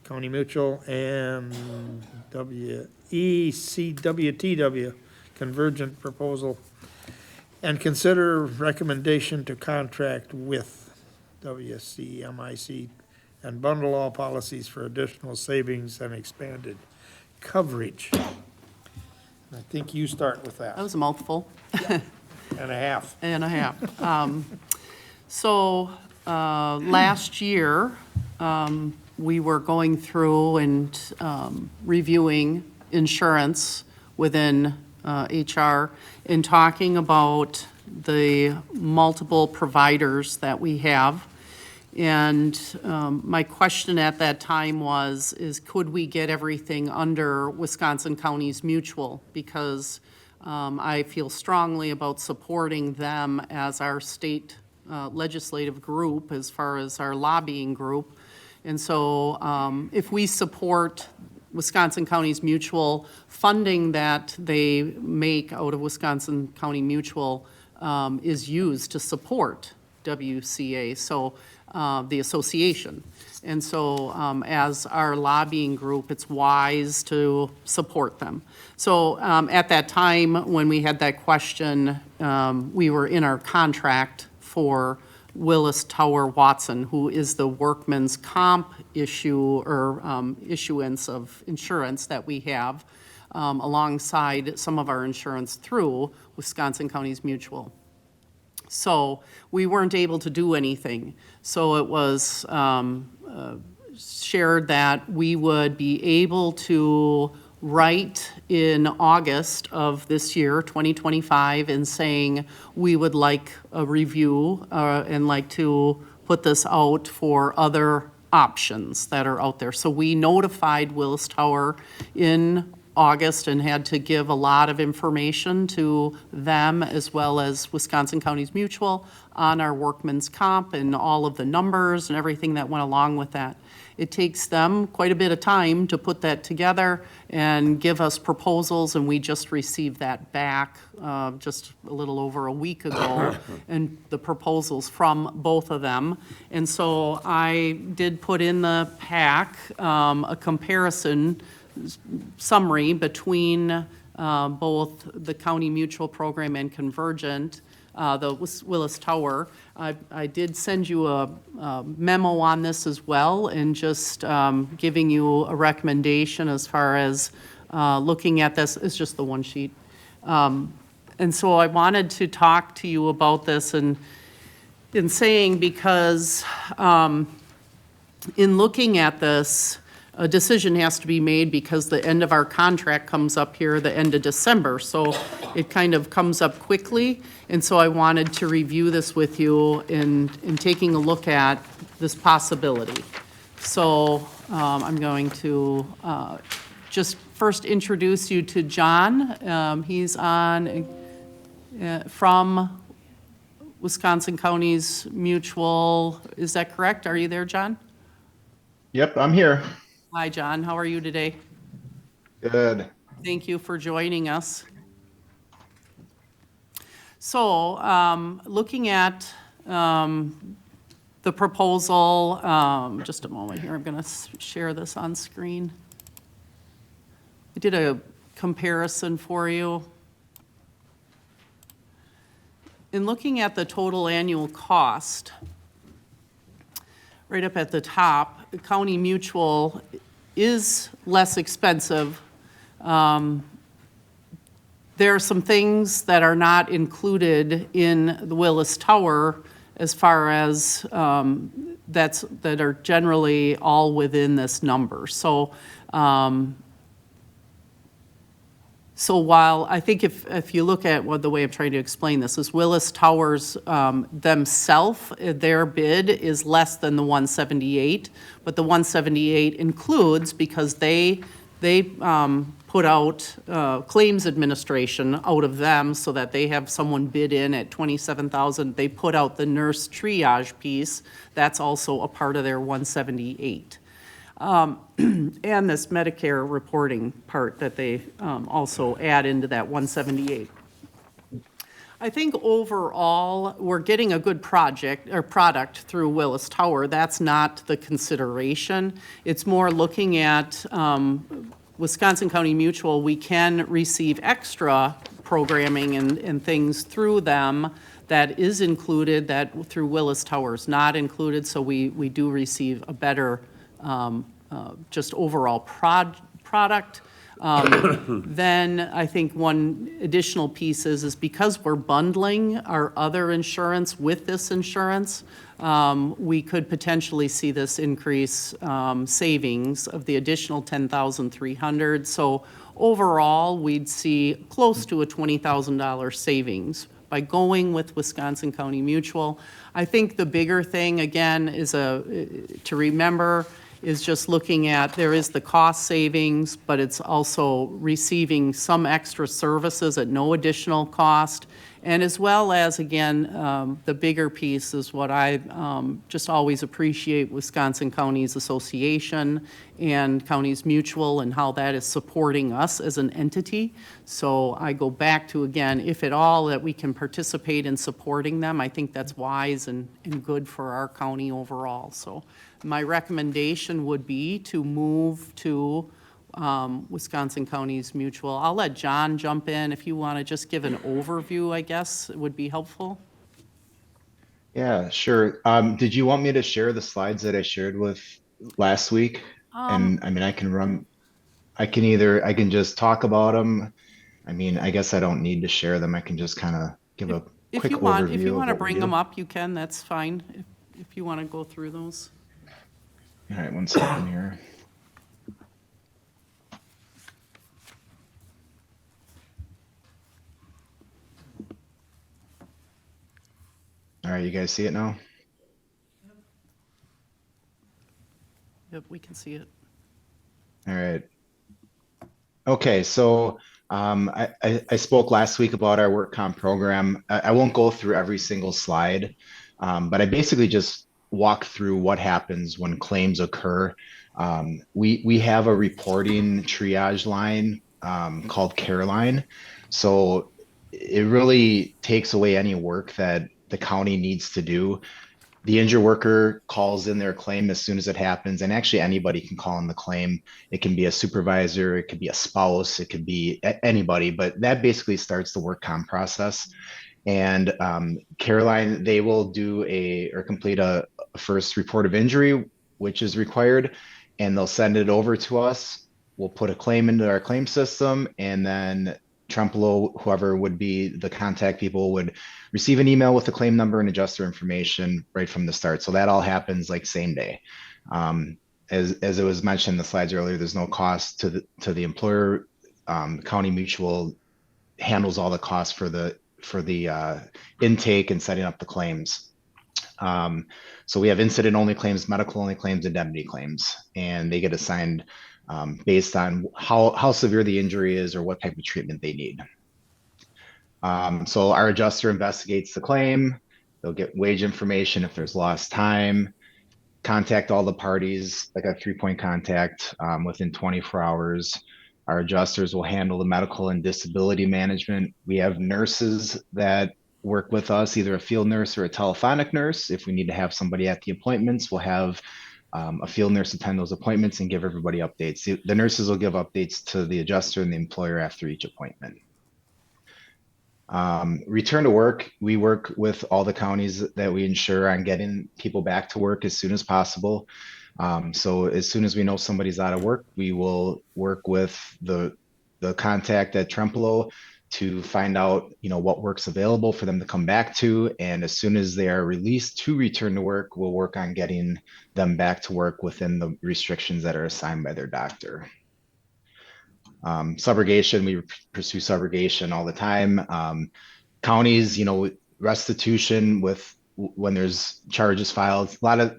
County Mutual, and WTW convergent proposal, and consider recommendation to contract with WCMIC and bundle all policies for additional savings and expanded coverage. I think you start with That that, was a mouthful. and a half. And a half. So, last year, we were going through and reviewing insurance within HR in talking about the multiple providers that we have. And my question at that time is could we get everything under Wisconsin Counties Mutual? Because I feel strongly about supporting them as our state legislative group as far as our lobbying group. And so if we support Wisconsin Counties Mutual, funding that they make out of Wisconsin County Mutual is used to support WCA, so the association. And so as our lobbying group, it's wise to support them. So at that time, when we had that question, we were in our contract for Willis Tower Watson, who is the workman's comp issue or issuance of insurance that we have alongside some of our insurance through Wisconsin Counties Mutual. So we weren't able to do anything. So it was shared that we would be able to write in August of this year, 2025, and saying we would like a review and like to put this out for other options that are out there. So we notified Willis Tower in August and had to give a lot of information to them as well as Wisconsin Counties Mutual on our workman's comp and all of the numbers and everything that went along with that. It takes them quite a bit of time to put that together and give us proposals, and we just received that back just a little over a week ago, and the proposals from both of them. And so I did put in the pack a comparison summary between both the County Mutual Program and Convergent, the Willis Tower. I did send you a memo on this as well, and just giving you a recommendation as far as looking at this. It's just the one sheet. And so I wanted to talk to you about this and in saying, because in looking at this, a decision has to be made because the end of our contract comes up here the end of December. So it kind of comes up quickly. And so I wanted to review this with you in taking a look at this possibility. So I'm going to just first introduce you to John. He's on from Wisconsin Counties Mutual. Is that correct? Are you there, John? Yep, I'm here. Hi, John. How are you today? Good. Thank you for joining us. So, looking at the proposal, just a moment here, I'm going to share this on screen. I did a comparison for you. In looking at the total annual cost, right up at the top, County Mutual is less expensive. There are some things that are not included in the Willis Tower as far as that are generally all within this number. So while I think if you look at the way I'm trying to explain this, is Willis Towers themselves, their bid is less than the 178, but the 178 includes, because they put out claims administration out of them so that they have someone bid in at $27,000. They put out the nurse triage piece. That's also a part of their 178. And this Medicare reporting part that they also add into that 178. I think overall, we're getting a good product through Willis Tower. That's not the consideration. It's more looking at Wisconsin County Mutual. We can receive extra programming and things through them that is included, that through Willis Tower is not included, so we do receive a better just overall product. Then I think one additional piece is because we're bundling our other insurance with this insurance, we could potentially see this increase savings of the additional 10,300. So overall, we'd see close to a $20,000 savings by going with Wisconsin County Mutual. I think the bigger thing, again, is to remember is just looking at, there is the cost savings, but it's also receiving some extra services at no additional cost. And as well as, again, the bigger piece is what I just always appreciate Wisconsin Counties Association and Counties Mutual and how that is supporting us as an entity. So I go back to, again, if at all that we can participate in supporting them, I think that's wise and good for our county overall. So my recommendation would be to move to Wisconsin Counties Mutual. I'll let John jump in if you want to just give an overview, I guess, it would be helpful. Yeah, sure. Did you want me to share the slides that I shared with last week? And I mean, I can just talk about them. I mean, I guess I don't need to share them. I can just kind of give a If quick you overview want, of if you want to what we bring do. them up, you can, that's fine, if you want to go through those. All right, one second here. All right, you guys see it now? Yep, we can see it. All right. Okay, so I spoke last week about our work comp program. I won't go through every single slide, but I basically just walk through what happens when claims occur. We have a reporting triage line called Careline. So it really takes away any work that the county needs to do. The injured worker calls in their claim as soon as it happens, and actually anybody can call in the claim. It can be a supervisor, it could be a spouse, it could be anybody, but that basically starts the work comp process. And Caroline, they will do or complete a first report of injury, which is required, and they'll send it over to us. We'll put a claim into our claim system, and then Trempealeau, whoever would be the contact people, would receive an email with the claim number and adjuster information right from the start. So that all happens like same day. As it was mentioned in the slides earlier, there's no cost to the employer. County Mutual handles all the costs for the intake and setting up the claims. So we have incident only claims, medical only claims, indemnity claims, and they get assigned based on how severe the injury is or what type of treatment they need. So our adjuster investigates the claim. They'll get wage information if there's lost time, contact all the parties, like a 3-point contact within 24 hours. Our adjusters will handle the medical and disability management. We have nurses that work with us, either a field nurse or a telephonic nurse. If we need to have somebody at the appointments, we'll have a field nurse attend those appointments and give everybody updates. The nurses will give updates to the adjuster and the employer after each appointment. Return to work, we work with all the counties that we insure on getting people back to work as soon as possible. So as soon as we know somebody's out of work, we will work with the contact at Trempealeau to find out, what work's available for them to come back to. And as soon as they are released to return to work, we'll work on getting them back to work within the restrictions that are assigned by their doctor. Subrogation, we pursue subrogation all the time. Counties, restitution when there's charges filed. A lot of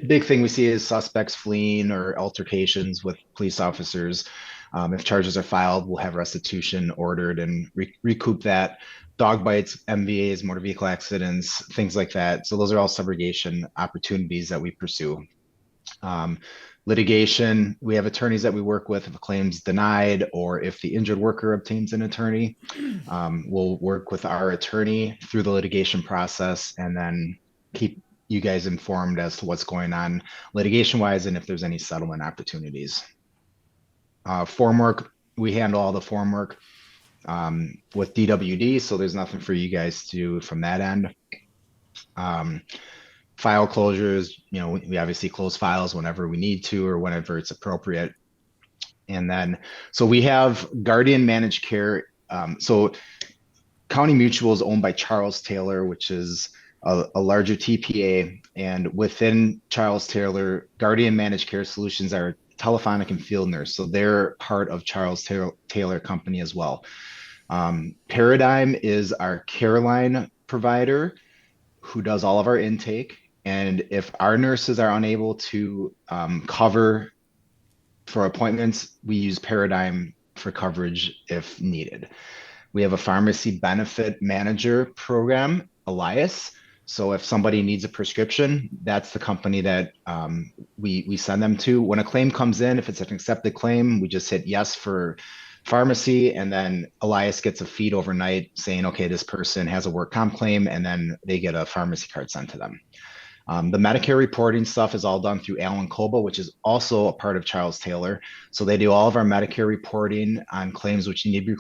big thing we see is suspects fleeing or altercations with police officers. If charges are filed, we'll have restitution ordered and recoup that. Dog bites, MVAs, motor vehicle accidents, things like that. So those are all subrogation opportunities that we pursue. Litigation, we have attorneys that we work with if a claim's denied or if the injured worker obtains an attorney. We'll work with our attorney through the litigation process and then keep you guys informed as to what's going on litigation-wise and if there's any settlement opportunities. Form work, we handle all the form work with DWD, so there's nothing for you guys to do from that end. File closures, we obviously close files whenever we need to or whenever it's appropriate. And then, so we have Guardian Managed Care. So County Mutual is owned by Charles Taylor, which is a larger TPA. And within Charles Taylor, Guardian Managed Care Solutions are telephonic and field nurse. So they're part of Charles Taylor Company as well. Paradigm is our Caroline provider who does all of our intake. And if our nurses are unable to cover for appointments, we use Paradigm for coverage if needed. We have a pharmacy benefit manager program, Elias. So if somebody needs a prescription, that's the company that we send them to. When a claim comes in, if it's an accepted claim, we just hit yes for pharmacy, and then Elias gets a feed overnight saying, okay, this person has a work comp claim, and then they get a pharmacy card sent to them. The Medicare reporting stuff is all done through Alan Coba, which is also a part of Charles Taylor. So they do all of our Medicare reporting on claims which need to be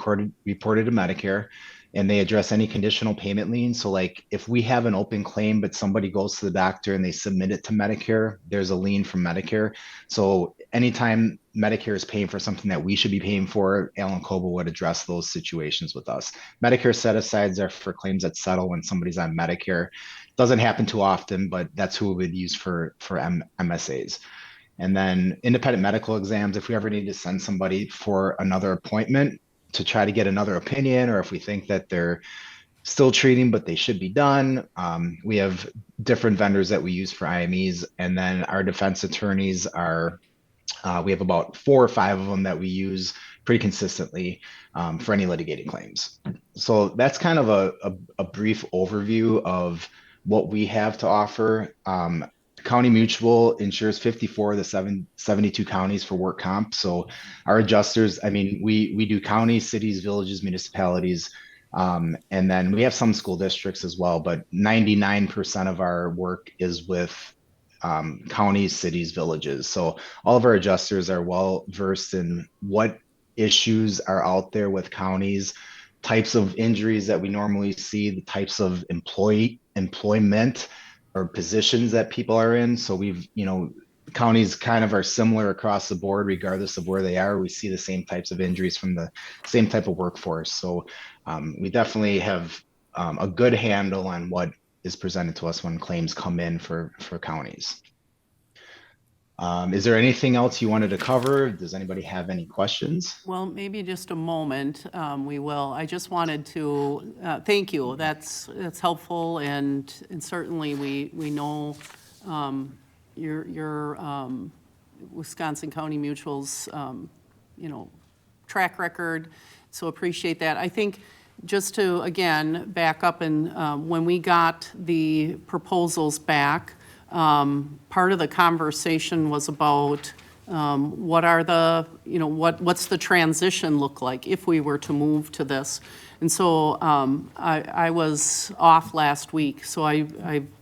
reported to Medicare, and they address any conditional payment liens. So like if we have an open claim, but somebody goes to the doctor and they submit it to Medicare, there's a lien from Medicare. So anytime Medicare is paying for something that we should be paying for, Alan Coba would address those situations with us. Medicare set-asides are for claims that settle when somebody's on Medicare. Doesn't happen too often, but that's who we would use for MSAs. And then independent medical exams, if we ever need to send somebody for another appointment to try to get another opinion, or if we think that they're still treating but they should be done, we have different vendors that we use for IMEs. And then our defense attorneys are, we have about 4 or 5 of them that we use pretty consistently for any litigating claims. So that's kind of a brief overview of what we have to offer. County Mutual insures 54 of the 72 counties for work comp. So our adjusters, I mean, we do counties, cities, villages, municipalities, and then we have some school districts as well, but 99% of our work is with counties, cities, villages. So all of our adjusters are well versed in what issues are out there with counties, types of injuries that we normally see, the types of employment or positions that people are in. So we've, counties kind of are similar across the board, regardless of where they are. We see the same types of injuries from the same type of workforce. So we definitely have a good handle on what is presented to us when claims come in for counties. Is there anything else you wanted to cover? Does anybody have any questions? Well, maybe just a moment, we will. I just wanted to thank you. That's helpful, and certainly we know your Wisconsin County Mutual's track record, so appreciate that. I think just to, again, back up, and when we got the proposals back, part of the conversation was about what are the, what's the transition look like if we were to move to this? And so I was off last week, so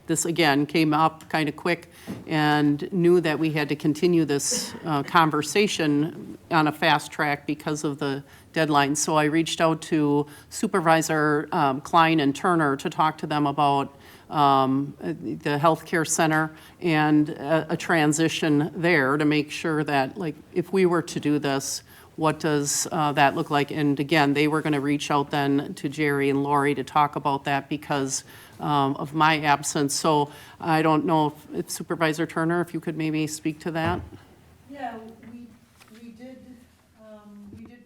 this again came up kind of quick and knew that we had to continue this conversation on a fast track because of the deadline. So I reached out to Supervisor Klein and Turner to talk to them about the healthcare center and a transition there to make sure that, like, if we were to do this, what does that look like? And again, they were going to reach out then to Jerry and Lori to talk about that because of my absence. So I don't know if Supervisor Turner, if you could maybe speak to that. Yeah, we did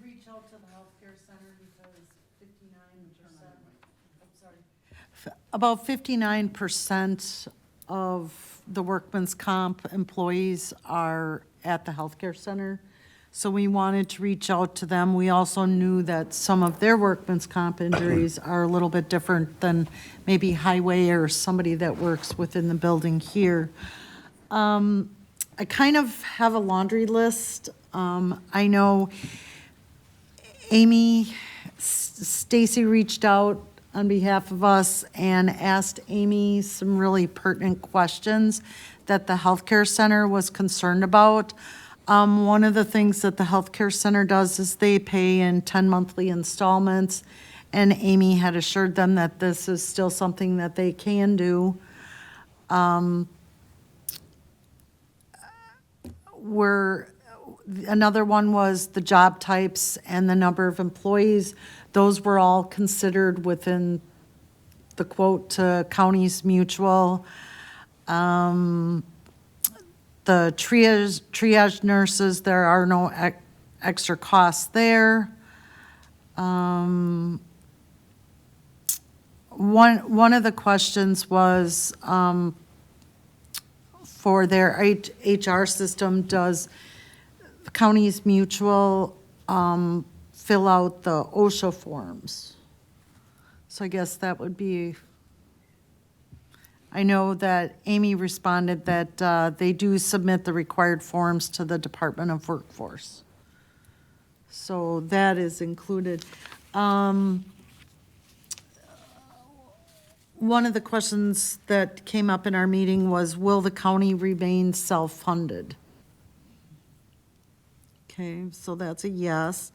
reach out to the healthcare center because 59%, about 59% of the workman's comp employees are at the healthcare center. So we wanted to reach out to them. We also knew that some of their workman's comp injuries are a little bit different than maybe highway or somebody that works within the building here. I kind of have a laundry list. I know Stacy reached out on behalf of us and asked Amy some really pertinent questions that the healthcare center was concerned about. One of the things that the healthcare center does is they pay in 10 monthly installments, and Amy had assured them that this is still something that they can do. another one was the job types and the number of employees. Those were all considered within the quote to Counties Mutual. The triage nurses, there are no extra costs there. One of the questions was, for their HR system, does Counties Mutual, fill out the OSHA forms? So I guess that would be, I know that Amy responded that, they do submit the required forms to the Department of Workforce. So that is included. One of the questions that came up in our meeting was, will the county remain self-funded? Okay, so that's a yes.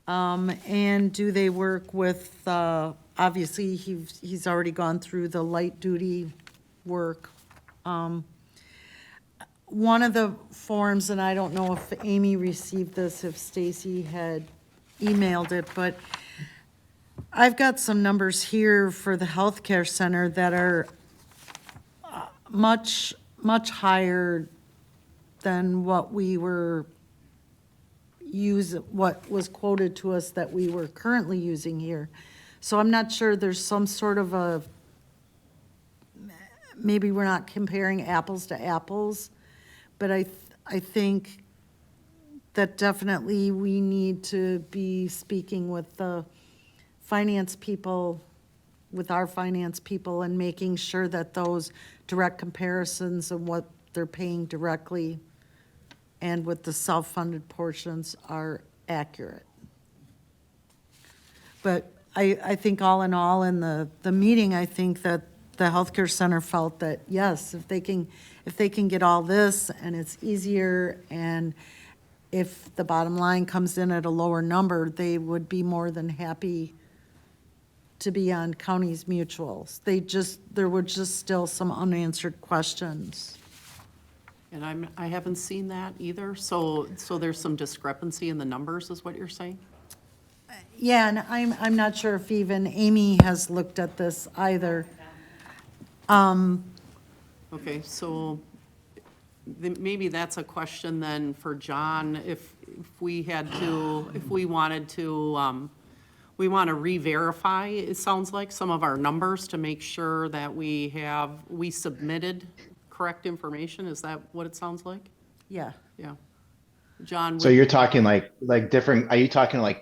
And do they work with, obviously, he's already gone through the light-duty work. One of the forms, and I don't know if Amy received this, if Stacy had emailed it, but I've got some numbers here for the healthcare center that are much, much higher than what we were what was quoted to us that we were currently using here. So I'm not sure, there's some sort of a, maybe we're not comparing apples to apples, but I think that definitely we need to be speaking with the finance people, with our finance people, and making sure that those direct comparisons of what they're paying directly and with the self-funded portions are accurate. But I think all in all, in the meeting, I think that the healthcare center felt that, yes, if they can get all this and it's easier, and if the bottom line comes in at a lower number, they would be more than happy to be on Counties Mutuals. There were just still some unanswered questions. And I haven't seen that either, so there's some discrepancy in the numbers, is what you're saying? Yeah, and I'm not sure if even Amy has looked at this either. Okay, so maybe that's a question then for John, if we wanted to, we want to re-verify, it sounds like, some of our numbers to make sure that we submitted correct information. Is that what it sounds like? Yeah. Yeah. John? So you're talking like different, are you talking like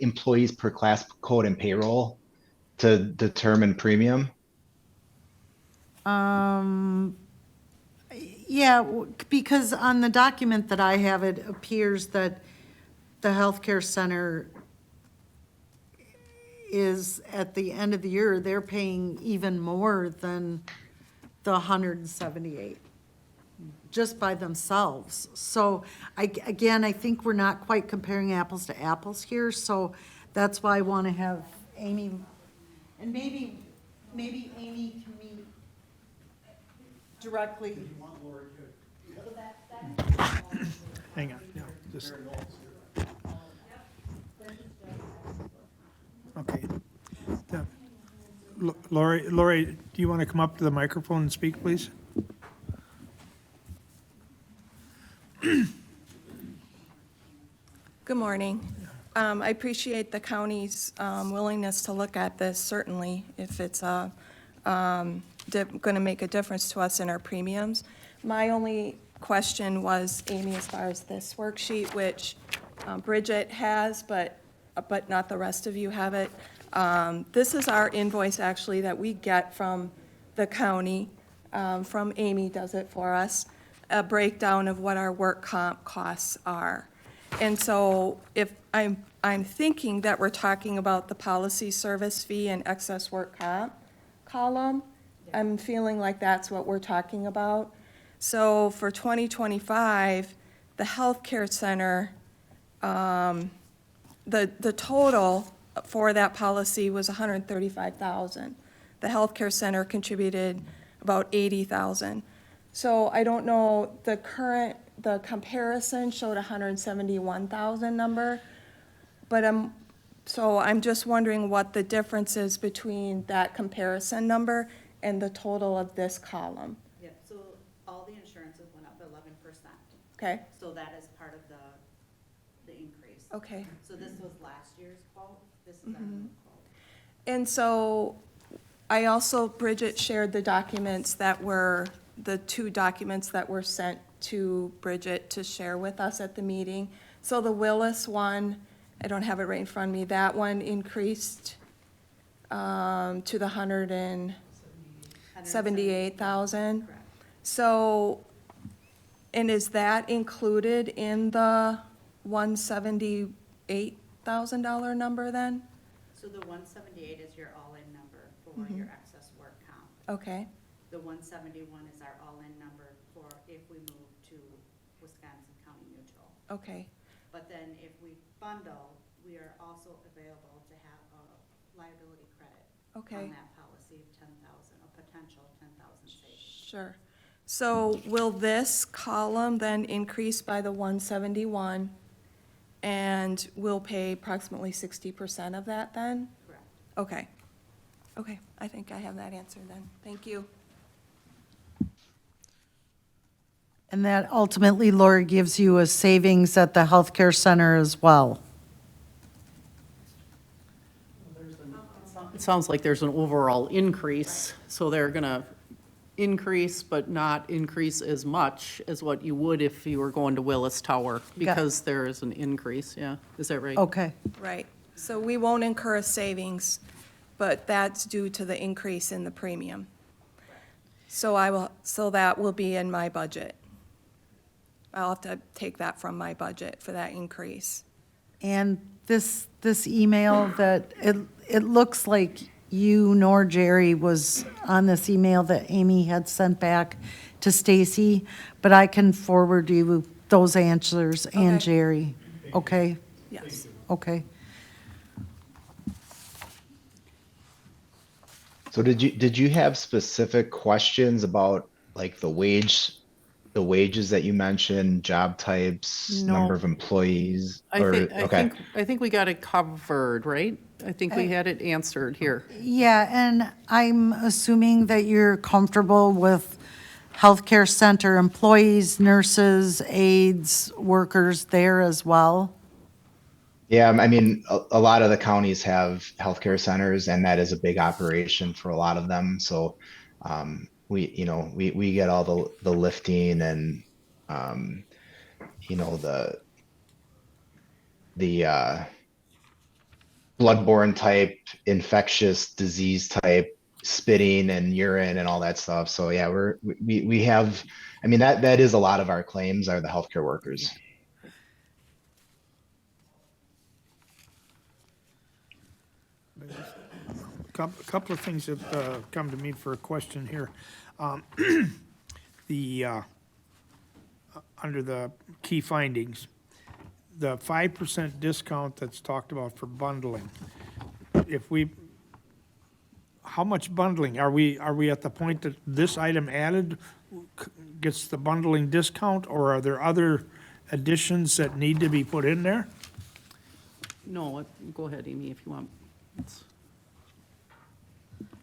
employees per class code and payroll to determine premium? Yeah, because on the document that I have, it appears that the healthcare center is, at the end of the year, they're paying even more than the 178, just by themselves. So I think we're not quite comparing apples to apples here, so that's why I want to have Amy, and maybe Amy can meet directly. Hang on, no, just. Okay. Lori, do you want to come up to the microphone and speak, please? Good morning. I appreciate the county's willingness to look at this, certainly, if it's going to make a difference to us in our premiums. My only question was, Amy, as far as this worksheet, which Bridget has, but not the rest of you have it. This is our invoice, actually, that we get from the county, from Amy does it for us, a breakdown of what our work comp costs are. And so if I'm thinking that we're talking about the policy service fee and excess work comp column, I'm feeling like that's what we're talking about. So for 2025, the healthcare center, the total for that policy was $135,000. The healthcare center contributed about $80,000. So I don't know, the current the comparison showed 171,000 number, but so I'm just wondering what the difference is between that comparison number and the total of this column. Yep, so all the insurances went up 11%. Okay, So that is part of the increase. okay. So this was last year's quote, this is our new quote. And so I also, Bridget shared the documents that were, the 2 documents that were sent to Bridget to share with us at the meeting. So the Willis one, I don't have it right in front of me, that one increased to the 178,000. Correct. So, and is that included in the $178,000 number then? So the 178 is your all-in number for your excess work comp. Okay, The 171 is our all-in number for if we move to Wisconsin County Mutual. okay, But then if we bundle, we are also available to have a liability credit okay. on that policy of 10,000, a potential 10,000 savings. Sure. So will this column then increase by the 171? And we'll pay approximately 60% of that then? Correct. Okay. Okay, I think I have that answer then. Thank you. And that ultimately, Lori, gives you a savings at the healthcare center as well. It sounds like there's an overall increase, so they're gonna increase, but not increase as much as what you would if you were going to Willis Tower, because there is an increase, yeah. Is that right? Okay. Right. So we won't incur a savings, but that's due to the increase in the premium. So that will be in my budget. I'll have to take that from my budget for that increase. And this email that, it looks like you nor Jerry was on this email that Amy had sent back to Stacy, but I can forward you those answers and Okay. Jerry. Okay? Yes. Okay. So did you have specific questions about like the wages that you mentioned, job types, No. number of employees? I think we got it covered, right? I think we had it answered here. Yeah, and I'm assuming that you're comfortable with healthcare center employees, nurses, aides, workers there as well? Yeah, I mean, a lot of the counties have healthcare centers, and that is a big operation for a lot of them. So, we get all the lifting and, the bloodborne type, infectious disease type, spitting and urine and all that stuff. So yeah, we have, I mean, that is a lot of our claims are the healthcare workers. Couple of things that come to me for a question here. Under the key findings, the 5% discount that's talked about for bundling, how much bundling? Are we at the point that this item added gets the bundling discount, or are there other additions that need to be put in there? No, go ahead, Amy, if you want. It's-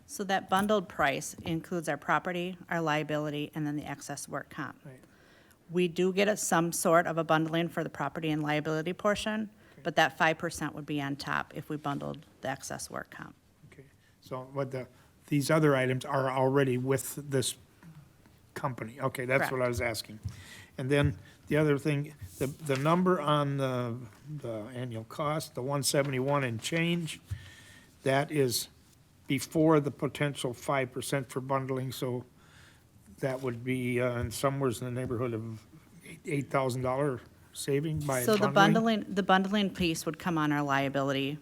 So that bundled price includes our property, our liability, and then the excess work comp. Right. We do get some sort of a bundling for the property and liability portion, but that 5% would be on top if we bundled the excess work comp. Okay, so these other items are already with this company? Okay, that's what I was asking. And then the other thing, the number on the annual cost, the 171 and change, that is before the potential 5% for bundling, so that would be somewhere in the neighborhood of $8,000 saving by So bundling? the bundling piece would come on our liability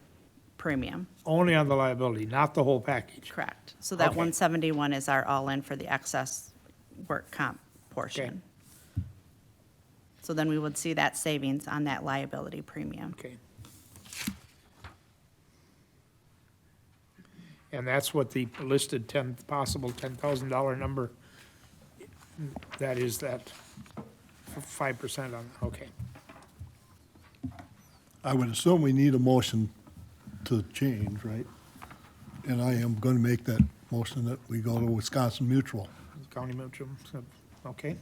premium, Only on the liability, not the whole package? correct? So that Okay. 171 is our all-in for the excess work comp portion. So then we would see that savings on that liability premium. Okay. And that's what the listed possible $10,000 number, that is that 5% on, okay. I would assume we need a motion to change, right? And I am gonna make that motion that we go to Wisconsin Mutual. County mutual, okay.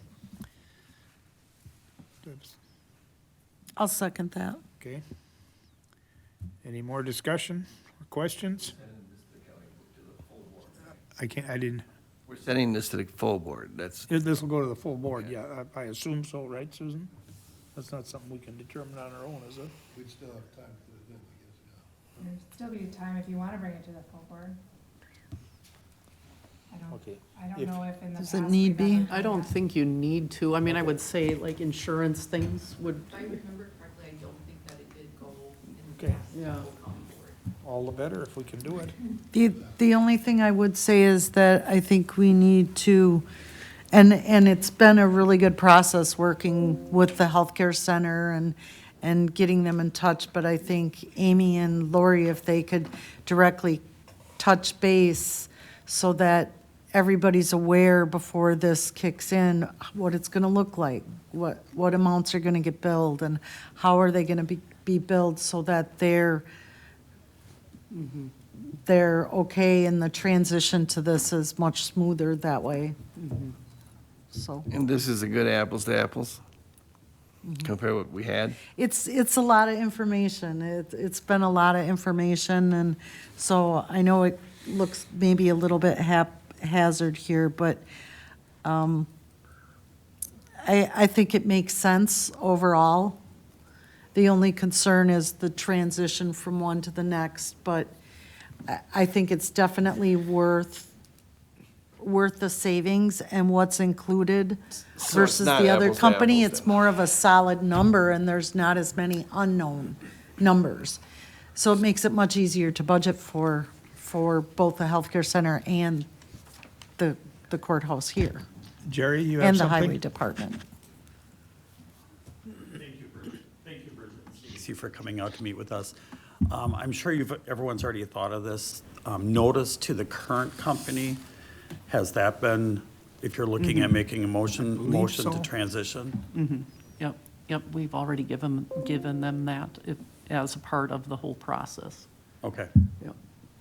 I'll second that. Okay. Any more discussion or questions? I didn't, We're sending this to the full board. That's, this will go to the full board, yeah, I assume so, right, Susan? That's not something we can determine on our own, is it? We'd still have time to do it, There'd still be time if you want to bring it to the full board. Okay. I don't If- know if in the Does past it need we've ever be? done I don't that. think you need to. I mean, I would say like insurance things would, If I remember correctly, I don't think that it did go in the Okay. past Yeah. full county board. All the better if we can do it. The only thing I would say is that I think we need to, and it's been a really good process working with the healthcare center and getting them in touch, but I think Amy and Lori, if they could directly touch base so that everybody's aware before this kicks in, what it's gonna look like, what amounts are gonna get billed, and how are they gonna be billed so that they're okay and the transition to this is much smoother that way. So, and this is a good apples to apples compared to what we had. it's a lot of information. It's been a lot of information, and so I know it looks maybe a little bit haphazard here, but I think it makes sense overall. The only concern is the transition from one to the next, but I think it's definitely worth the savings and what's included it's versus not the other apples to company. apples It's then. more of a solid number, and there's not as many unknown numbers. So it makes it much easier to budget for both the healthcare center and the courthouse here, Jerry, you have and the something? highway department. Thank you for coming out to meet with us. I'm sure everyone's already thought of this. Notice to the current company, has that been, if you're looking at making a motion so. to transition? yep, we've already given them that as a part of the whole process. Okay, Yep.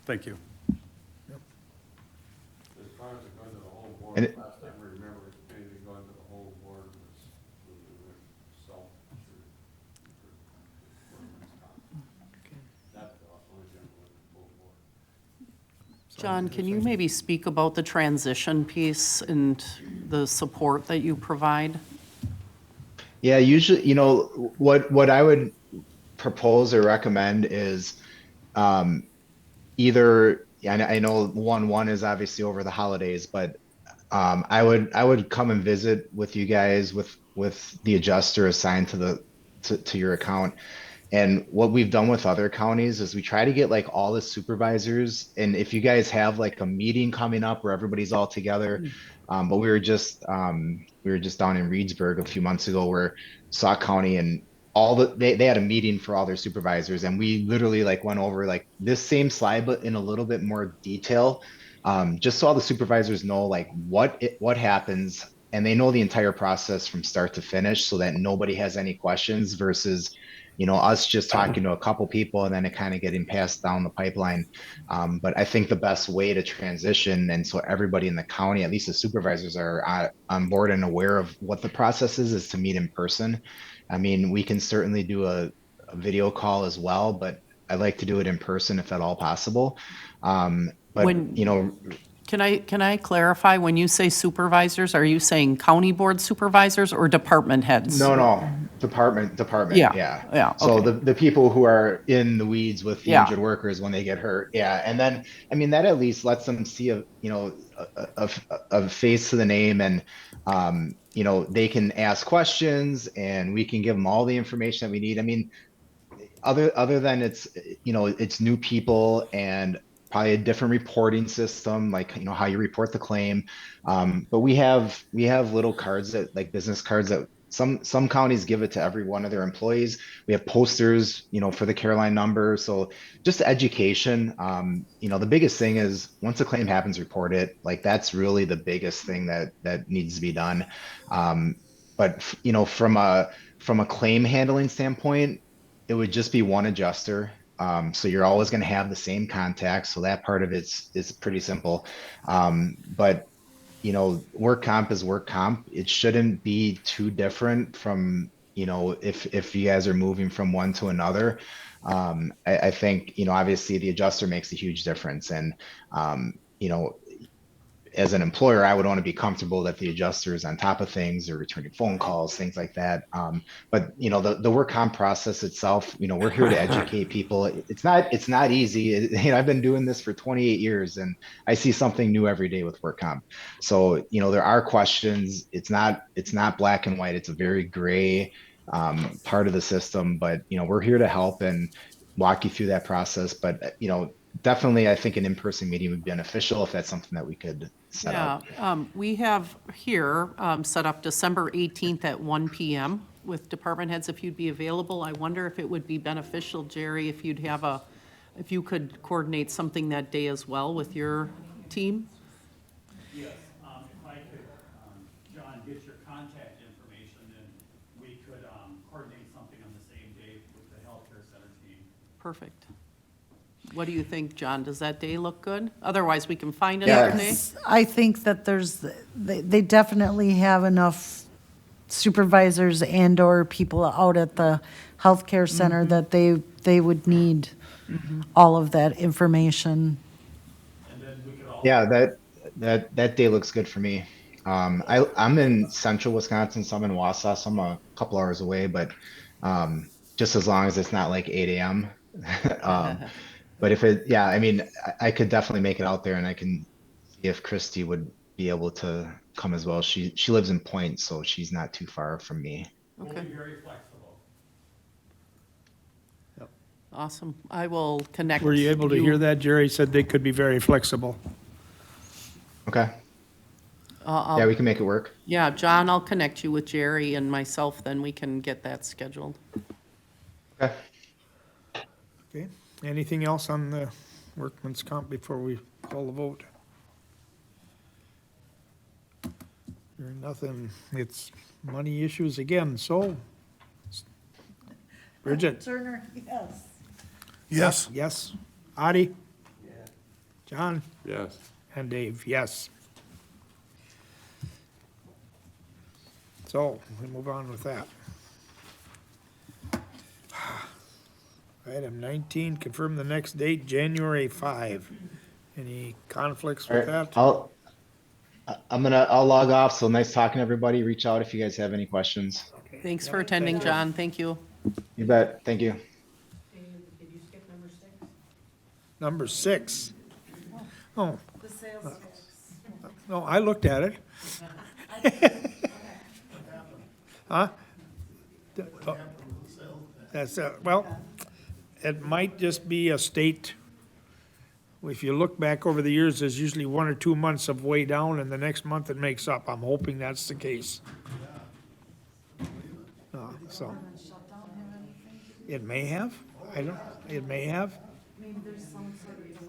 thank you. As far as it going to the whole board, And last time we remember, maybe going to the whole board was self. That's only going to the full board. John, can you maybe speak about the transition piece and the support that you provide? Yeah, usually, what I would propose or recommend is either, I know 1/1 is obviously over the holidays, but I would come and visit with you guys with the adjuster assigned to your account. And what we've done with other counties is we try to get like all the supervisors, and if you guys have like a meeting coming up where everybody's all together, but we were just down in Reedsburg a few months ago where Sauk County and they had a meeting for all their supervisors, and we literally like went over like this same slide but in a little bit more detail, just so all the supervisors know like what happens, and they know the entire process from start to finish so that nobody has any questions versus us just talking to a couple people and then it kind of getting passed down the pipeline. But I think the best way to transition, and so everybody in the county, at least the supervisors, are on board and aware of what the process is to meet in person. I mean, we can certainly do a video call as well, but I like to do it in person if at all possible. But Can I clarify, when you say supervisors, are you saying county board supervisors or department heads? no, department, Yeah, yeah. yeah, So okay. the people who are in the weeds with the Yeah. injured workers when they get hurt, yeah. And then, I mean, that at least lets them see a face to the name, and they can ask questions and we can give them all the information that we need. I mean, other than it's new people and probably a different reporting system, like how you report the claim. But we have little cards that, like business cards, that some counties give it to every one of their employees. We have posters, for the Caroline number. So just education. The biggest thing is once a claim happens, report it. Like that's really the biggest thing that needs to be done. But you know, from a claim handling standpoint, it would just be one adjuster. So you're always going to have the same contacts. So that part of it's is pretty simple. But you know, work comp is work comp. It shouldn't be too different from, you know, if you guys are moving from one to another. I think, you know, obviously the adjuster makes a huge difference. And you know, as an employer, I would want to be comfortable that the adjuster is on top of things or returning phone calls, things like that. But you know, the work comp process itself, you know, we're here to educate people. It's not easy. You know, I've been doing this for 28 years and I see something new every day with work comp. So, you know, there are questions. It's not black and white. It's a very gray part of the system, but you know, we're here to help and walk you through that process. But you know, definitely, I think an in-person meeting would be beneficial if that's something that we could set Yeah, up. we have here set up December 18th at 1 PM with department heads if you'd be available. I wonder if it would be beneficial, Jerry, if you'd have if you could coordinate something that day as well with your team? Yes, if I could, John, get your contact information, and we could coordinate something on the same day with the healthcare center team. Perfect. What do you think, John? Does that day look good? Otherwise, we can find another day. Yes, I think that they definitely have enough supervisors and/or people out at the healthcare center that they would need all of that information. And then we could all. Yeah, that day looks good for me. I'm in central Wisconsin, so I'm in Wausau, so I'm a couple hours away, but just as long as it's not like 8 a.m. But yeah, I mean, I could definitely make it out there, and I can see if Christy would be able to come as well. She lives in Point, so she's not too far from me. We'll Okay. be very flexible. Awesome. I will connect. Were you able to hear that? Jerry said they could be very flexible. Okay. Yeah, we can make it work. Yeah, John, I'll connect you with Jerry and myself, then we can get that scheduled. Okay. Okay, anything else on the workman's comp before we call the vote? Hearing nothing, it's money issues again, so. Bridget? Turner, yes. Yes. Yes. Addie? John? Yes. And Dave, yes. So, we move on with that. Item 19, confirm the next date, January 5. Any conflicts All with right. that? I'll log off. So nice talking to everybody. Reach out if you guys have any questions. Thanks for attending, John. Thank you. You bet. Thank you. Did you skip number 6? Number 6. Oh. No, I looked at it. Huh? That's, well, it might just be a state, if you look back over the years, there's usually 1 or 2 months of way down, and the next month it makes up. I'm hoping that's the case. So. It may have, it may have.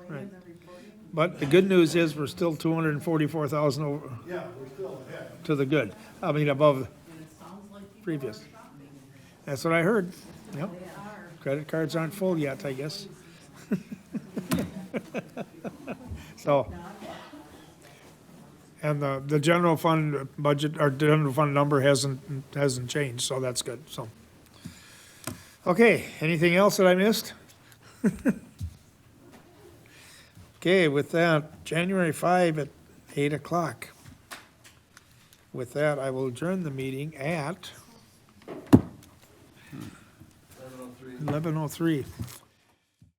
Right. But the good news is, we're still 244,000 over. Yeah, we're still ahead. To the good, I mean, above previous. That's what I heard, yep. Credit cards aren't full yet, I guess. So, and the general fund budget, or general fund number hasn't changed, so that's good, so. Okay, anything else that I missed? Okay, with that, January 5 at 8 o'clock. With that, I will adjourn the meeting at 11:03.